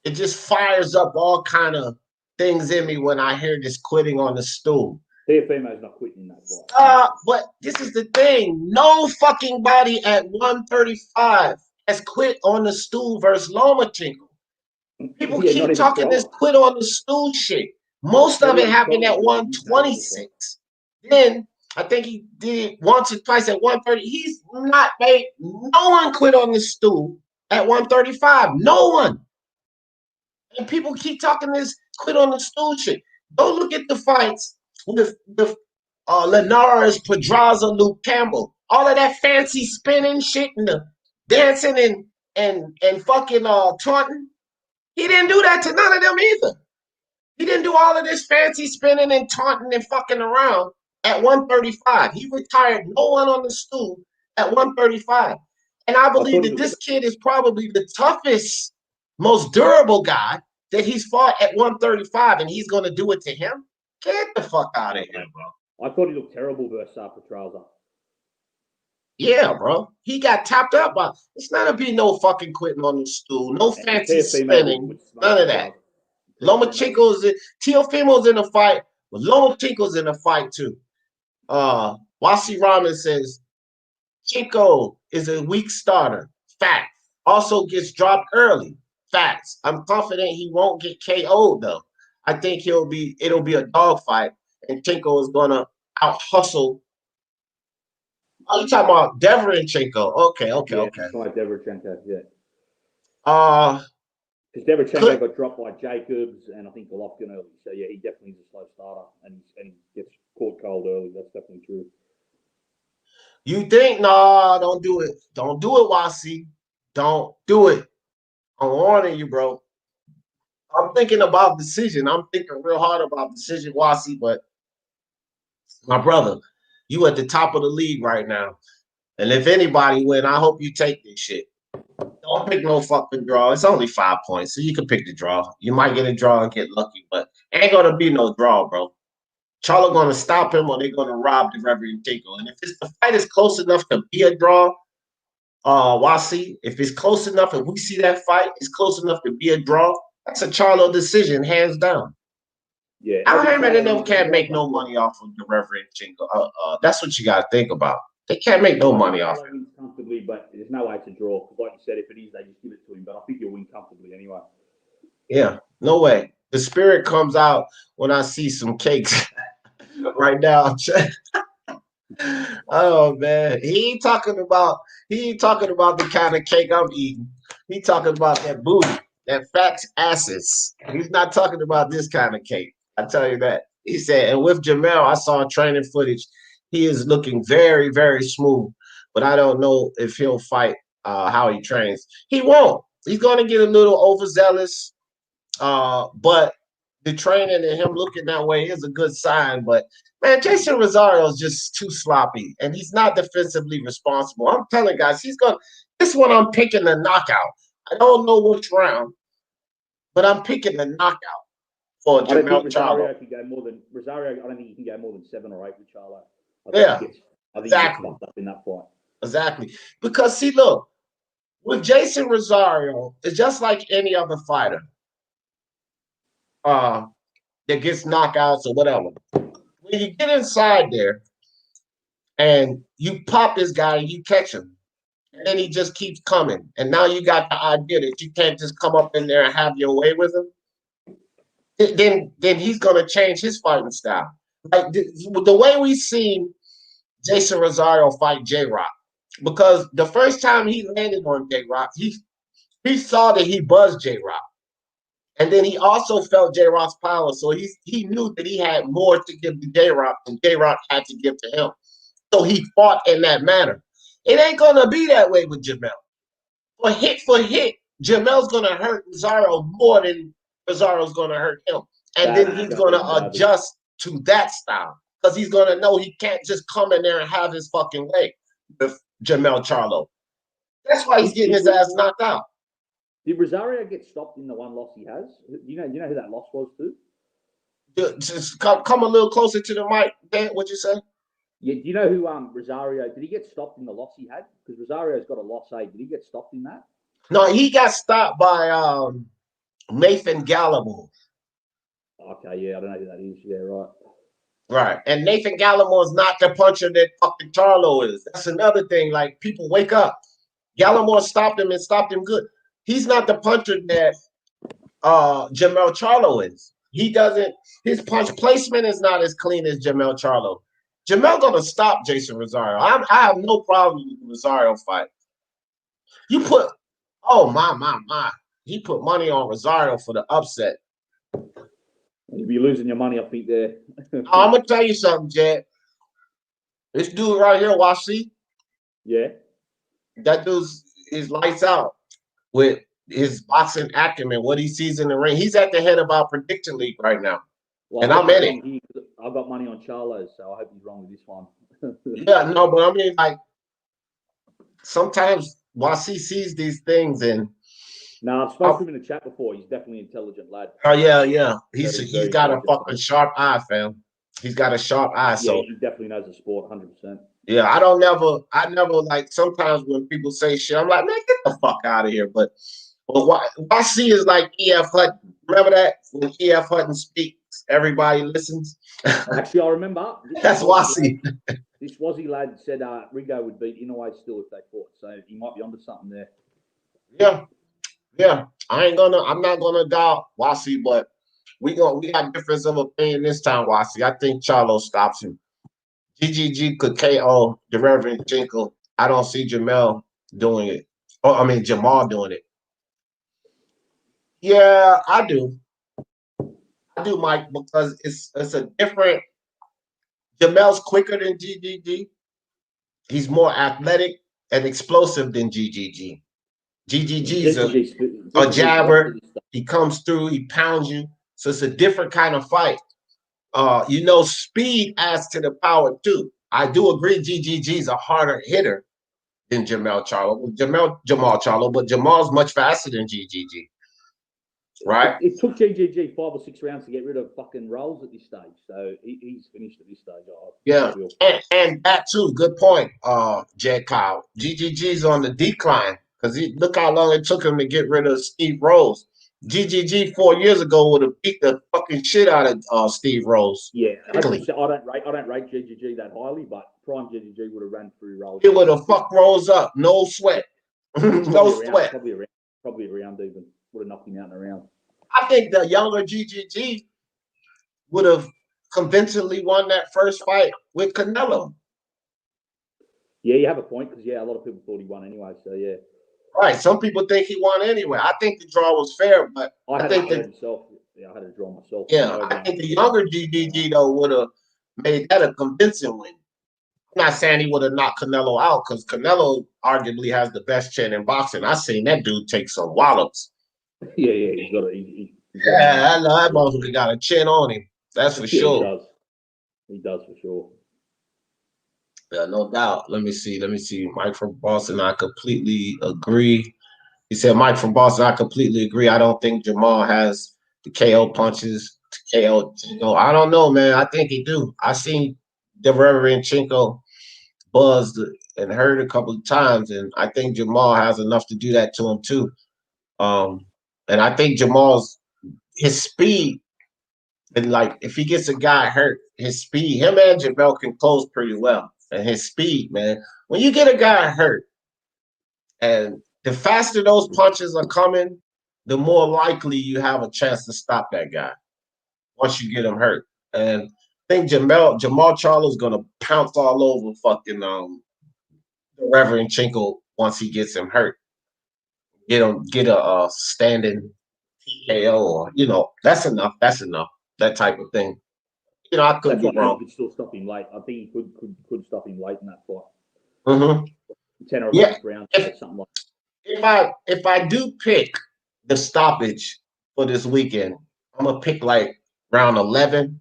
it just fires up all kind of things in me when I hear this quitting on the stool. TFMO's not quitting that fight. But this is the thing. No fucking body at 135 has quit on the stool versus Lomachenko. People keep talking this quit on the stool shit. Most of it happened at 126. Then I think he did once or twice at 130. He's not made. No one quit on the stool at 135. No one. And people keep talking this quit on the stool shit. Go look at the fights with Linares, Pedraza, Luke Campbell. All of that fancy spinning shit and the dancing and fucking taunting. He didn't do that to none of them either. He didn't do all of this fancy spinning and taunting and fucking around at 135. He retired no one on the stool at 135. And I believe that this kid is probably the toughest, most durable guy that he's fought at 135, and he's going to do it to him? Get the fuck out of here, bro. I thought he looked terrible versus Petraza. Yeah, bro. He got tapped up by. It's not gonna be no fucking quitting on the stool, no fancy spinning, none of that. Lomachenko's Teofimo's in a fight, but Lomachenko's in a fight too. Wasi Rahman says, Chico is a weak starter. Fact. Also gets dropped early. Facts. I'm confident he won't get KO'd though. I think it'll be a dogfight, and Chico is gonna out hustle. Oh, you talking about Deverenchenko? Yeah, Okay. like Deverchenko, yeah. Uh, Because Deverchenko could got dropped by Jacobs and I think Golovkin early. So yeah, he definitely is a slow starter and he gets caught cold early. That's definitely true. you think? Nah, don't do it. Don't do it, Wasi. Don't do it. I'm warning you, bro. I'm thinking about decision. I'm thinking real hard about decision, Wasi, but my brother, you at the top of the league right now. And if anybody win, I hope you take this shit. Don't pick no fucking draw. It's only 5 points, so you can pick the draw. You might get a draw and get lucky, but ain't gonna be no draw, bro. Charlo gonna stop him or they're gonna rob the Reverend Tinko. And if the fight is close enough to be a draw, Wasi, if it's close enough, if we see that fight, it's close enough to be a draw, that's a Charlo decision, hands down. Yeah, Al Hammond and them can't make no money off of the Reverend Tinko. That's what you gotta think about. They can't make no money off it. Wins comfortably, but there's no way to draw. Because like you said, if it is, they just give it to him. But I think he'll win comfortably anyway. Yeah, no way. The spirit comes out when I see some cakes. Right now, oh man, he ain't talking about the kind of cake I'm eating. He talking about that booty, that fat asses. He's not talking about this kind of cake. I tell you that. He said, and with Jamel, I saw training footage. He is looking very, very smooth, but I don't know if he'll fight how he trains. He won't. He's going to get a little overzealous, but the training and him looking that way is a good sign. But man, Jason Rosario is just too sloppy, and he's not defensively responsible. I'm telling guys, he's going. This one I'm picking the knockout. I don't know which round, but I'm picking the knockout for I don't think Jamel Rosario Charlo. can go more than Rosario. I don't think he can go more than 7 or 8 with Charlo. Yeah, I think exactly. he gets fucked up in that fight. Exactly. Because see, look, with Jason Rosario, it's just like any other fighter that gets knockouts or whatever. When you get inside there and you pop this guy and you catch him, and then he just keeps coming. And now you got the idea that you can't just come up in there and have your way with him. Then he's gonna change his fighting style. Like the way we seen Jason Rosario fight J Rock, because the first time he landed on J Rock, he saw that he buzzed J Rock. And then he also felt J Rock's power. So he knew that he had more to give to J Rock than J Rock had to give to him. So he fought in that manner. It ain't gonna be that way with Jamel. For hit, Jamel's gonna hurt Rosario more than Rosario's gonna hurt him. And then he's gonna adjust to that style. Because he's gonna know he can't just come in there and have his fucking way with Jamel Charlo. That's why he's getting his ass knocked out. Did Rosario get stopped in the one loss he has? You know who that loss was to? Just come a little closer to the mic, Dan. What'd you say? Yeah, do you know who Rosario? Did he get stopped in the loss he had? Because Rosario's got a loss. Did he get stopped in that? No, he got stopped by Nathan Gallimore. Okay, yeah, I don't know who that is. Yeah, right. Right. And Nathan Gallimore is not the puncher that fucking Charlo is. That's another thing. Like, people wake up. Gallimore stopped him and stopped him good. He's not the puncher that Jamel Charlo is. He doesn't, his punch placement is not as clean as Jamel Charlo. Jamel gonna stop Jason Rosario. I have no problem with the Rosario fight. You put, oh my. He put money on Rosario for the upset. You'll be losing your money, I think, there. I'm gonna tell you something, Jed. This dude right here, Wasi. Yeah. That dude's is lights out with his boxing acumen, what he sees in the ring. He's at the head of our prediction league right now. Well, and I'm in it. I've got money on Charlo, so I hope he's wrong with this one. Yeah, no, but I mean, like, sometimes Wasi sees these things and. No, I've spoken to him in the chat before. He's definitely an intelligent lad. Oh yeah. He's got a fucking sharp eye, fam. He's got a sharp eye. So yeah, he definitely knows the sport, 100%. Yeah, I never like, sometimes when people say shit, I'm like, man, get the fuck out of here. But Wasi is like E.F. Hutton. Remember that? When E.F. Hutton speak, everybody listens. Actually, I remember. That's Wasi. This Wazzy lad said Rigo would beat Inoue still if they fought, so he might be onto something there. Yeah. I'm not gonna doubt Wasi, but we got difference of opinion this time, Wasi. I think Charlo stops him. GGG could KO the Reverend Jinkle. I don't see Jamal doing it. Oh, I mean Jamal doing it. Yeah, I do. I do, Mike, because it's a different. Jamel's quicker than GGG. He's more athletic and explosive than GGG. GGG's a jabber. He comes through. He pounds you. So it's a different kind of fight. Speed adds to the power too. I do agree. GGG's a harder hitter than Jamal Charlo. Jamal Charlo, but Jamal's much faster than GGG. Right? It took GGG 5 or 6 rounds to get rid of fucking Rolls at this stage, so he's finished at this stage. Yeah, and that too. Good point, Jed Kyle. GGG's on the decline because look how long it took him to get rid of Steve Rose. GGG 4 years ago would have beat the fucking shit out of Steve Rose. Yeah, I don't rate GGG that highly, but prime GGG would have ran through Rose. It would have fucked Rose up, no sweat, no sweat. Probably a round even would have knocked him out in a round. I think the younger GGG would have convincingly won that first fight with Canelo. Yeah, you have a point because a lot of people thought he won anyway. So yeah. Right. Some people think he won anyway. I think the draw was fair, but I think myself. Yeah, I had a draw myself. Yeah, I think the younger GGG though would have made that a convincing win. I'm not saying he would have knocked Canelo out because Canelo arguably has the best chin in boxing. I seen that dude take some wallops. Yeah, he's got I know that motherfucker got a chin on him. That's for sure. He does for sure. Yeah, no doubt. Let me see. Mike from Boston, I completely agree. He said, Mike from Boston, I completely agree. I don't think Jamal has the KO punches to KO Chinko. I don't know, man. I think he do. I seen the Reverend Chinko buzzed and hurt a couple of times, and I think Jamal has enough to do that to him too. And I think his speed, and like if he gets a guy hurt, his speed, him and Jamal can close pretty well. And his speed, man. When you get a guy hurt, and the faster those punches are coming, the more likely you have a chance to stop that guy once you get him hurt. And I think Jamal Charlo's gonna pounce all over fucking the Reverend Chinko once he gets him hurt. Get a standing TKO or that's enough. That type of thing. I could be wrong. He could still stop him late. I think he could stop him late in that fight. Mm-hmm. 10 or 11 rounds, something like that. If I do pick the stoppage for this weekend, I'm gonna pick like round 11.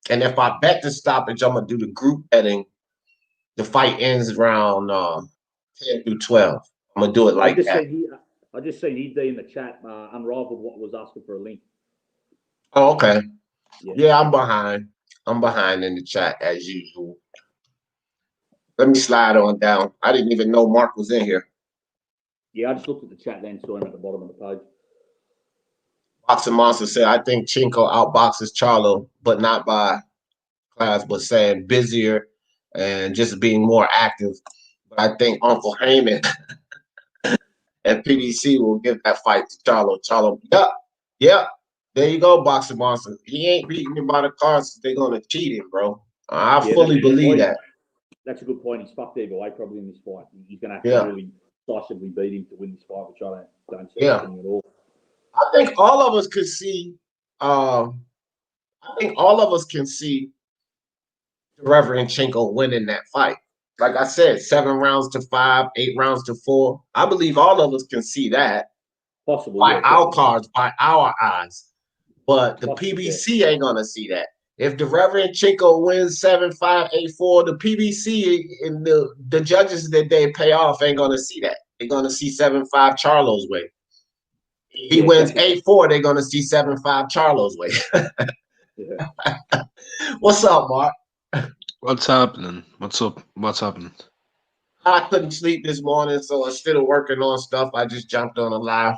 And if I bet the stoppage, I'm gonna do the group betting. The fight ends around 10 through 12. I'm gonna do it like that. I just seen ED in the chat. Unrivaled what was asking for a link. Oh, okay. Yeah, I'm behind. I'm behind in the chat as usual. Let me slide on down. I didn't even know Mark was in here. Yeah, I just looked at the chat then, saw him at the bottom of the page. Boxing Monster said, I think Chinko outboxes Charlo, but not by class, but saying busier and just being more active. But I think Uncle Heyman and PDC will give that fight to Charlo. Yep. There you go, Boxing Monster. He ain't beating him by the cards. They're going to cheat him, bro. I fully believe that. That's a good point. He's fucked either way probably in this fight. He's going to have to really decisively beat him to win this fight, which I don't see happening at all. I think all of us could see. I think all of us can see the Reverend Chinko winning that fight. Like I said, 7 rounds to 5, 8 rounds to 4. I believe all of us can see that. Possible by our cards, by our eyes. But the PBC ain't gonna see that. If the Reverend Chinko wins 7-5, 8-4, the PBC and the judges that they pay off ain't gonna see that. They're gonna see 7-5 Charlo's way. If he wins 8-4, they're gonna see 7-5 Charlo's way. What's up, Mark? What's happening? What's up? What's happening? I couldn't sleep this morning, so instead of working on stuff, I just jumped on a live.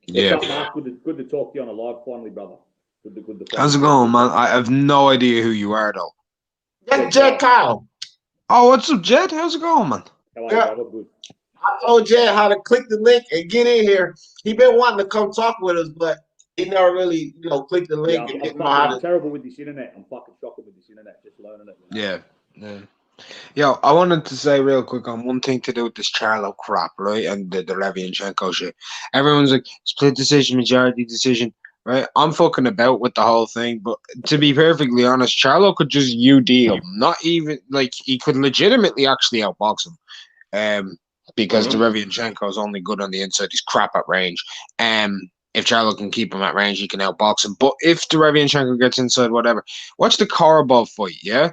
Yeah. Mark, good to talk to you on a live finally, brother. How's it going, man? I have no idea who you are, though. That's Jed Kyle. Oh, what's up, Jed? How's it going, man? Yeah. I told Jed how to click the link and get in here. He been wanting to come talk with us, but he never really, click the link and didn't know how to. I'm terrible with this internet. I'm fucking shocking with this internet. Just learning it. Yeah. Yo, I wanted to say real quick on one thing to do with this Charlo crap, right? And the Levianchenko shit. Everyone's like, split decision, majority decision, right? I'm fucking about with the whole thing, but to be perfectly honest, Charlo could just UD him. Not even, like, he could legitimately actually outbox him. Because Derevianchenko is only good on the inside. He's crap at range. If Charlo can keep him at range, he can outbox him. But if Derevianchenko gets inside, whatever. Watch the Korobov fight, yeah?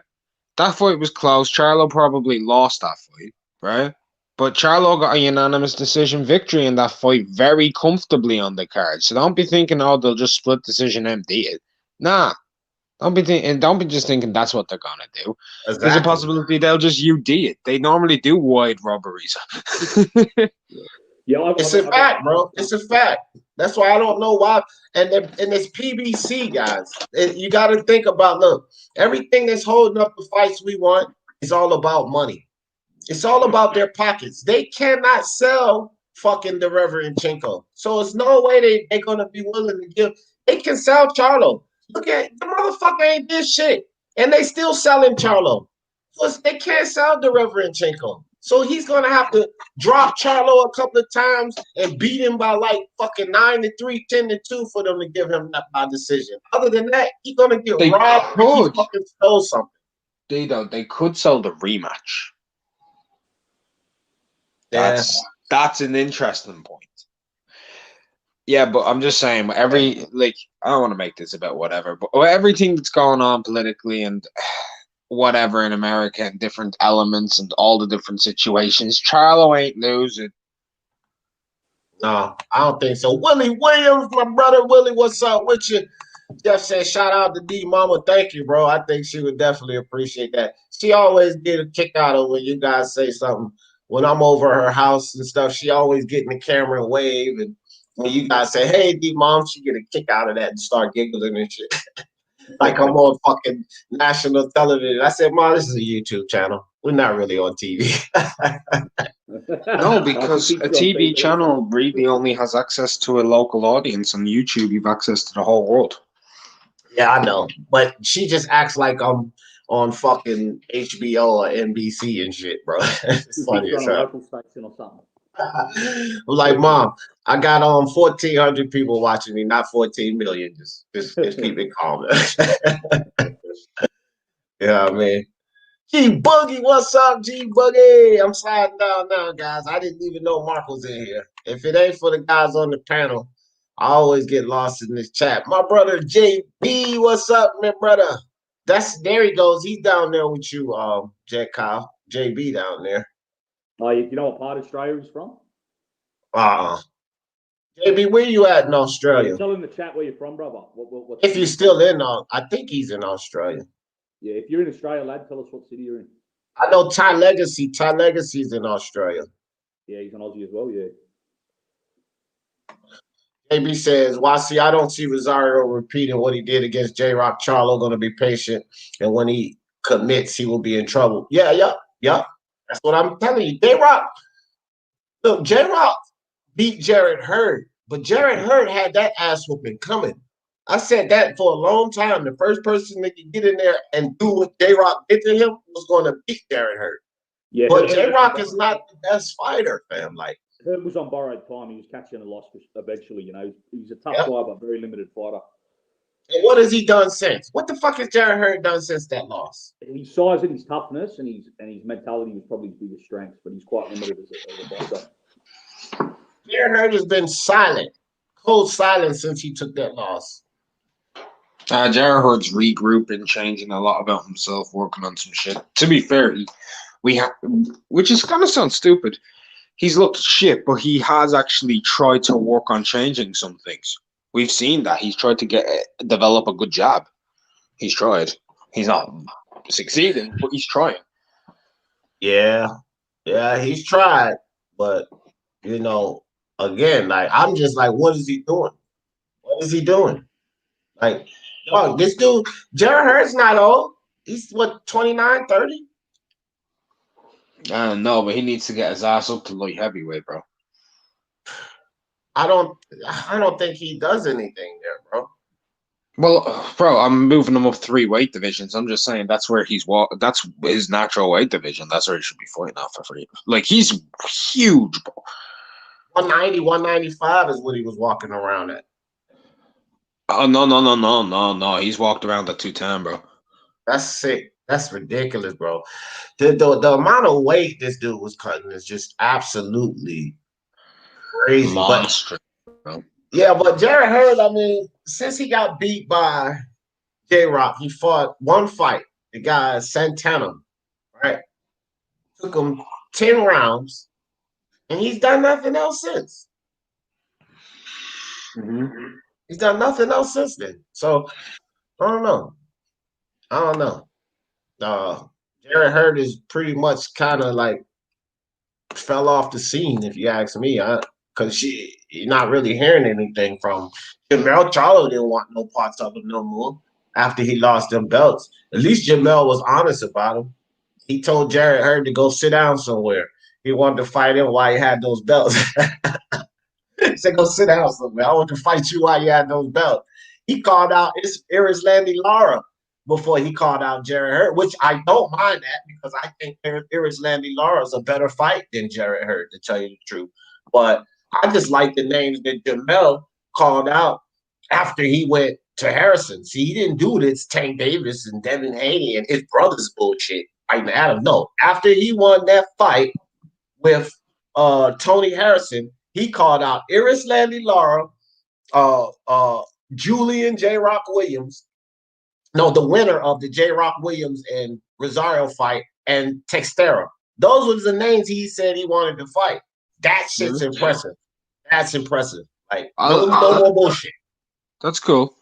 That fight was close. Charlo probably lost that fight, right? But Charlo got a unanimous decision victory in that fight very comfortably on the card. So don't be thinking, oh, they'll just split decision MD it. Nah. Don't be just thinking that's what they're gonna do. Exactly. There's a possibility they'll just UD it. They normally do wide robberies. It's a fact, bro. It's a fact. That's why I don't know why. And it's PBC, guys. You got to think about, look, everything that's holding up the fights we want is all about money. It's all about their pockets. They cannot sell fucking Derevianchenko. So it's no way they're going to be willing to give. They can sell Charlo. Look at the motherfucker ain't this shit. And they still selling Charlo. Plus, they can't sell Derevianchenko. So he's going to have to drop Charlo a couple of times and beat him by like fucking 9-3, 10-2 for them to give him that by decision. Other than that, he's going to get robbed if he fucking stole something. They could sell the rematch. That's an interesting point. Yeah, but I'm just saying, I don't want to make this about whatever, but everything that's going on politically and whatever in America and different elements and all the different situations, Charlo ain't losing. No, I don't think so. Willie Williams, my brother Willie, what's up with you? Jeff said, shout out to D Mama. Thank you, bro. I think she would definitely appreciate that. She always get a kick out of when you guys say something. When I'm over her house and stuff, she always get in the camera and wave. And when you guys say, hey, D Mom, she get a kick out of that and start giggling and shit. Like I'm on fucking national television. I said, Mom, this is a YouTube channel. We're not really on TV. No, because a TV channel really only has access to a local audience. On YouTube, you've access to the whole world. Yeah, I know. But she just acts like I'm on fucking HBO or NBC and shit, bro. It's funny as hell. Local station or something. I'm like, Mom, I got 1,400 people watching me, not 14 million. Just keep it calm. Yeah, man. G Boogie, what's up, G Boogie? I'm sliding down now, guys. I didn't even know Mark was in here. If it ain't for the guys on the panel, I always get lost in this chat. My brother JB, what's up, my brother? There he goes. He's down there with you, Jack Kyle. JB down there. Oh, you know what part of Australia he's from? JB, where you at in Australia? Tell in the chat where you're from, brother. If you're still in, I think he's in Australia. Yeah, if you're in Australia, lad, tell us what city you're in. I know Ty Legacy. Ty Legacy's in Australia. Yeah, he's an Aussie as well, yeah. JB says, see, I don't see Rosario repeating what he did against J-Rock. Charlo going to be patient, and when he commits, he will be in trouble. Yeah. That's what I'm telling you. J-Rock, look, J-Rock beat Jarrett Hurd, but Jarrett Hurd had that ass whooping coming. I said that for a long time. The first person that could get in there and do what J-Rock did to him was going to beat Jarrett Hurd. Yeah, but J-Rock is not the best fighter, fam. Like, Herb was on borrowed time. He was catching a loss eventually, you know. He's a tough guy, but very limited fighter. And what has he done since? What the fuck has Jarrett Hurd done since that loss? His size and his toughness and his mentality was probably his biggest strength, but he's quite limited as a boxer. Jarrett Hurd has been silent, cold silent since he took that loss. Jarrett Hurd's regrouping, changing a lot about himself, working on some shit. To be fair, which is kind of sounds stupid. He's looked shit, but he has actually tried to work on changing some things. We've seen that. He's tried to develop a good jab. He's tried. He's not succeeding, but he's trying. Yeah, he's tried. But, again, like, I'm just like, what is he doing? What is he doing? Like, Oh, this dude, Jared Hurd's not old. He's what, 29, 30? I don't know, but he needs to get his ass up to light heavyweight, bro. I don't I don't think he does anything there, bro. Well, bro, I'm moving him up 3 weight divisions. I'm just saying that's where that's his natural weight division. That's where he should be fighting off for. Like he's huge, bro. 190, 195 is what he was walking around at. Oh no. He's walked around at 210, bro. That's sick. That's ridiculous, bro. The amount of weight this dude was cutting is just absolutely crazy. Monstrous, bro. Yeah, but Jared Hurd, I mean, since he got beat by J Rock, he fought one fight. The guy Santana, right? Took him 10 rounds, and he's done nothing else since. Mm-hmm. He's done nothing else since then. So I don't know. I don't know. Jared Hurd is pretty much kind of like fell off the scene, if you ask me. Because you're not really hearing anything from Jamel. Charlo didn't want no parts of him no more after he lost them belts. At least Jamel was honest about him. He told Jared Hurd to go sit down somewhere. He wanted to fight him while he had those belts. He said, go sit down somewhere. I want to fight you while you had those belts. He called out Iris Landy Lara before he called out Jared Hurd, which I don't mind that because I think Iris Landy Lara is a better fight than Jared Hurd, to tell you the truth. But I just like the names that Jamel called out after he went to Harrison. See, he didn't do this Tank Davis and Devin Haney and his brother's bullshit. Fighting Adam. No, after he won that fight with Tony Harrison, he called out Iris Landy Lara, Julian J. Rock Williams. No, the winner of the J. Rock Williams and Rosario fight, and Textera. Those were the names he said he wanted to fight. That shit's impressive. That's impressive. Like, no more bullshit. That's cool.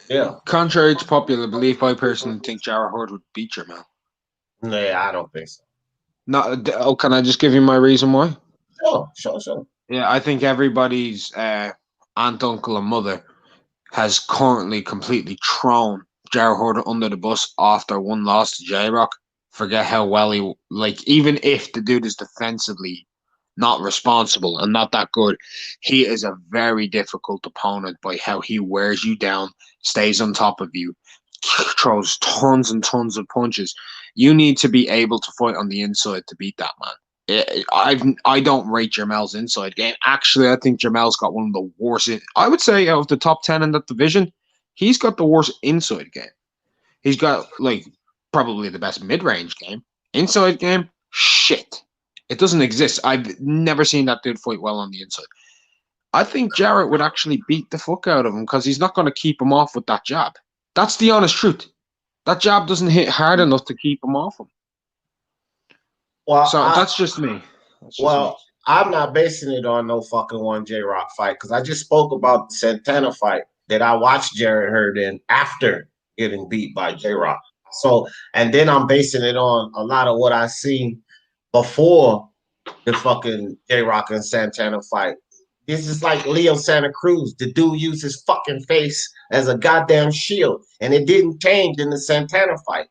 Yeah. Contrary to popular belief, I personally think Jared Hurd would beat Jamel. Nah, I don't think so. No, can I just give you my reason why? Sure. Yeah, I think everybody's aunt, uncle, and mother has currently completely thrown Jared Hurd under the bus after one loss to J-Rock. Forget how well he, like, even if the dude is defensively not responsible and not that good, he is a very difficult opponent by how he wears you down, stays on top of you, throws tons and tons of punches. You need to be able to fight on the inside to beat that man. I don't rate Jamel's inside game. Actually, I think Jamel's got one of the worst. I would say out of the top 10 in that division, he's got the worst inside game. He's got like probably the best mid-range game. Inside game, shit. It doesn't exist. I've never seen that dude fight well on the inside. I think Jarrett would actually beat the fuck out of him because he's not going to keep him off with that jab. That's the honest truth. That jab doesn't hit hard enough to keep him off him. Well, so that's just me. I'm not basing it on no fucking one J-Rock fight because I just spoke about the Santana fight that I watched Jared Hurd in after getting beat by J-Rock. So, and then I'm basing it on a lot of what I seen before the fucking J-Rock and Santana fight. This is like Leo Santa Cruz. The dude used his fucking face as a goddamn shield, and it didn't change in the Santana fight.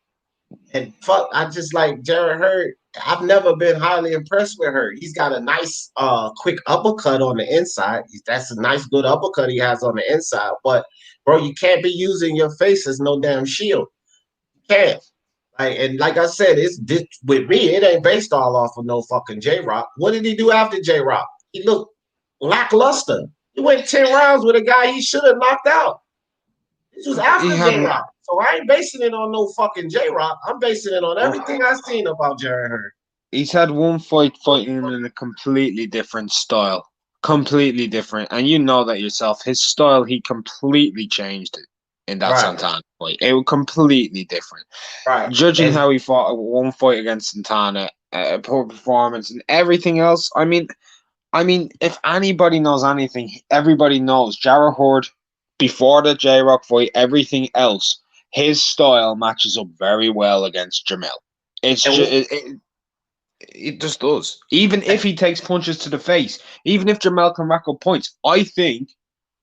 And fuck, I just like Jared Hurd. I've never been highly impressed with her. He's got a nice, quick uppercut on the inside. That's a nice, good uppercut he has on the inside. But, bro, you can't be using your face as no damn shield. You can't. Like I said, with me, it ain't based all off of no fucking J-Rock. What did he do after J-Rock? He looked lackluster. He went 10 rounds with a guy he should have knocked out. This was after J-Rock. So I ain't basing it on no fucking J-Rock. I'm basing it on everything I've seen about Jared Hurd. He's had one fight fighting him in a completely different style. Completely different. And you know that yourself. His style, he completely changed it in that Santana fight. It was completely different. Right. Judging how he fought one fight against Santana, poor performance, and everything else, I mean, if anybody knows anything, everybody knows Jared Hurd, before the J-Rock fight, everything else, his style matches up very well against Jamel. It just does. Even if he takes punches to the face, even if Jamel can rack up points, I think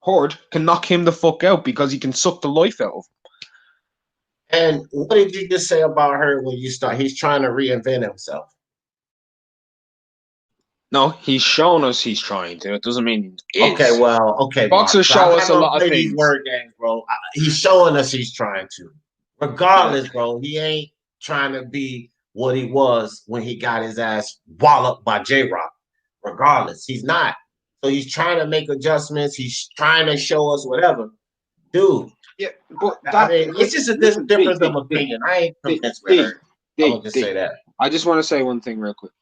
Horde can knock him the fuck out because he can suck the life out of him. And what did you just say about her when you start? He's trying to reinvent himself. No, he's shown us he's trying to. It doesn't mean he is. Okay, well, okay, Mark. Boxers show us a lot of play these things. word games, bro. He's showing us he's trying to. Regardless, bro, he ain't trying to be what he was when he got his ass walloped by J-Rock. Regardless, he's not. So he's trying to make adjustments. He's trying to show us whatever. Dude, Yeah, but I mean, it's just a difference of opinion. I ain't convinced with her. I'm gonna just say that. I just want to say one thing real quick.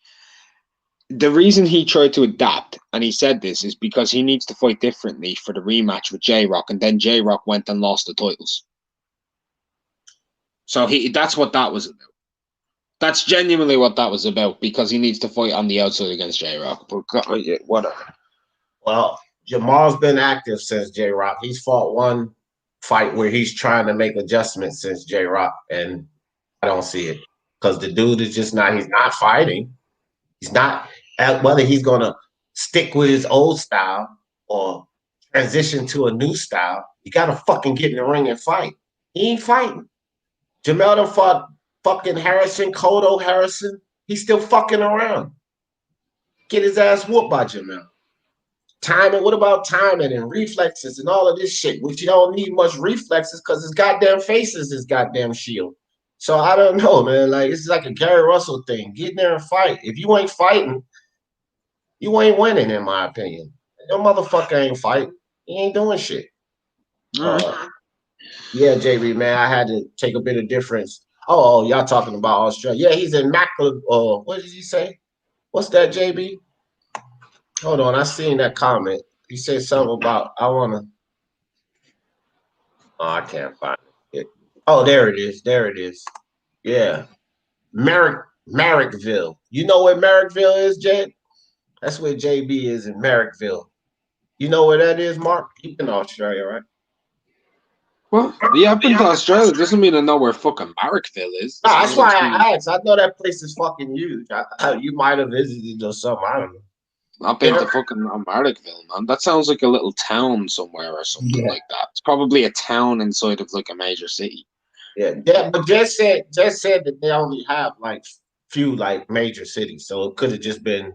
The reason he tried to adapt, and he said this, is because he needs to fight differently for the rematch with J-Rock, and then J-Rock went and lost the titles. So that's what that was about. That's genuinely what that was about, because he needs to fight on the outside against J-Rock. But whatever. Well, Jamal's been active since J-Rock. He's fought one fight where he's trying to make adjustments since J-Rock, and I don't see it. Because the dude is just not, he's not fighting. He's not, whether he's going to stick with his old style or transition to a new style, you got to fucking get in the ring and fight. He ain't fighting. Jamel done fought fucking Harrison, Cotto Harrison. He's still fucking around. Get his ass whooped by Jamel. Timing, what about timing and reflexes and all of this shit, which you don't need much reflexes because his goddamn face is his goddamn shield. So I don't know, man. Like, it's like a Gary Russell thing. Get in there and fight. If you ain't fighting, you ain't winning, in my opinion. Your motherfucker ain't fighting. He ain't doing shit. Yeah, JB, man, I had to take a bit of difference. Oh, y'all talking about Australia. Yeah, he's in Mackle. What did he say? What's that, JB? Hold on, I seen that comment. He said something about, I want to. Oh, I can't find it. Oh, there it is. There it is. Yeah. Merrickville. You know where Merrickville is, Jay? That's where JB is in Merrickville. You know where that is, Mark? You've been to Australia, right? Well, yeah, I've been to Australia. Doesn't mean I know where fucking Marrickville is. No, that's why I asked. I know that place is fucking huge. You might have visited or something. I don't know. I've been to fucking Marrickville, man. That sounds like a little town somewhere or something like that. It's probably a town inside of like a major city. Yeah, but Jess said that they only have like few like major cities, so it could have just been.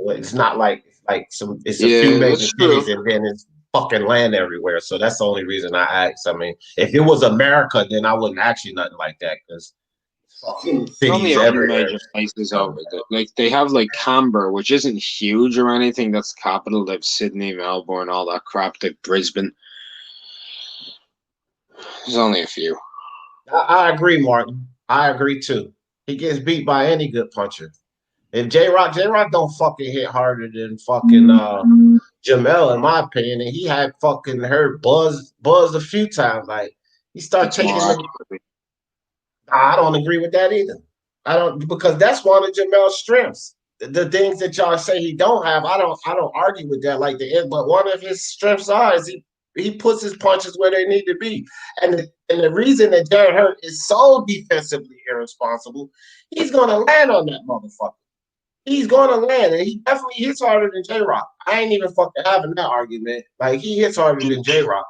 It's not like it's a few major cities and then it's fucking land everywhere. So that's the only reason I asked. I mean, if it was America, then I wouldn't ask you nothing like that because fucking cities everywhere. Major places over there. Like they have like Canberra, which isn't huge or anything. That's the capital. They have Sydney, Melbourne, all that crap. They have Brisbane. There's only a few. I agree, Martin. I agree too. He gets beat by any good puncher. If J-Rock don't fucking hit harder than fucking Jamel, in my opinion, and he had fucking heard Buzz a few times. Like he started taking them. I don't agree with that either. I don't, because that's one of Jamel's strengths. The things that y'all say he don't have, I don't argue with that like the end. But one of his strengths is he puts his punches where they need to be. And the reason that Jared Hurt is so defensively irresponsible, he's gonna land on that motherfucker. He's gonna land, and he definitely hits harder than J-Rock. I ain't even fucking having that argument. Like he hits harder than J-Rock.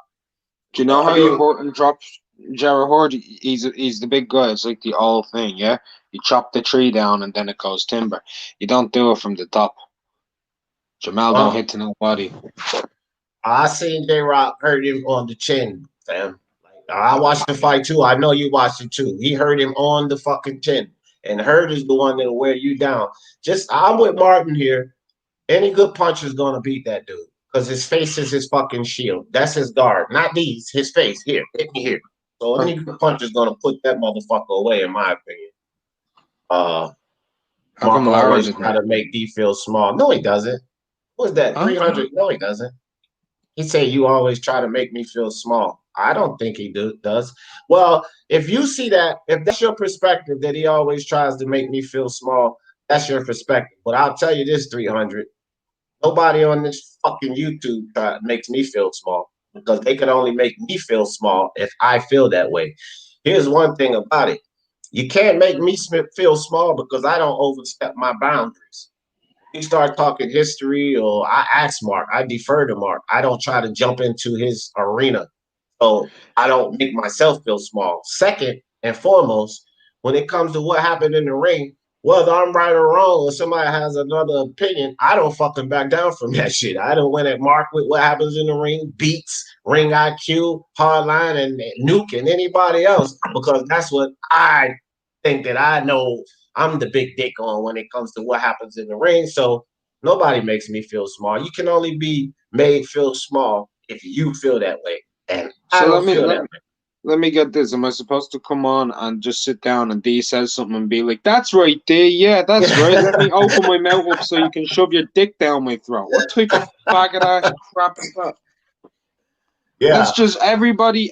Do you know how you Horton drops Jared Horde? He's the big guy. It's like the old thing, yeah. You chop the tree down and then it goes timber. You don't do it from the top. Jamal don't hit to nobody. I seen J-Rock hurt him on the chin, fam. Like, I watched the fight too. I know you watched it too. He hurt him on the fucking chin. And Hurt is the one that'll wear you down. I'm with Martin here. Any good puncher is gonna beat that dude because his face is his fucking shield. That's his guard, not these. His face here, hit me here. So any good puncher is gonna put that motherfucker away, in my opinion. Mark always try to make D feel small. No, he doesn't. What's that? 300? No, he doesn't. He said you always try to make me feel small. I don't think he does. Well, if you see that, if that's your perspective that he always tries to make me feel small, that's your perspective. But I'll tell you this, 300. Nobody on this fucking YouTube makes me feel small because they can only make me feel small if I feel that way. Here's one thing about it. You can't make me feel small because I don't overstep my boundaries. you start talking history, or I ask Mark, I defer to Mark. I don't try to jump into his arena. So I don't make myself feel small. Second and foremost, when it comes to what happened in the ring, whether I'm right or wrong or somebody has another opinion, I don't fucking back down from that shit. I don't went at Mark with what happens in the ring, beats, ring IQ, hardline, and Nuke and anybody else, because that's what I think that I know I'm the big dick on when it comes to what happens in the ring. So nobody makes me feel small. You can only be made feel small if you feel that way. And I So don't feel that way. let me get this. Am I supposed to come on and just sit down and D says something and be like, "That's right, D. Yeah, that's right. Let me open my mouth up so you can shove your dick down my throat." What type of faggot ass crap is that? Let's Yeah. just everybody,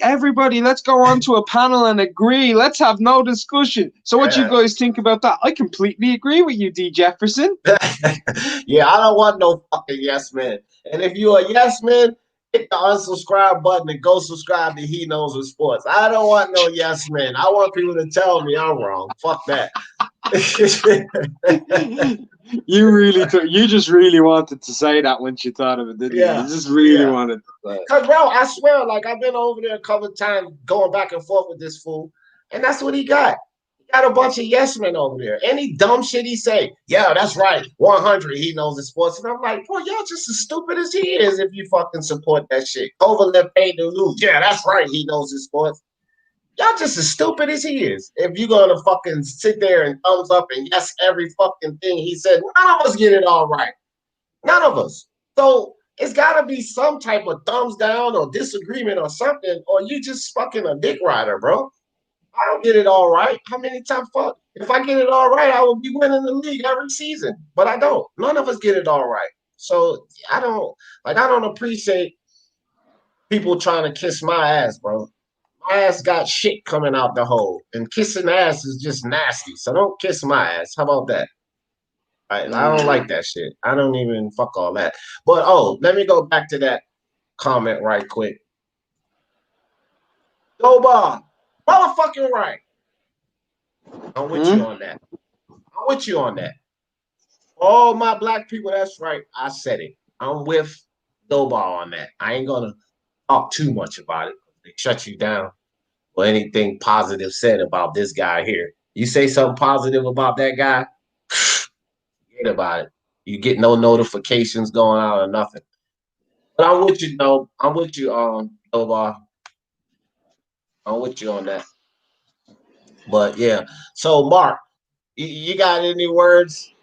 let's go on to a panel and agree. Let's have no discussion. So what you Yeah. guys think about that? I completely agree with you, D Jefferson. Yeah, I don't want no fucking yes man. And if you're a yes man, hit the unsubscribe button and go subscribe to He Knows What Sports. I don't want no yes man. I want people to tell me I'm wrong. Fuck that. You just really wanted to say that when you thought of it, didn't you? You Yeah, just really yeah. wanted to say it. Cause bro, I swear, like I've been over there a couple of times going back and forth with this fool, and that's what he got. He got a bunch of yes men over there. Any dumb shit he say, yeah, that's right. 100, he knows the sports. And I'm like, bro, y'all just as stupid as he is if you fucking support that shit. Kovalev paid to lose. Yeah, that's right. He knows his sports. Y'all just as stupid as he is. If you're gonna fucking sit there and thumbs up and yes every fucking thing he said, none of us get it all right. None of us. So it's got to be some type of thumbs down or disagreement or something, or you just fucking a dick rider, bro. I don't get it all right. How many times? Fuck. If I get it all right, I will be winning the league every season. But I don't. None of us get it all right. So I don't like. I don't appreciate people trying to kiss my ass, bro. My ass got shit coming out the hole, and kissing ass is just nasty. So don't kiss my ass. How about that? I don't like that shit. I don't even fuck all that. But oh, let me go back to that comment right quick. Go Bob. Motherfucking right. I'm with you on that. I'm with you on that. All my black people, that's right. I said it. I'm with Dobar on that. I ain't gonna talk too much about it. They shut you down or anything positive said about this guy here. You say something positive about that guy, forget about it. You get no notifications going out or nothing. But I'm with you, though. I'm with you, Dobar. I'm with you on that. But yeah. So Mark, you got any words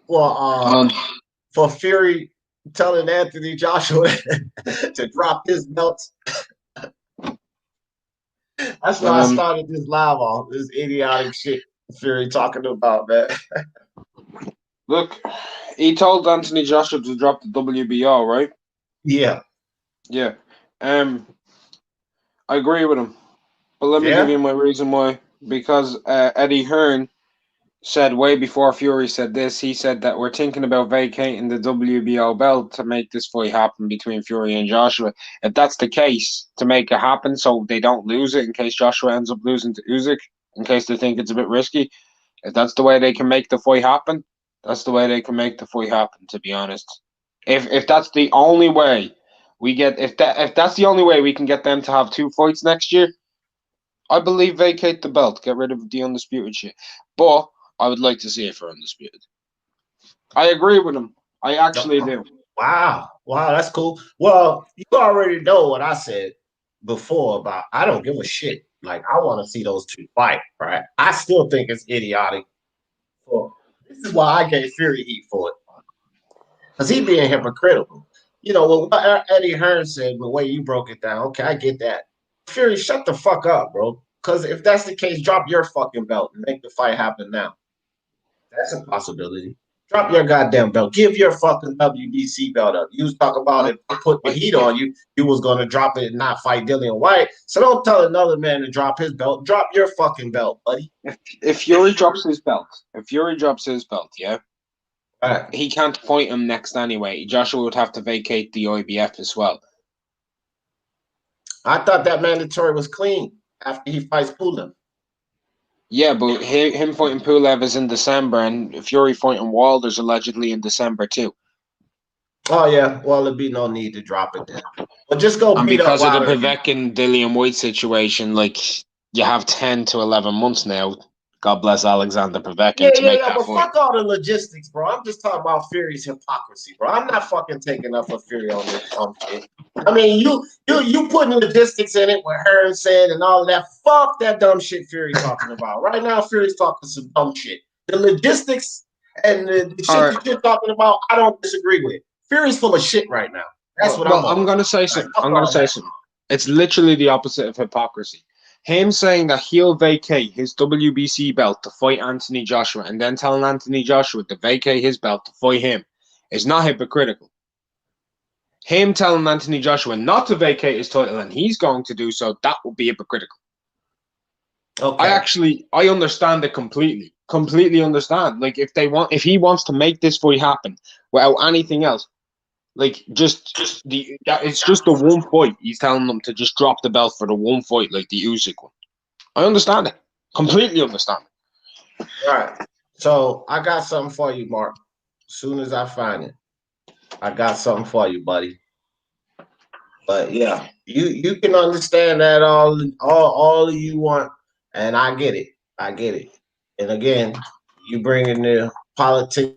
for Um, for Fury telling Anthony Joshua to drop his belts? That's why I um, started this live off. This idiotic shit Fury talking about, man. look, he told Anthony Joshua to drop the WBO, right? Yeah. Yeah. Um, I agree with him, but let me give Yeah. you my reason why. Because Eddie Hearn said way before Fury said this, he said that we're thinking about vacating the WBO belt to make this fight happen between Fury and Joshua. If that's the case, to make it happen so they don't lose it in case Joshua ends up losing to Usyk, in case they think it's a bit risky, if that's the way they can make the fight happen, that's the way they can make the fight happen, to be honest. If that's the only way we get if that's the only way we can get them to have two fights next year, I believe vacate the belt, get rid of the undisputed shit. But I would like to see it for undisputed. I agree with him. I actually do. Wow. Wow, that's cool. Well, you already know what I said before about I don't give a shit. Like I want to see those two fight, right? I still think it's idiotic. For this is why I gave Fury heat for it. Because he being hypocritical. You know, what Eddie Hearn said, the way you broke it down, okay, I get that. Fury, shut the fuck up, bro. Because if that's the case, drop your fucking belt and make the fight happen now. That's a possibility. Drop your goddamn belt. Give your fucking WBC belt up. You was talking about if I put the heat on you, you was going to drop it and not fight Dillian White. So don't tell another man to drop his belt. Drop your fucking belt, buddy. If Fury drops his belt, yeah, All right. he can't fight him next anyway. Joshua would have to vacate the IBF as well. I thought that mandatory was clean after he fights Pulin. Yeah, but him fighting Pulev is in December, and Fury fighting Wilder's allegedly in December too. Oh yeah, well there'd be no need to drop it then. But just go And beat up because of the Wilder. Povetkin Dillian White situation, like you have 10 to 11 months now. God bless Alexander Yeah, Povetkin to yeah, make yeah, that but fight. fuck all the logistics, bro. I'm just talking about Fury's hypocrisy, bro. I'm not fucking taking up for Fury on this dumb shit. I mean, you putting logistics in it with her saying and all of that. Fuck that dumb shit Fury talking about. Right now, Fury's talking some dumb shit. The logistics and the All shit right. that you're talking about, I don't disagree with. Fury's full of shit right now. That's what I'm Well, I'm on. gonna say Like, something. fuck I'm gonna all say that. something. It's literally the opposite of hypocrisy. Him saying that he'll vacate his WBC belt to fight Anthony Joshua, and then telling Anthony Joshua to vacate his belt to fight him, is not hypocritical. Him telling Anthony Joshua not to vacate his title and he's going to do so, that would be hypocritical. Okay. I understand it completely. Completely understand. Like if he wants to make this fight happen without anything else, like it's just the one fight. He's telling them to just drop the belt for the one fight, like the Usyk one. I understand it. Completely understand it. All right. So I got something for you, Mark. As soon as I find it, I got something for you, buddy. But yeah, you can understand that all you want, and I get it. I get it. And again, you bring in the politics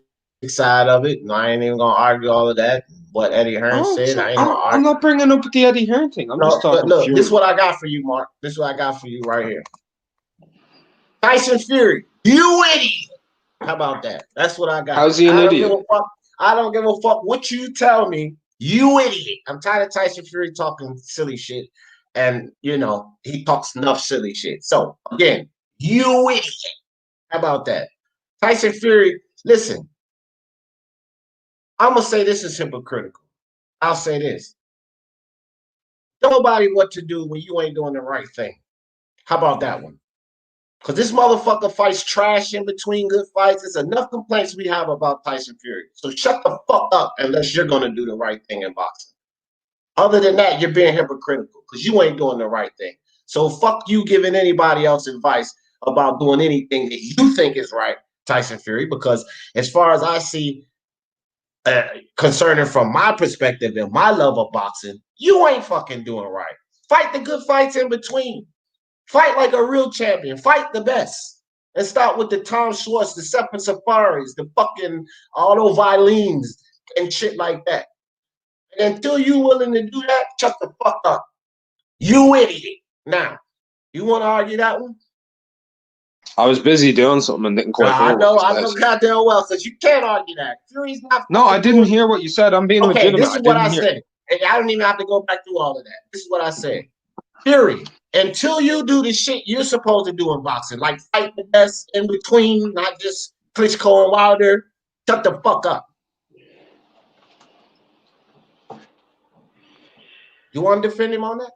side of it, and I ain't even gonna argue all of that. What Eddie Hearn Oh, said, so I ain't gonna I'm argue. not bringing up the Eddie Hearn thing. I'm just No, talking look, this is Fury. what I got for you, Mark. This is what I got for you right here. Tyson Fury, you idiot. How about that? That's what I got. How's he an I don't give idiot? a fuck. I don't give a fuck what you tell me. You idiot. I'm tired of Tyson Fury talking silly shit. And, he talks enough silly shit. So, again, you idiot. How about that? Tyson Fury, listen, I'm going to say this is hypocritical. I'll say this. Tell nobody what to do when you ain't doing the right thing. How about that one? Because this motherfucker fights trash in between good fights. There's enough complaints we have about Tyson Fury. So shut the fuck up unless you're going to do the right thing in boxing. Other than that, you're being hypocritical because you ain't doing the right thing. So fuck you giving anybody else advice about doing anything that you think is right, Tyson Fury, because as far as I see, concerning from my perspective and my love of boxing, you ain't fucking doing right. Fight the good fights in between. Fight like a real champion. Fight the best. And start with the Tom Schwartz, the Separate Safaris, the fucking Auto Violines and shit like that. And until you willing to do that, shut the fuck up. You idiot. Now, you want to argue that one? I was busy doing something and didn't quite hear what you I know said. goddamn well, because you can't argue that. Fury's not No, I fucking didn't doing. hear what you said. I'm being Okay, legitimate. this I is what didn't I hear. said. And I don't even have to go back through all of that. This is what I said. Fury, until you do the shit you're supposed to do in boxing, like fight the best in between, not just Klitschko and Wilder, shut the fuck up. You want to defend him on that?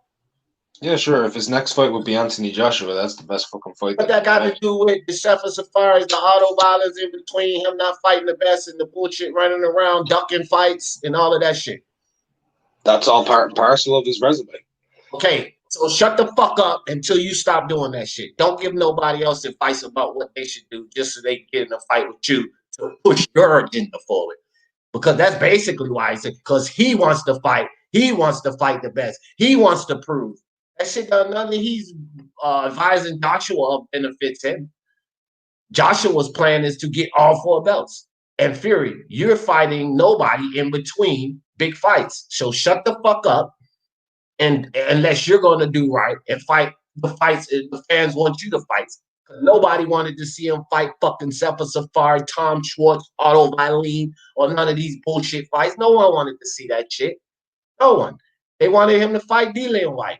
Yeah, sure. If his next fight would be Anthony Joshua, that's the best fucking fight What that that ever got made. to do with the Chef of Safaris, the auto violence in between, him not fighting the best, and the bullshit running around, ducking fights, and all of that shit? That's all part and parcel of his resume. Okay, so shut the fuck up until you stop doing that shit. Don't give nobody else advice about what they should do just so they can get in a fight with you to push your agenda forward. Because that's basically why I said, because he wants to fight. He wants to fight the best. He wants to prove. That shit done nothing he's advising Joshua of benefits him. Joshua's plan is to get all four belts. And Fury, you're fighting nobody in between big fights. So shut the fuck up, and unless you're going to do right and fight the fights the fans want you to fight. Nobody wanted to see him fight fucking Sepa Safari, Tom Schwartz, Otto Violin, or none of these bullshit fights. No one wanted to see that shit. No one. They wanted him to fight Dillian White.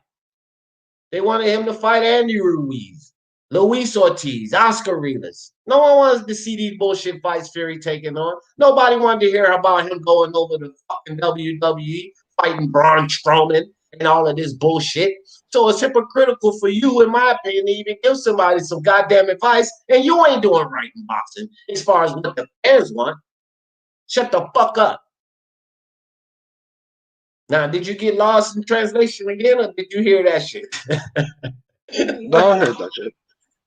They wanted him to fight Andy Ruiz, Luis Ortiz, Oscar Rivas. No one wanted to see these bullshit fights Fury taking on. Nobody wanted to hear about him going over to fucking WWE, fighting Braun Strowman and all of this bullshit. So it's hypocritical for you, in my opinion, to even give somebody some goddamn advice, and you ain't doing right in boxing as far as what the fans want. Shut the fuck up. Now, did you get lost in translation again, or did you hear that shit? No, I heard that shit.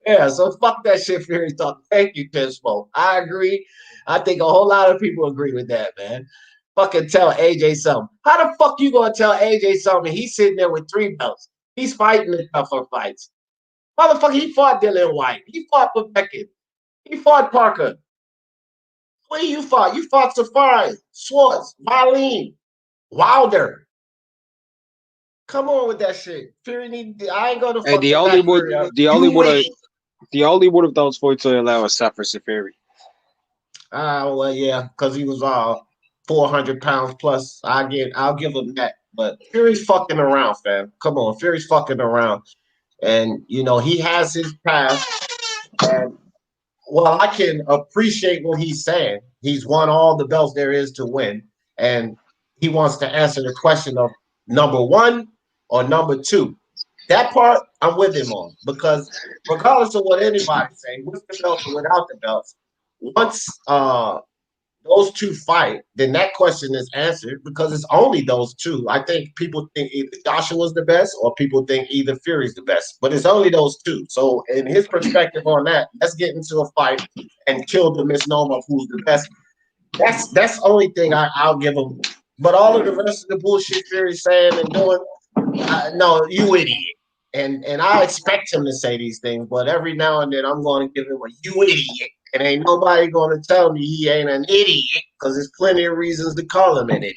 Yeah, so fuck that shit, Fury talk. Thank you, Tim Smoke. I agree. I think a whole lot of people agree with that, man. Fucking tell AJ something. How the fuck you gonna tell AJ something? He's sitting there with 3 belts. He's fighting the tougher fights. Motherfucker, he fought Dylan White. He fought Beckett. He fought Parker. What you fought? You fought Safari, Schwartz, Marlene, Wilder. Come on with that shit. Fury need. I ain't gonna Hey, fucking back Fury up. You win. the only one of those fights I allow is Sapphire Safari. Well, yeah, because he was 400 pounds plus. I'll give him that. But Fury's fucking around, fam. Come on, Fury's fucking around, and he has his path. And well, I can appreciate what he's saying. He's won all the belts there is to win, and he wants to answer the question of number one or number two. That part I'm with him on, because regardless of what anybody's saying, with the belts or without the belts, once those two fight, then that question is answered because it's only those two. I think people think either Joshua's the best or people think either Fury's the best, but it's only those two. So, in his perspective on that, let's get into a fight and kill the misnomer of who's the best. That's the only thing I'll give him. But all of the rest of the bullshit Fury's saying and doing, no, you idiot. And I expect him to say these things, but every now and then I'm going to give him a you idiot. And ain't nobody going to tell me he ain't an idiot, because there's plenty of reasons to call him an idiot.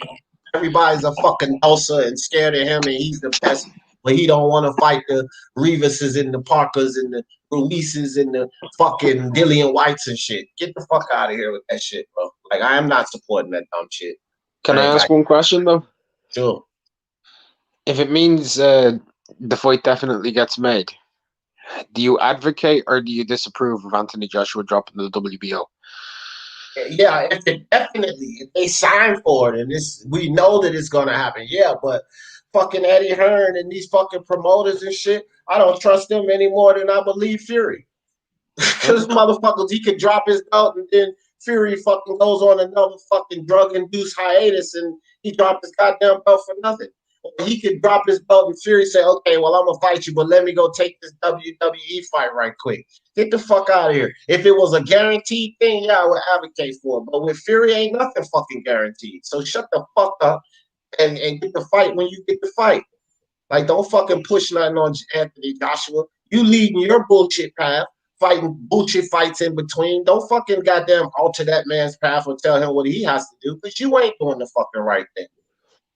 Everybody's a fucking Elsa and scared of him, and he's the best, but he don't want to fight the Reeveses and the Parkers and the Ruises and the fucking Dillian Whites and shit. Get the fuck out of here with that shit, bro. Like, I am not supporting that dumb shit. Can I ask one question though? Sure. If it means the fight definitely gets made, do you advocate or do you disapprove of Anthony Joshua dropping the WBO? Yeah, if they sign for it, and we know that it's gonna happen. Yeah, but fucking Eddie Hearn and these fucking promoters and shit, I don't trust them any more than I believe Fury. Because motherfuckers, he could drop his belt and then Fury fucking goes on another fucking drug-induced hiatus and he dropped his goddamn belt for nothing. Or he could drop his belt and Fury say, okay, well, I'm going to fight you, but let me go take this WWE fight right quick. Get the fuck out of here. If it was a guaranteed thing, yeah, I would advocate for it. But with Fury, ain't nothing fucking guaranteed. So shut the fuck up and get the fight when you get the fight. Like, don't fucking push nothing on Anthony Joshua. You leading your bullshit path, fighting bullshit fights in between. Don't fucking goddamn alter that man's path or tell him what he has to do, because you ain't doing the fucking right thing.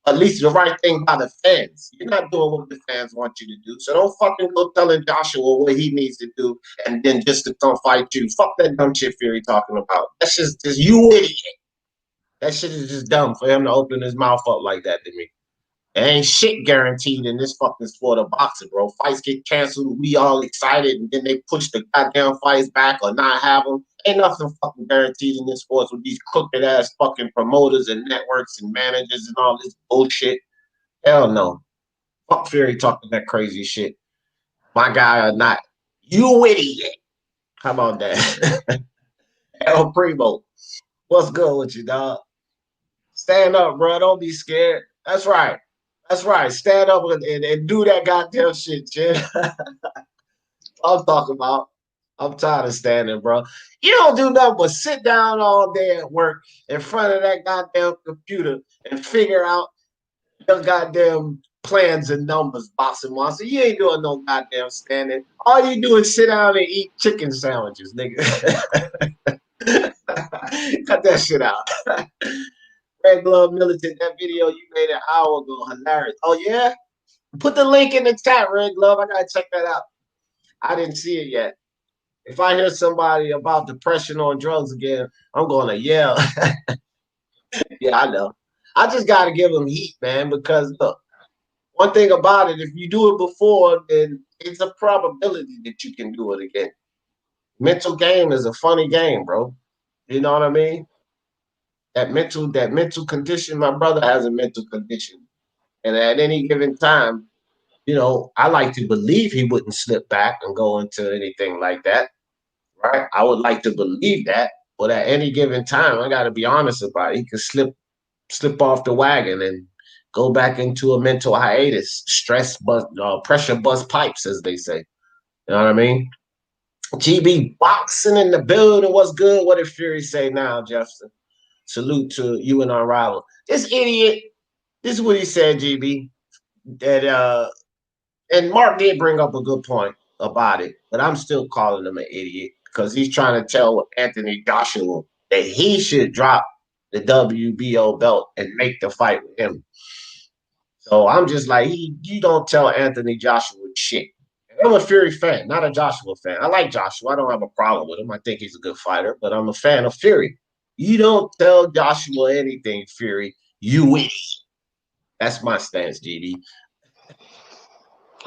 At least the right thing by the fans. You're not doing what the fans want you to do. So don't fucking go telling Joshua what he needs to do and then just to come fight you. Fuck that dumb shit Fury talking about. That's just you idiot. That shit is just dumb for him to open his mouth up like that to me. There ain't shit guaranteed in this fucking sport of boxing, bro. Fights get canceled, we all excited, and then they push the goddamn fights back or not have them. Ain't nothing fucking guaranteed in this sport with these crooked ass fucking promoters and networks and managers and all this bullshit. Hell no. Fuck Fury talking that crazy shit. My guy or not. You idiot. How about that? El Primo. What's good with you, dog? Stand up, bro. Don't be scared. That's right. That's right. Stand up and do that goddamn shit, Jim. I'm talking about. I'm tired of standing, bro. You don't do nothing but sit down all day at work in front of that goddamn computer and figure out your goddamn plans and numbers, boxing monster. You ain't doing no goddamn standing. All you do is sit down and eat chicken sandwiches, nigga. Cut that shit out. Red Glove Militant, that video you made an hour ago, hilarious. Oh, yeah? Put the link in the chat, Red Glove. I got to check that out. I didn't see it yet. If I hear somebody about depression on drugs again, I'm going to yell. Yeah, I know. I just got to give them heat, man, because look, one thing about it, if you do it before, then it's a probability that you can do it again. Mental game is a funny game, bro. You know what I mean? That mental condition, my brother has a mental condition. And at any given time, I like to believe he wouldn't slip back and go into anything like that, right? I would like to believe that, but at any given time, I got to be honest about it. He could slip off the wagon and go back into a mental hiatus, pressure bust pipes, as they say. You know what I mean? GB boxing in the building. What's good? What did Fury say now, Jefferson? Salute to you and our rival. This idiot. This is what he said, GB. That and Mark did bring up a good point about it, but I'm still calling him an idiot because he's trying to tell Anthony Joshua that he should drop the WBO belt and make the fight with him. So I'm just like, you don't tell Anthony Joshua shit. I'm a Fury fan, not a Joshua fan. I like Joshua. I don't have a problem with him. I think he's a good fighter, but I'm a fan of Fury. You don't tell Joshua anything, Fury. You idiot. That's my stance, GD.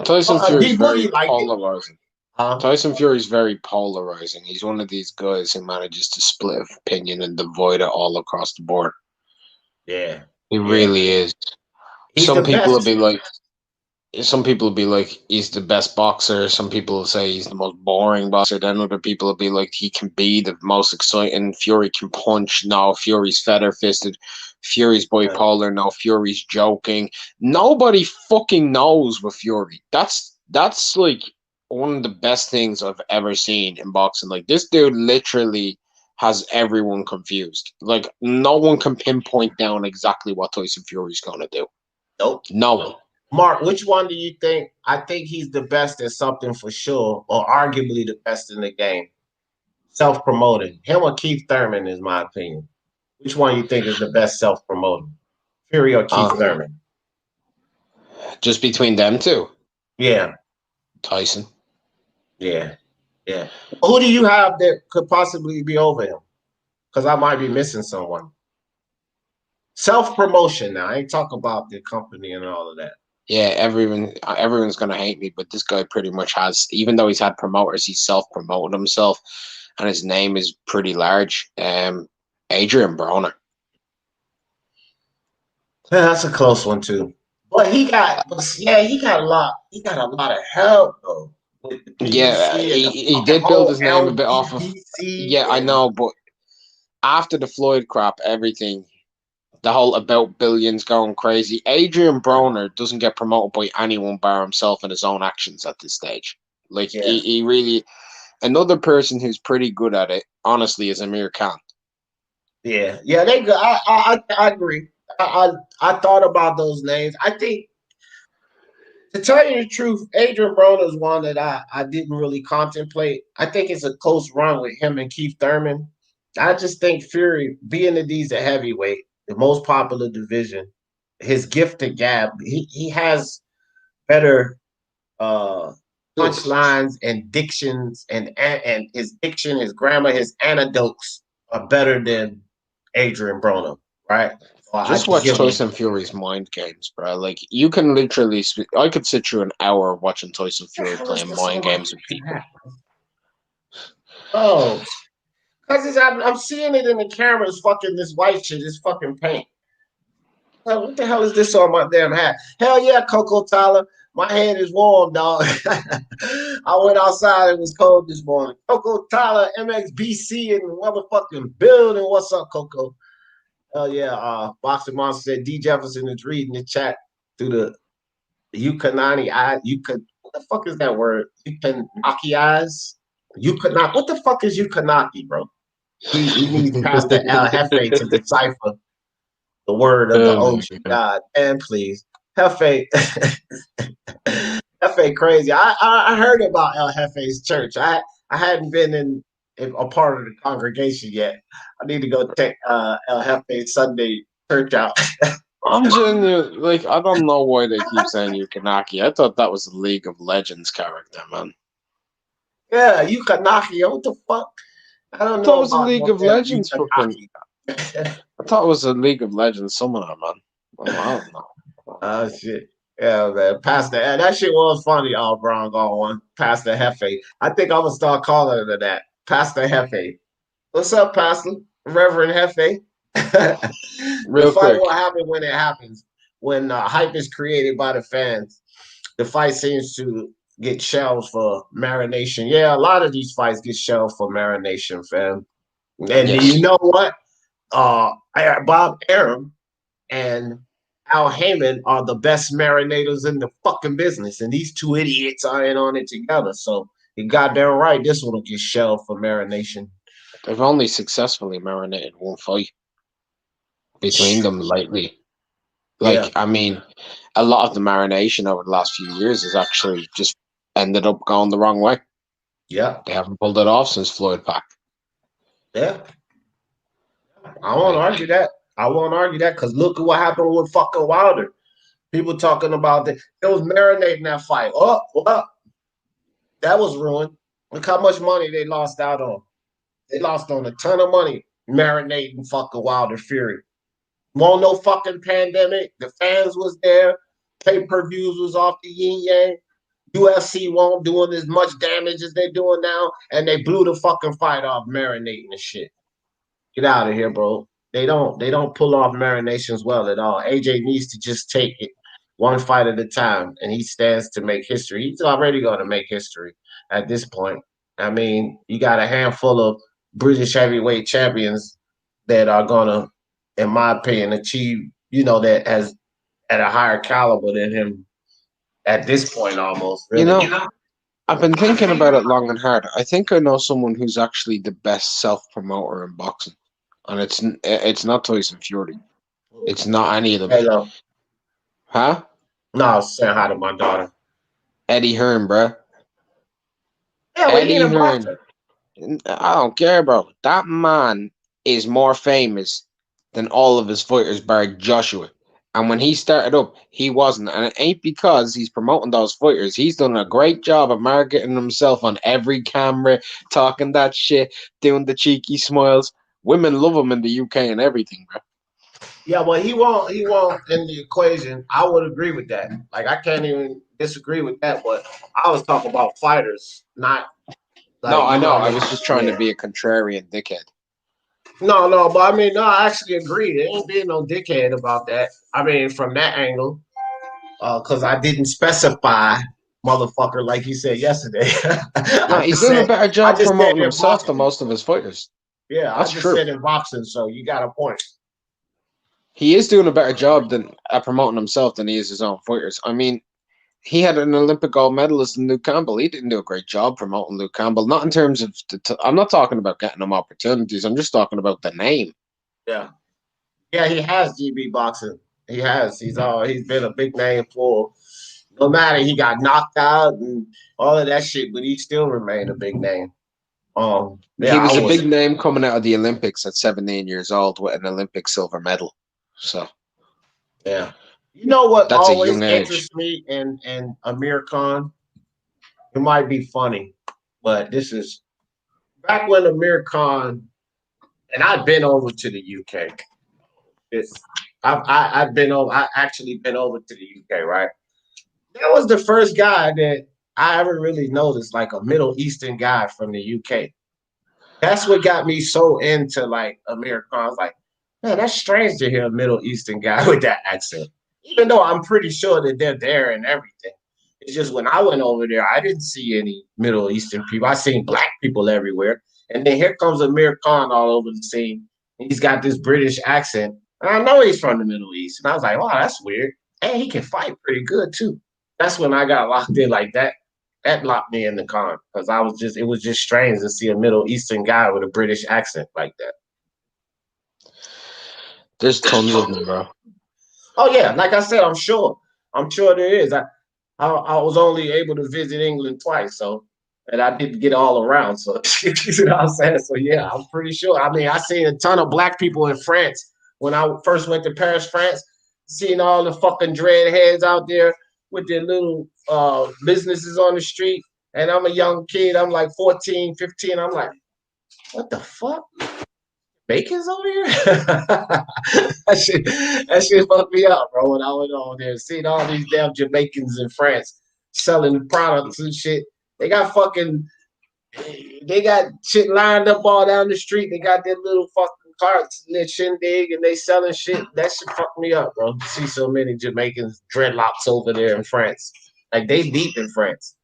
Tyson Fury's very like polarizing. Tyson Fury's very polarizing. He's one of these guys who manages to split opinion and divide it all across the board. Yeah. He really is. Some people will be like, he's the best boxer. Some people will say he's the most boring boxer. Then other people will be like, he can be the most exciting. Fury can punch. No, Fury's feather fisted. Fury's bipolar. No, Fury's joking. Nobody fucking knows with Fury. That's like one of the best things I've ever seen in boxing. Like, this dude literally has everyone confused. Like, no one can pinpoint down exactly what Tyson Fury's gonna do. Nope. No one. Mark, which one do you think? I think he's the best at something for sure, or arguably the best in the game. Self-promoting. Him or Keith Thurman is my opinion. Which one you think is the best self-promoting? Fury or Keith Thurman? Just between them two? Yeah. Tyson. Yeah. Yeah. Who do you have that could possibly be over him? Because I might be missing someone. Self-promotion now. I ain't talking about the company and all of that. Yeah, everyone's gonna hate me, but this guy pretty much has, even though he's had promoters, he's self-promoted himself, and his name is pretty large. Adrian Broner. Yeah, that's a close one too. But he got a lot. He got a lot of help though. Yeah, he did build his name a bit off of. Yeah, I know, but after the Floyd crap, everything. The whole about billions going crazy. Adrian Broner doesn't get promoted by anyone bar himself and his own actions at this stage. Like, he really... Another person who's pretty good at it, honestly, is Amir Khan. Yeah, they good. I agree. I thought about those names. I think, to tell you the truth, Adrian Broner is one that I didn't really contemplate. I think it's a close run with him and Keith Thurman. I just think Fury, being that he's a heavyweight, the most popular division, his gift to gab, he has better punchlines and dictions, and his diction, his grammar, his anecdotes are better than Adrian Broner, right? So just watch Tyson Fury's mind games, bro. Like, you can literally, I could sit through an hour watching Tyson Fury playing mind games with people. Oh. Because I'm seeing it in the cameras, fucking this white shit is fucking paint. What the hell is this on my damn hat? Hell yeah, Coco Tyler. My head is warm, dog. I went outside. It was cold this morning. Coco Tyler, MXBC in the motherfucking building. What's up, Coco? Hell yeah. Boxing Monster said D Jefferson is reading the chat through the Yukonani eye. What the fuck is that word? Yukonaki eyes? Yukonaki. What the fuck is Yukonaki, bro? He needs Pastor El Jefe to decipher the word of the ocean God. And please, Jefe, Jefe crazy. I heard about El Jefe's church. I hadn't been in a part of the congregation yet. I need to go check El Jefe's Sunday church out. I'm genuinely, like, I don't know why they keep saying Yukonaki. I thought that was a League of Legends character, man. Yeah, Yukonaki. What the fuck? I don't know. I thought it was a League of Legends fucking. I thought it was a League of Legends summoner, man. I don't know. Oh shit. Yeah, man. Pastor, that shit was funny, all brown gone one. Pastor Jefe. I think I'm gonna start calling her that. Pastor Jefe. What's up, Pastor? Reverend Jefe. Real quick. What happens when it happens? When hype is created by the fans, the fight seems to get shelved for marination. Yeah, a lot of these fights get shelved for marination, fam. And you know what? Bob Arum and Al Heyman are the best marinators in the fucking business, and these two idiots are in on it together. So You goddamn right. This one will get shelved for marination. They've only successfully marinated one fight between them lately. Yeah, Like, I mean, a lot of the marination over the last few years has actually just ended up going the wrong way. yeah, They haven't pulled it off since Floyd Pack. yeah. I won't Like, argue that. I won't argue that because look at what happened with fucking Wilder. People talking about that. It was marinating that fight. Oh, that was ruined. Look how much money they lost out on. They lost on a ton of money marinating fucking Wilder Fury. Won't no fucking pandemic. The fans was there. Pay-per-views was off the yin yang. UFC won't doing as much damage as they're doing now, and they blew the fucking fight off marinating and shit. Get out of here, bro. They don't pull off marinations well at all. AJ needs to just take it one fight at a time, and he stands to make history. He's already going to make history at this point. I mean, you got a handful of British heavyweight champions that are gonna, in my opinion, achieve, that has at a higher caliber than him at this point almost, you really. know, I've been thinking about it long and hard. I think I know someone who's actually the best self-promoter in boxing, and it's not Tyson Fury. It's not any of them. Hello. Huh? No, I was saying hi to my daughter. Eddie Hearn, bruh. Yeah, well, he Eddie ain't a Hearn. boxer. I don't care, bro. That man is more famous than all of his fighters, bar Joshua. And when he started up, he wasn't. And it ain't because he's promoting those fighters. He's done a great job of marketing himself on every camera, talking that shit, doing the cheeky smiles. Women love him in the UK and everything, bro. Yeah, well, he won't in the equation. I would agree with that. Like, I can't even disagree with that. But I was talking about fighters, not No, like I you know know. what I I mean. was just trying to Yeah. be a contrarian dickhead. No, but I mean, no, I actually agree. There ain't being no dickhead about that. I mean, from that angle, because I didn't specify, motherfucker, like you said yesterday. No, I he's just doing a said, better I job just said promoting in himself than boxing. most of his fighters. Yeah, I That's just true. said in boxing. So you got a point. He is doing a better job than at promoting himself than he is his own fighters. I mean, he had an Olympic gold medalist in Luke Campbell. He didn't do a great job promoting Luke Campbell. Not in terms of I'm not talking about getting him opportunities. I'm just talking about the name. Yeah, yeah, he has GB boxing. He has. He's been a big name for. No matter he got knocked out and all of that shit, but he still remained a big name. He Yeah, I was a was. big name coming out of the Olympics at 17 years old with an Olympic silver medal. So Yeah. You know what that's a always young age. interests me in Amir Khan? It might be funny, but this is back when Amir Khan and I've been over to the UK. It's I've been over. I actually been over to the UK, right? That was the first guy that I ever really noticed, like a Middle Eastern guy from the UK. That's what got me so into like Amir Khan. I was like, man, that's strange to hear a Middle Eastern guy with that accent. Even though I'm pretty sure that they're there and everything. It's just when I went over there, I didn't see any Middle Eastern people. I seen black people everywhere. And then here comes Amir Khan all over the scene. He's got this British accent. And I know he's from the Middle East. And I was like, wow, that's weird. And he can fight pretty good too. That's when I got locked in like that. That locked me in the con because it was just strange to see a Middle Eastern guy with a British accent like that. There's tons of them, bro. Oh yeah, like I said, I'm sure there is. I was only able to visit England twice, so and I didn't get all around. So you know what I'm saying. So yeah, I'm pretty sure. I mean, I seen a ton of black people in France when I first went to Paris, France. Seeing all the fucking dread heads out there with their little businesses on the street, and I'm a young kid. I'm like 14, 15. I'm like, what the fuck? Bacon's over here? that shit fucked me up, bro. When I went over there, seeing all these damn Jamaicans in France selling products and shit. They got fucking, they got shit lined up all down the street. They got their little fucking carts and their shindig, and they selling shit. That shit fucked me up, bro. To see so many Jamaicans dreadlocks over there in France, like they deep in France.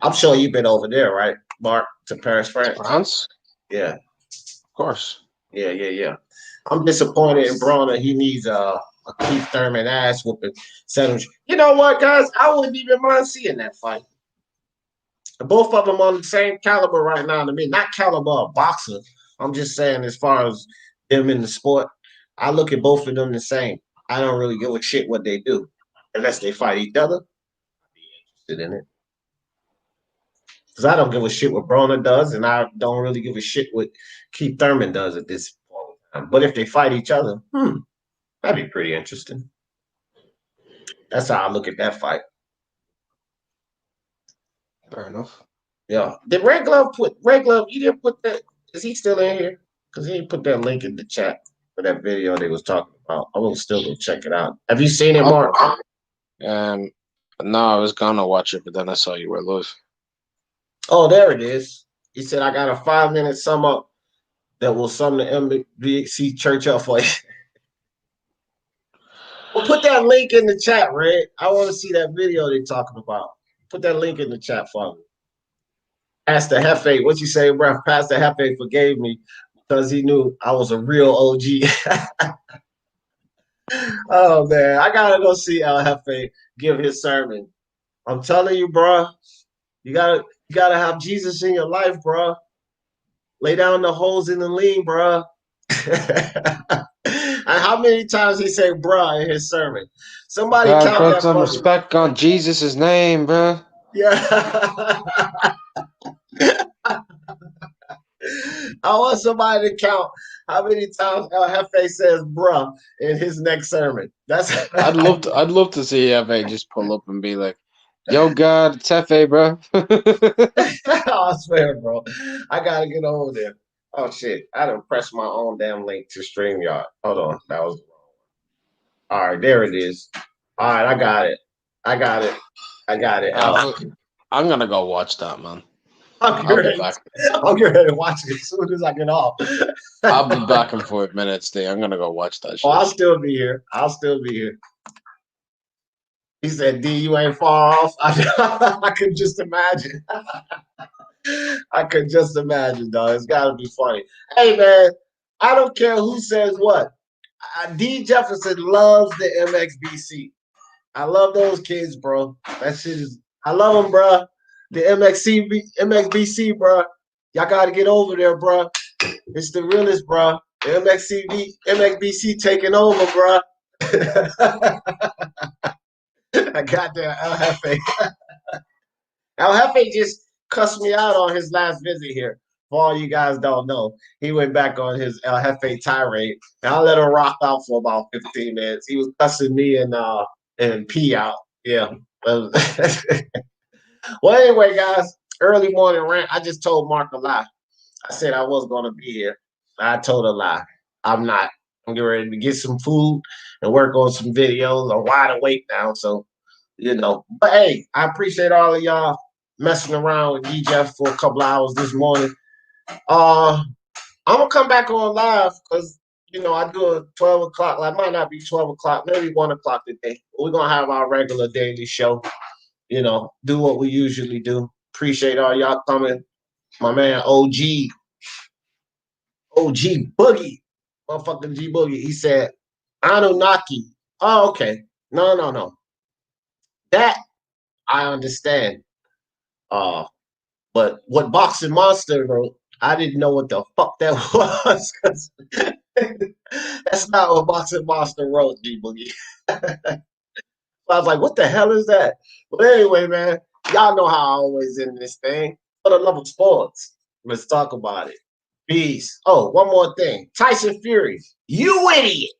I'm sure you've been over there, right, Mark, to Paris, France? France, Yeah. of course. Yeah. I'm disappointed in Brona. He needs a Keith Thurman ass whooping. You know what, guys? I wouldn't even mind seeing that fight. Both of them on the same caliber right now to me. Not caliber of boxer. I'm just saying as far as them in the sport, I look at both of them the same. I don't really give a shit what they do. Unless they fight each other, I'd be interested in it. Because I don't give a shit what Broner does, and I don't really give a shit what Keith Thurman does at this point in time. But if they fight each other, that'd be pretty interesting. That's how I look at that fight. Fair enough. Yeah. Did Red Glove you didn't put that? Is he still in here? Because he didn't put that link in the chat for that video they was talking about. I will still go check it out. Have you seen it, Mark? No, I was gonna watch it, but then I saw you were live. Oh, there it is. He said, I got a 5-minute sum up that will sum the MBC church up for you. Well, put that link in the chat, Red. I want to see that video they're talking about. Put that link in the chat for me. Pastor Hefe, what you say, bro? Pastor Hefe forgave me because he knew I was a real OG. Oh, man. I got to go see El Hefe give his sermon. I'm telling you, bro, you gotta have Jesus in your life, bro. Lay down the holes in the lean, bro. And how many times he say bruh in his sermon? Somebody Gotta count put that some for me. respect on Jesus' name, bro. Yeah. I want somebody to count how many times El Jefe says bruh in his next sermon. That's I'd love to see Hefe just pull up and be like, "Yo, God, it's Hefe, bro." I swear, bro. I gotta get over there. Oh shit. I done pressed my own damn link to StreamYard. Hold on. That was all right, there it is. All right, I got it. I'm gonna go watch that, man. I'm I'll be ready. back. I'm ready to watch it as soon as I get off. I'll be back in 5 minutes, D. I'm gonna go watch that shit. Oh, I'll still be here. He said, D, you ain't far off. I could just imagine. I could just imagine, dog. It's got to be funny. Hey, man, I don't care who says what. D Jefferson loves the MXBC. I love those kids, bro. That shit is, I love them, bro. The MXBC, bro. Y'all got to get over there, bro. It's the realest, bro. The MXBC taking over, bro. I got there, El Jefe. El Jefe just cussed me out on his last visit here. For all you guys don't know, he went back on his El Jefe tirade, and I let him rock out for about 15 minutes. He was cussing me and P out. Yeah. Well, anyway, guys, early morning rant. I just told Mark a lie. I said I was going to be here. I told a lie. I'm not. I'm getting ready to get some food and work on some videos. I'm wide awake now, so, you know. But, hey, I appreciate all of y'all messing around with DJ for a couple hours this morning. I'm going to come back on live because, you know, I do a 12 o'clock. It might not be 12 o'clock, maybe 1 o'clock today. We're going to have our regular daily show, you know, do what we usually do. Appreciate all y'all coming. My man, OG Boogie, motherfucking G Boogie. He said, Anunnaki. Oh, okay. No. That I understand. But what Boxing Monster wrote, I didn't know what the fuck that was. 'Cause that's not what Boxing Monster wrote, G Boogie. I was like, what the hell is that? But anyway, man, y'all know how I always end this thing. For the love of sports, let's talk about it. Peace. Oh, one more thing. Tyson Fury, you idiot.